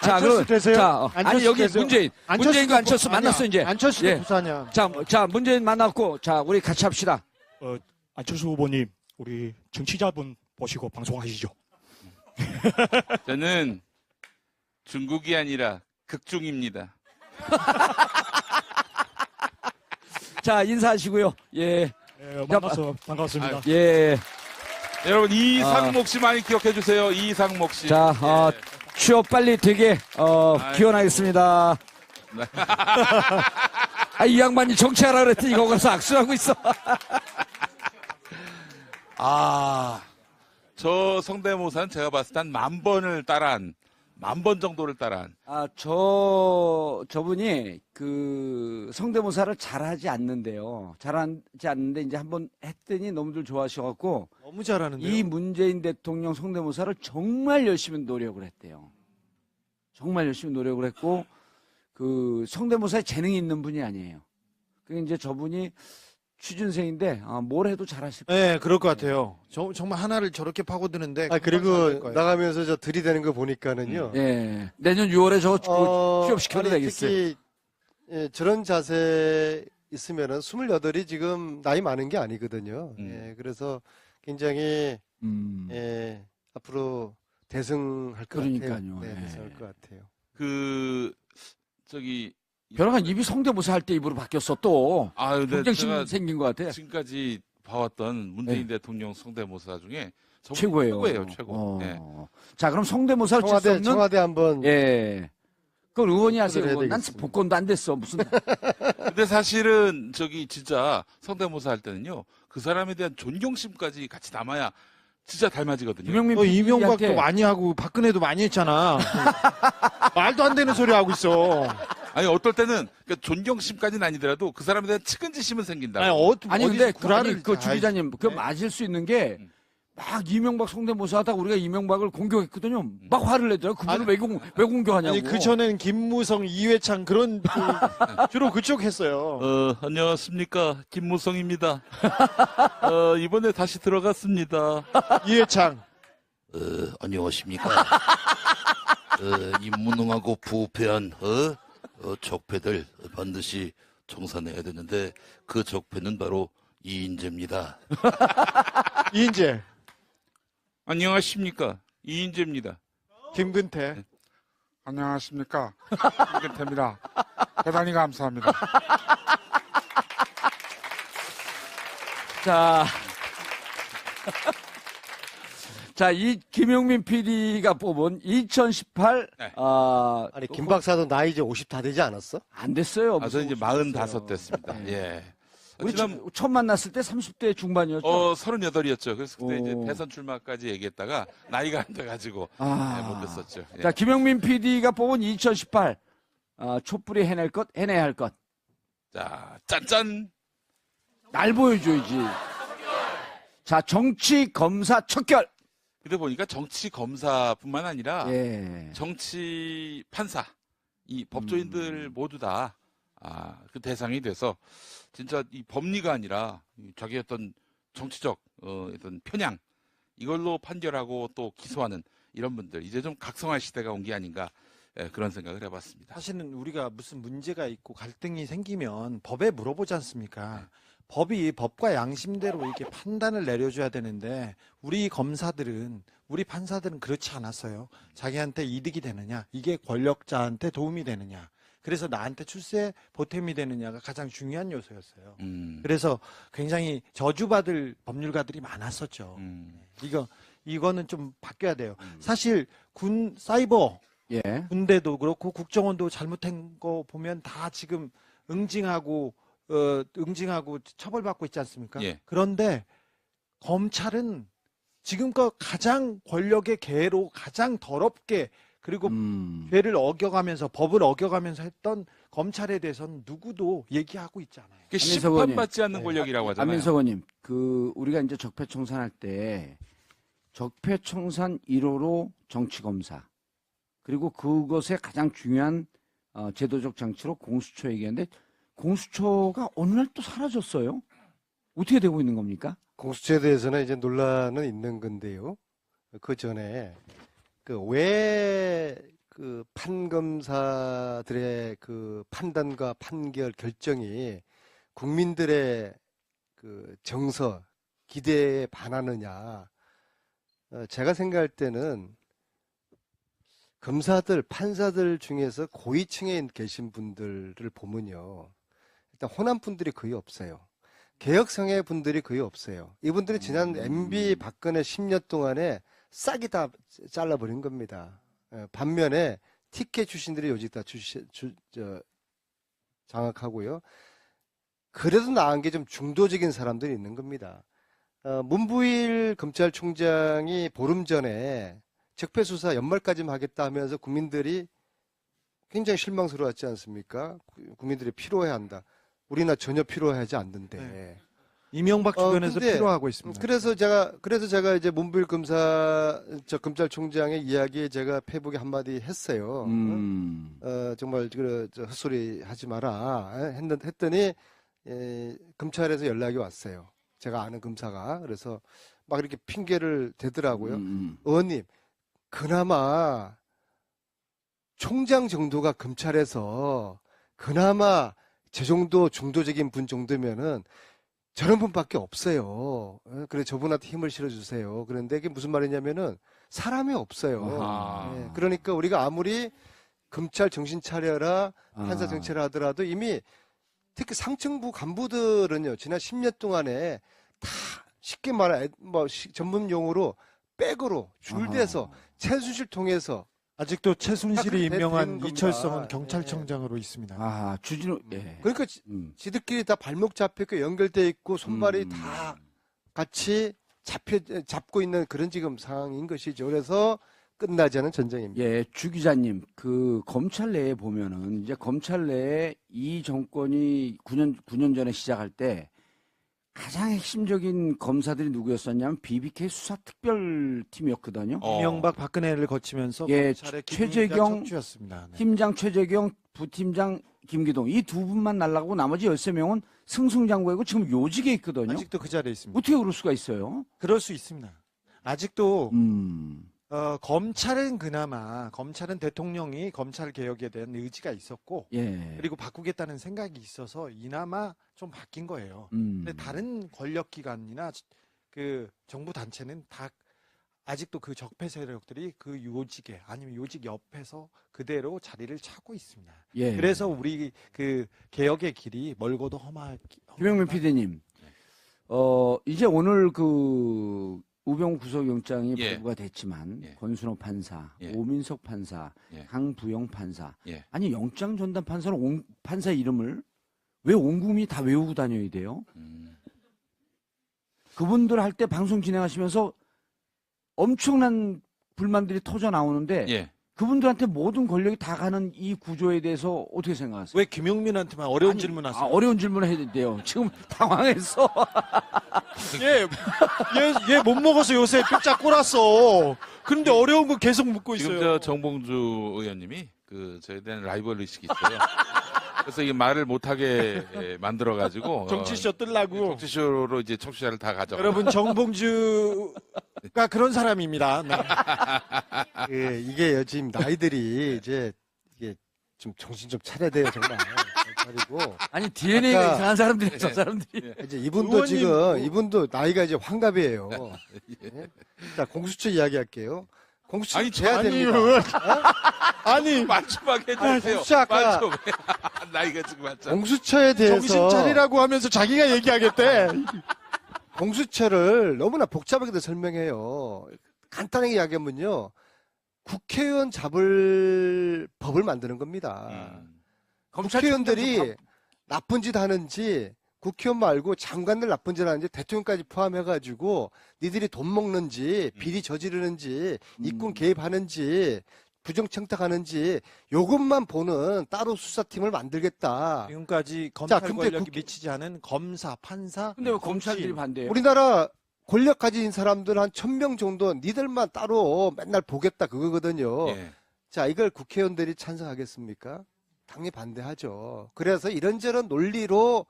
자, 안철수 되세요? 아니, 안철수 여기 되세요? 문재인과 안철수 아니야. 만났어, 이제. 안철수도 예. 부산이야. 자, 문재인 만났고, 자, 우리 같이 합시다. 안철수 후보님, 우리 정치자분 보시고 방송하시죠. 저는 중국이 아니라 극중입니다. 자, 인사하시고요. 예. 예, 만나서 반갑습니다. 예. 여러분, 이상목 씨 많이 기억해 주세요. 이상목 씨. 자, 예. 취업 빨리 되게, 기원하겠습니다. 아, 이 양반이 정치하라 그랬더니 이거 가서 악수하고 있어. 저 성대모사는 제가 봤을 때 한 10,000번을 따라한, 10,000번 정도를 따라한. 아, 저분이 성대모사를 잘하지 않는데요. 잘하지 않는데 이제 한번 했더니 너무들 좋아하셔갖고 너무 잘하는데요. 이 문재인 대통령 성대모사를 정말 열심히 노력을 했대요. 정말 열심히 노력을 했고 성대모사에 재능이 있는 분이 아니에요. 그게 이제 저분이 취준생인데 뭘 해도 잘하실 거예요. 네, 그럴 것 같아요. 정말 하나를 저렇게 파고드는데. 아, 금방 그리고 잘될 거예요. 나가면서 저 들이대는 거 보니까는요. 예. 내년 6월에 저거 취업시켜도 아니, 되겠어요. 특히 저런 자세 있으면은 28이 지금 나이 많은 게 아니거든요. 예, 그래서 굉장히 앞으로 대승할 것 그러니까요. 같아요. 네, 예. 대승할 것 같아요. 벼랑한 입이 성대모사 할 때 입으로 바뀌었어 또. 근데 경쟁심 제가 생긴 것 같아. 지금까지 봐왔던 문재인 대통령 성대모사 중에 저분이 최고예요. 최고예요, 최고. 예. 자, 그럼 성대모사를 칠 수 없는 청와대 한번 예. 그걸 의원이 하세요. 해야 의원. 난 되겠습니다. 복권도 안 됐어. 무슨 근데 사실은 진짜 성대모사 할 때는요, 그 사람에 대한 존경심까지 같이 담아야 진짜 닮아지거든요. 김영민 너 이명박도 PD한테 많이 하고 박근혜도 많이 했잖아. 말도 안 되는 소리 하고 있어. 아니, 어떨 때는 그러니까 존경심까지는 아니더라도 그 사람에 대한 측은지심은 생긴다. 아니 근데 구라를 주 기자님 그 맞을 수 있는 게 막 이명박 성대모사 하다가 우리가 이명박을 공격했거든요. 막 화를 내더라고. 그분을 왜 공격하냐고. 아니 그 전에는 김무성, 이회창 그런 주로 그쪽 했어요. 안녕하십니까. 김무성입니다. 이번에 다시 들어갔습니다. 이회창. 안녕하십니까. 이 무능하고 부패한 적폐들 반드시 청산해야 되는데 그 적폐는 바로 이인재입니다. 이인재. 안녕하십니까. 이인재입니다. 김근태. 안녕하십니까. 김근태입니다. 대단히 감사합니다. 자, 이 김용민 PD가 뽑은 2018 네. 아니 김 박사도 나이 이제 50 다 되지 않았어? 안 됐어요. 저는 이제 45 됐습니다. 예. 우리 지난 처음 만났을 때 30대 중반이었죠. 38이었죠. 그래서 그때 이제 오. 대선 출마까지 얘기했다가 나이가 안 돼가지고 못 됐었죠. 예. 자, 김용민 PD가 뽑은 2018 촛불이 해낼 것, 해내야 할 것. 자, 짠짠. 날 보여줘야지. 자, 정치 검사 척결. 근데 보니까 정치 검사뿐만 아니라 예. 정치 판사, 이 법조인들 모두 다 그 대상이 돼서 진짜 이 법리가 아니라 자기 어떤 정치적 어떤 편향 이걸로 판결하고 또 기소하는 이런 분들 이제 좀 각성할 시대가 온 게 아닌가 그런 생각을 해봤습니다. 사실은 우리가 무슨 문제가 있고 갈등이 생기면 법에 물어보지 않습니까? 법이 법과 양심대로 이렇게 판단을 내려줘야 되는데 우리 검사들은 우리 판사들은 그렇지 않았어요. 자기한테 이득이 되느냐 이게 권력자한테 도움이 되느냐 그래서 나한테 출세 보탬이 되느냐가 가장 중요한 요소였어요. 음. 그래서 굉장히 저주받을 법률가들이 많았었죠. 이거는 좀 바뀌어야 돼요. 사실 사이버 예. 군대도 그렇고 국정원도 잘못한 거 보면 다 지금 응징하고 처벌받고 있지 않습니까? 예. 그런데 검찰은 지금껏 가장 권력의 개로 가장 더럽게 그리고 죄를 어겨가면서 법을 어겨가면서 했던 검찰에 대해서는 누구도 얘기하고 있지 않아요. 그 안민석 의원님. 심판받지 않는 권력이라고 하잖아요. 안민석 의원님, 우리가 이제 적폐청산할 때 적폐청산 1호로 정치검사 그리고 그것의 가장 중요한 제도적 장치로 공수처 얘기하는데 공수처가 어느 날 또 사라졌어요. 어떻게 되고 있는 겁니까? 공수처에 대해서는 이제 논란은 있는 건데요. 그 전에 왜 판검사들의 그 판단과 판결 결정이 국민들의 그 정서, 기대에 반하느냐. 제가 생각할 때는 검사들, 판사들 중에서 고위층에 계신 분들을 보면요. 일단 호남 분들이 거의 없어요. 개혁성의 분들이 거의 없어요. 이분들이 지난 MB 박근혜 10년 동안에 싹이 다 잘라버린 겁니다. 반면에 TK 출신들이 요직 다 장악하고요. 그래도 나은 게 좀 중도적인 사람들이 있는 겁니다. 문부일 검찰총장이 보름 전에 적폐수사 연말까지만 하겠다 하면서 국민들이 굉장히 실망스러웠지 않습니까? 국민들이 필요해한다. 우리나 전혀 필요하지 않는데. 네. 이명박 주변에서 근데 필요하고 있습니다. 그래서 제가 이제 문부일 검찰총장의 이야기에 제가 페이북에 한마디 했어요. 정말 헛소리 하지 마라. 했더니 검찰에서 연락이 왔어요. 제가 아는 검사가. 그래서 막 이렇게 핑계를 대더라고요. 의원님, 그나마 총장 정도가 검찰에서 그나마 제 정도 중도적인 분 정도면은 저런 분밖에 없어요. 그래 저분한테 힘을 실어주세요. 그런데 이게 무슨 말이냐면은 사람이 없어요. 예, 그러니까 우리가 아무리 검찰 정신 차려라, 판사 정치를 하더라도 이미 특히 상층부 간부들은요 지난 10년 동안에 다 쉽게 말해 전문 용어로 백으로 줄대서 최순실 통해서 아직도 최순실이 다 임명한 된 겁니다. 이철성은 경찰청장으로 있습니다. 주진우, 예. 그러니까 지들끼리 다 발목 잡혀있고 연결돼 있고 손발이 다 같이 잡고 있는 그런 지금 상황인 것이죠. 그래서 끝나지 않은 전쟁입니다. 예, 주 기자님, 검찰 내에 보면은 이제 검찰 내에 이 정권이 9년 전에 시작할 때 가장 핵심적인 검사들이 누구였었냐면 BBK 수사특별팀이었거든요. 이명박 박근혜를 거치면서 예, 검찰의 최재경 척추였습니다. 네. 팀장 최재경, 부팀장 김기동 이 두 분만 날라가고 나머지 13명은 승승장구이고 지금 요직에 있거든요. 아직도 그 자리에 있습니다. 어떻게 그럴 수가 있어요? 그럴 수 있습니다. 아직도 검찰은 그나마 검찰은 대통령이 검찰 개혁에 대한 의지가 있었고 예. 그리고 바꾸겠다는 생각이 있어서 이나마 좀 바뀐 거예요. 근데 다른 권력 기관이나 그 정부 단체는 다 아직도 그 적폐 세력들이 그 요직에 아니면 요직 옆에서 그대로 자리를 차고 있습니다. 예. 그래서 우리 그 개혁의 길이 멀고도 김영민 PD님, 이제 오늘 우병우 구속영장이 예. 발부가 됐지만 예. 권순호 판사, 예. 오민석 판사, 예. 강부영 판사, 예. 아니 영장 전담 판사는 판사 이름을 왜 온 국민이 다 외우고 다녀야 돼요? 그분들 할 때 방송 진행하시면서 엄청난 불만들이 터져 나오는데 예. 그분들한테 모든 권력이 다 가는 이 구조에 대해서 어떻게 생각하세요? 왜 김용민한테만 어려운 질문 하세요? 어려운 질문을 해야 돼요. 지금 당황했어. 얘 못 먹어서 요새 뼈짝 꼴았어. 그런데 어려운 거 계속 묻고 지금 있어요. 정봉주 의원님이 저에 대한 라이벌 의식이 있어요. 그래서 이게 말을 못하게 만들어가지고 정치쇼 뜨려고. 정치쇼로 이제 청취자를 다 가져가. 여러분 정봉주가 그런 사람입니다. 네. 예, 이게 지금 나이들이 이제 이게 좀 정신 좀 차려야 돼요 정말. 차리고 아니 DNA가 아까- 이상한 사람들이 저 사람들이. 이제 이분도 의원님, 이분도 나이가 이제 환갑이에요. 예? 자 공수처 이야기할게요. 공수처 아니, 돼야 아니, 됩니다. 아니 맞춤하게 아니, 해주세요. 공수처 아까- 맞춤. 나이가 지금 맞죠? 공수처에 대해서 정신 차리라고 하면서 자기가 얘기하겠대. 공수처를 너무나 복잡하게 설명해요. 간단하게 이야기하면요. 국회의원 잡을 법을 만드는 겁니다. 국회의원들이 나쁜 짓 하는지 국회의원 말고 장관들 나쁜 짓 하는지 대통령까지 포함해가지고 니들이 돈 먹는지 비리 저지르는지 이권 개입하는지 부정청탁하는지 요것만 보는 따로 수사팀을 만들겠다. 지금까지 검찰 근데 권력이 미치지 않은 검사, 판사. 근데 왜 검찰들이 반대해요? 우리나라 권력 가진 사람들 한 1000명 정도 니들만 따로 맨날 보겠다 그거거든요. 예. 자, 이걸 국회의원들이 찬성하겠습니까? 당연히 반대하죠. 그래서 이런저런 논리로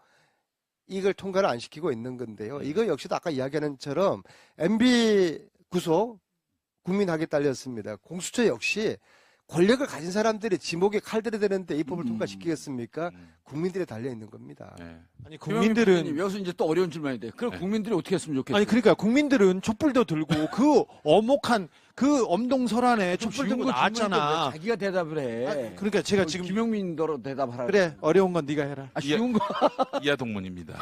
이걸 통과를 안 시키고 있는 건데요. 이거 역시도 아까 이야기하는 것처럼 MB 구속 국민학에 딸렸습니다. 공수처 역시 권력을 가진 사람들이 지목에 칼들이 되는데 이 법을 통과시키겠습니까? 국민들에 달려 있는 겁니다. 예. 아니 국민들은 여기서 이제 또 어려운 질문이 돼. 그럼 국민들이 어떻게 했으면 좋겠어요? 아니 그러니까 국민들은 촛불도 들고 그 어목한 그 엄동설안에 촛불 들고 나왔잖아. 자기가 대답을 해. 그러니까 제가 지금 김용민더러 대답하라. 그래 어려운 건 네가 해라. 쉬운 거. 이하동문입니다.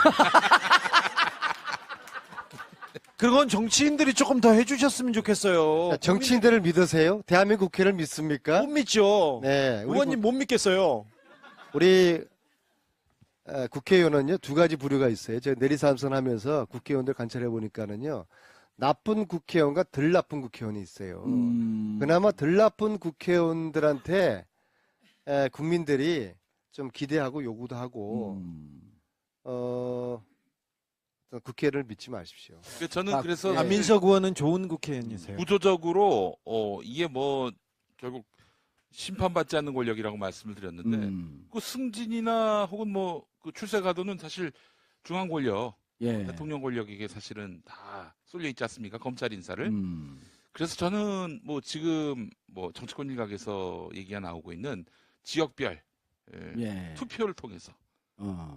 그건 정치인들이 조금 더 해주셨으면 좋겠어요. 자, 정치인들을 믿으세요? 대한민국 국회를 믿습니까? 못 믿죠. 네, 의원님 못 믿겠어요. 우리 국회의원은요 두 가지 부류가 있어요. 제가 내리사항선 하면서 국회의원들 관찰해 보니까는요 나쁜 국회의원과 덜 나쁜 국회의원이 있어요. 그나마 덜 나쁜 국회의원들한테 국민들이 좀 기대하고 요구도 하고 국회를 믿지 마십시오. 저는 그래서 안민석 의원은 좋은 국회의원이세요. 구조적으로 이게 뭐 결국 심판받지 않는 권력이라고 말씀을 드렸는데 그 승진이나 혹은 뭐 그 출세 가도는 사실 중앙 권력, 예. 대통령 권력에게 사실은 다 쏠려 있지 않습니까? 검찰 인사를. 그래서 저는 뭐 지금 뭐 정치권 일각에서 얘기가 나오고 있는 지역별 예. 투표를 통해서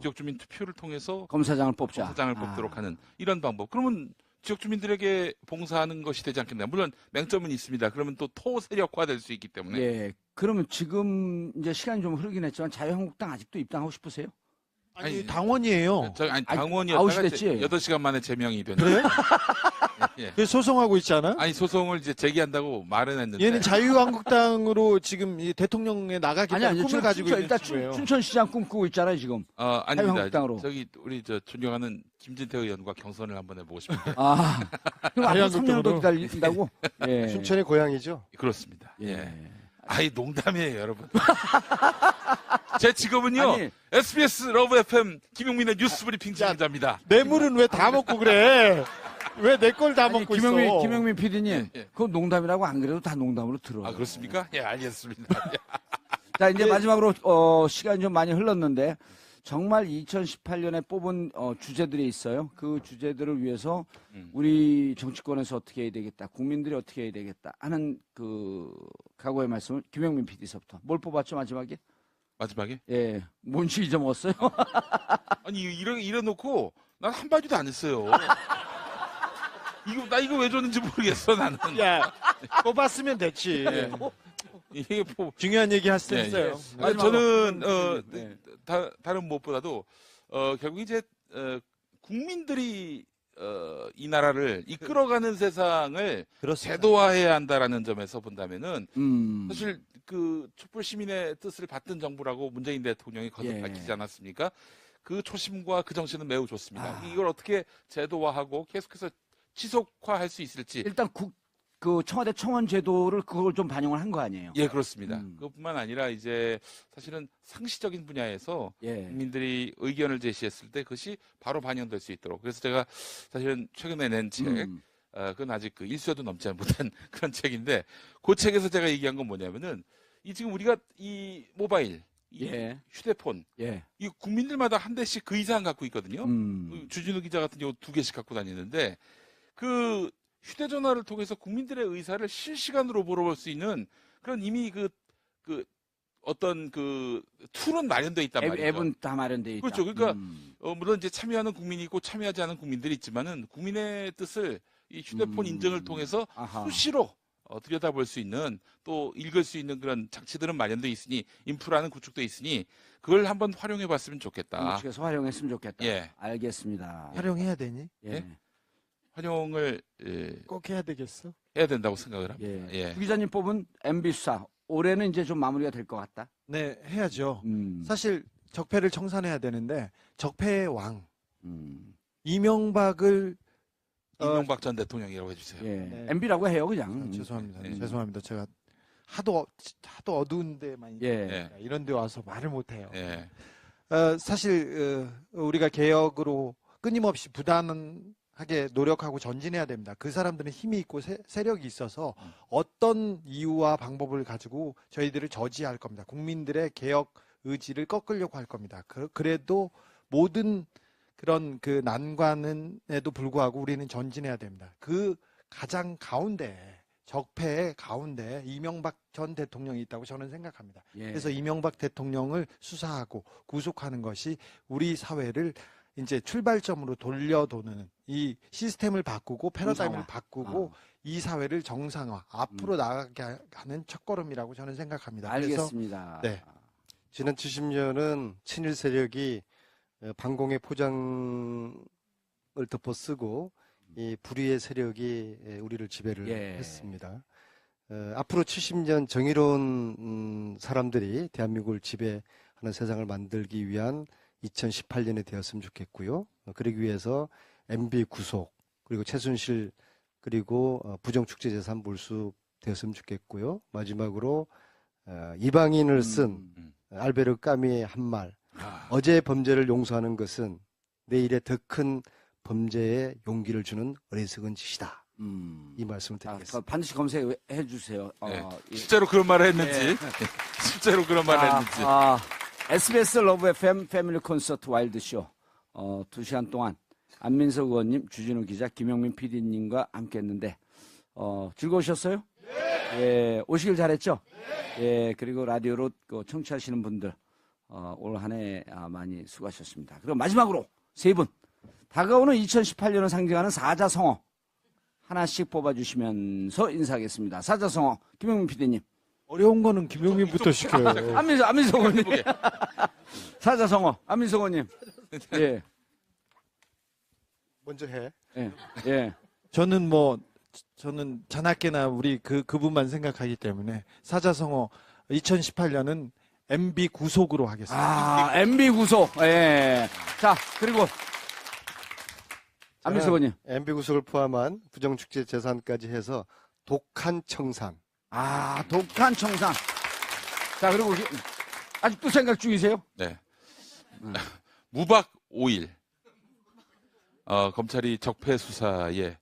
지역 주민 투표를 통해서 검사장을 뽑자. 검사장을 뽑도록 하는 이런 방법. 그러면 지역 주민들에게 봉사하는 것이 되지 않겠나. 물론 맹점은 있습니다. 그러면 또 토세력화될 수 있기 때문에. 예. 그러면 지금 이제 시간이 좀 흐르긴 했지만 자유한국당 아직도 입당하고 싶으세요? 아니 당원이에요. 아니, 당원이었다가 아웃이 됐지? 8시간 만에 제명이 됐는데. 그래요? 예. 그 소송하고 있잖아. 아니 소송을 이제 제기한다고 말은 했는데. 얘는 자유한국당으로 지금 이 대통령에 나가겠다는 꿈을 가지고 있는 일단 친구예요. 춘천시장 꿈꾸고 있잖아요 지금. 아닙니다. 자유한국당으로. 저기 우리 저 존경하는 김진태 의원과 경선을 한번 해보고 싶은데. 그럼 앞으로 3년을 더 기다린다고? 예. 춘천의 고향이죠? 그렇습니다. 예. 예. 아이 농담이에요, 여러분. 제 직업은요. 아니, SBS 러브 FM 김용민의 뉴스 브리핑 진행자입니다. 뇌물은 왜 다 먹고 그래? 왜 내 걸 다 먹고 있어? 김용민 PD님, 예. 그거 농담이라고 안 그래도 다 농담으로 들어. 아 그렇습니까? 예, 알겠습니다. 자, 이제 마지막으로 시간이 좀 많이 흘렀는데 정말 2018년에 뽑은 주제들이 있어요. 그 주제들을 위해서 우리 정치권에서 어떻게 해야 되겠다, 국민들이 어떻게 해야 되겠다 하는 그 각오의 말씀을 김용민 PD서부터. 뭘 뽑았죠 마지막에? 마지막에? 예, 뭔지 잊어먹었어요? 아니 이래놓고 난 한마디도 안 했어요. 나 이거 왜 줬는지 모르겠어 나는. 야, 뽑았으면 됐지. 이게 중요한 얘기 할 수 예, 있어요. 예. 아니, 저는 네. 다른 무엇보다도 결국 이제 국민들이 이 나라를 이끌어가는 세상을 그렇습니다. 제도화해야 한다라는 점에서 본다면은 사실 음. 그 촛불 시민의 뜻을 받든 정부라고 문재인 대통령이 거듭 예. 밝히지 않았습니까? 그 초심과 그 정신은 매우 좋습니다. 이걸 어떻게 제도화하고 계속해서 지속화할 수 있을지. 일단 그 청와대 청원 제도를 그걸 좀 반영을 한 거 아니에요? 예, 그렇습니다. 그것뿐만 아니라 이제 사실은 상시적인 분야에서 예. 국민들이 의견을 제시했을 때 그것이 바로 반영될 수 있도록. 그래서 제가 사실은 최근에 낸 책, 그건 아직 그 1쇄도 넘지 못한 그런 책인데 그 책에서 제가 얘기한 건 뭐냐면은 이 지금 우리가 이 모바일, 이 예. 휴대폰, 예. 이 국민들마다 한 대씩 그 이상 갖고 있거든요. 주진우 기자 같은 경우 2개씩 갖고 다니는데 그 휴대전화를 통해서 국민들의 의사를 실시간으로 물어볼 수 있는 그런 이미 그 어떤 그 툴은 마련되어 있단 말이죠. 앱은 다 마련되어 있다. 그렇죠. 그러니까 물론 이제 참여하는 국민이 있고 참여하지 않은 국민들이 있지만은 국민의 뜻을 이 휴대폰 인증을 통해서 아하. 수시로 들여다볼 수 있는 또 읽을 수 있는 그런 장치들은 마련돼 있으니 인프라는 구축돼 있으니 그걸 한번 활용해 봤으면 좋겠다. 측에서 활용했으면 좋겠다. 예. 알겠습니다. 활용해야 되니? 예. 활용을 꼭 해야 되겠어? 해야 된다고 생각을 합니다. 예. 예. 부 기자님 뽑은 MB 수사 올해는 이제 좀 마무리가 될 것 같다. 네, 해야죠. 음. 사실 적폐를 청산해야 되는데 적폐의 왕 음. 이명박을 이명박 전 대통령이라고 해주세요. 예. 네. MB라고 해요, 그냥. 죄송합니다. 네. 죄송합니다. 제가 하도 어두운 데만 예. 있으니까 이런 데 와서 말을 못 해요. 예. 사실 우리가 개혁으로 끊임없이 부단하게 노력하고 전진해야 됩니다. 그 사람들은 힘이 있고 세력이 있어서 어떤 이유와 방법을 가지고 저희들을 저지할 겁니다. 국민들의 개혁 의지를 꺾으려고 할 겁니다. 그래도 모든 그런 그 난관에도 불구하고 우리는 전진해야 됩니다. 그 가장 가운데 적폐의 가운데 이명박 전 대통령이 있다고 저는 생각합니다. 예. 그래서 이명박 대통령을 수사하고 구속하는 것이 우리 사회를 이제 출발점으로 돌려도는 이 시스템을 바꾸고 패러다임을 정상화. 바꾸고 이 사회를 정상화 앞으로 나가게 하는 첫걸음이라고 저는 생각합니다. 알겠습니다. 그래서, 네. 지난 70년은 친일 세력이 반공의 포장을 덮어 쓰고 이 불의의 세력이 우리를 지배를 예. 했습니다. 앞으로 70년 정의로운 사람들이 대한민국을 지배하는 세상을 만들기 위한 2018년이 되었으면 좋겠고요. 그러기 위해서 MB 구속 그리고 최순실 그리고 부정축제재산 몰수 되었으면 좋겠고요. 마지막으로 이방인을 쓴 알베르 까미의 한 말, 어제의 범죄를 용서하는 것은 내일의 더 큰 범죄에 용기를 주는 어리석은 짓이다. 이 말씀을 드리겠습니다. 반드시 검색해 주세요. 네. 예. 실제로 그런 말을 했는지, 실제로 그런 말을 했는지. SBS 러브 FM 패밀리 콘서트 와일드쇼 2시간 동안 안민석 의원님, 주진우 기자, 김영민 PD님과 함께했는데 즐거우셨어요? 예, 오시길 잘했죠? 예, 그리고 라디오로 청취하시는 분들 올 한 해 많이 수고하셨습니다. 그리고 마지막으로 세 분 다가오는 2018년을 상징하는 사자성어 하나씩 뽑아주시면서 인사하겠습니다. 사자성어 김영민 PD님. 어려운 거는 김용민부터 시켜요. 안민석 의원님. 사자성어 안민석 의원님. 예. 먼저 해. 예. 예. 저는 자나깨나 우리 그분만 생각하기 때문에 사자성어 2018년은 MB 구속으로 하겠습니다. MB 구속. 예. 자, 그리고 안민석 의원님. MB 구속을 포함한 부정축제 재산까지 해서 독한 청산. 독한 청산. 자, 그리고 아직도 생각 중이세요? 네. 무박 5일. 검찰이 적폐 수사에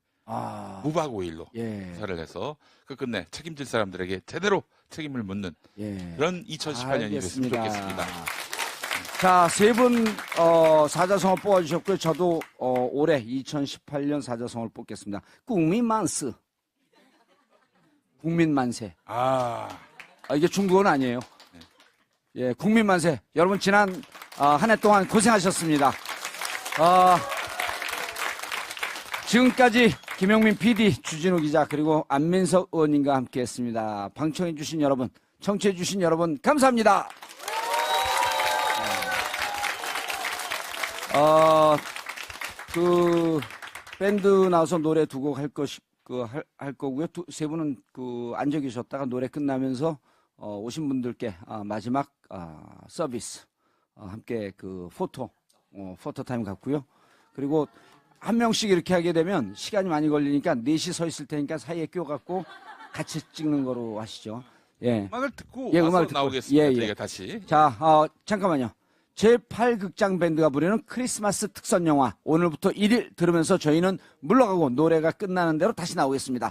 무박 5일로 예. 수사를 해서 끝내 책임질 사람들에게 제대로 책임을 묻는 예. 그런 2018년이 됐으면 좋겠습니다. 자, 세 분 사자성어 뽑아주셨고요. 저도 올해 2018년 사자성어를 뽑겠습니다. 국민만스. 국민만세. 이게 중국어는 아니에요. 예, 국민만세. 여러분 지난 한 해 동안 고생하셨습니다. 지금까지 김영민 PD, 주진우 기자 그리고 안민석 의원님과 함께했습니다. 방청해주신 여러분, 청취해주신 여러분 감사합니다. 밴드 나와서 노래 두 곡 할 거고요. 세 분은 앉아 계셨다가 노래 끝나면서 오신 분들께 마지막 서비스 함께 포토 타임 갖고요. 그리고 한 명씩 이렇게 하게 되면 시간이 많이 걸리니까 넷이 서 있을 테니까 사이에 껴갖고 같이 찍는 거로 하시죠. 예. 음악을 듣고 예, 와서 음악을 듣고. 나오겠습니다. 예, 예. 저희가 다시. 자, 잠깐만요. 제8극장 밴드가 부르는 크리스마스 특선 영화 오늘부터 1일 들으면서 저희는 물러가고 노래가 끝나는 대로 다시 나오겠습니다.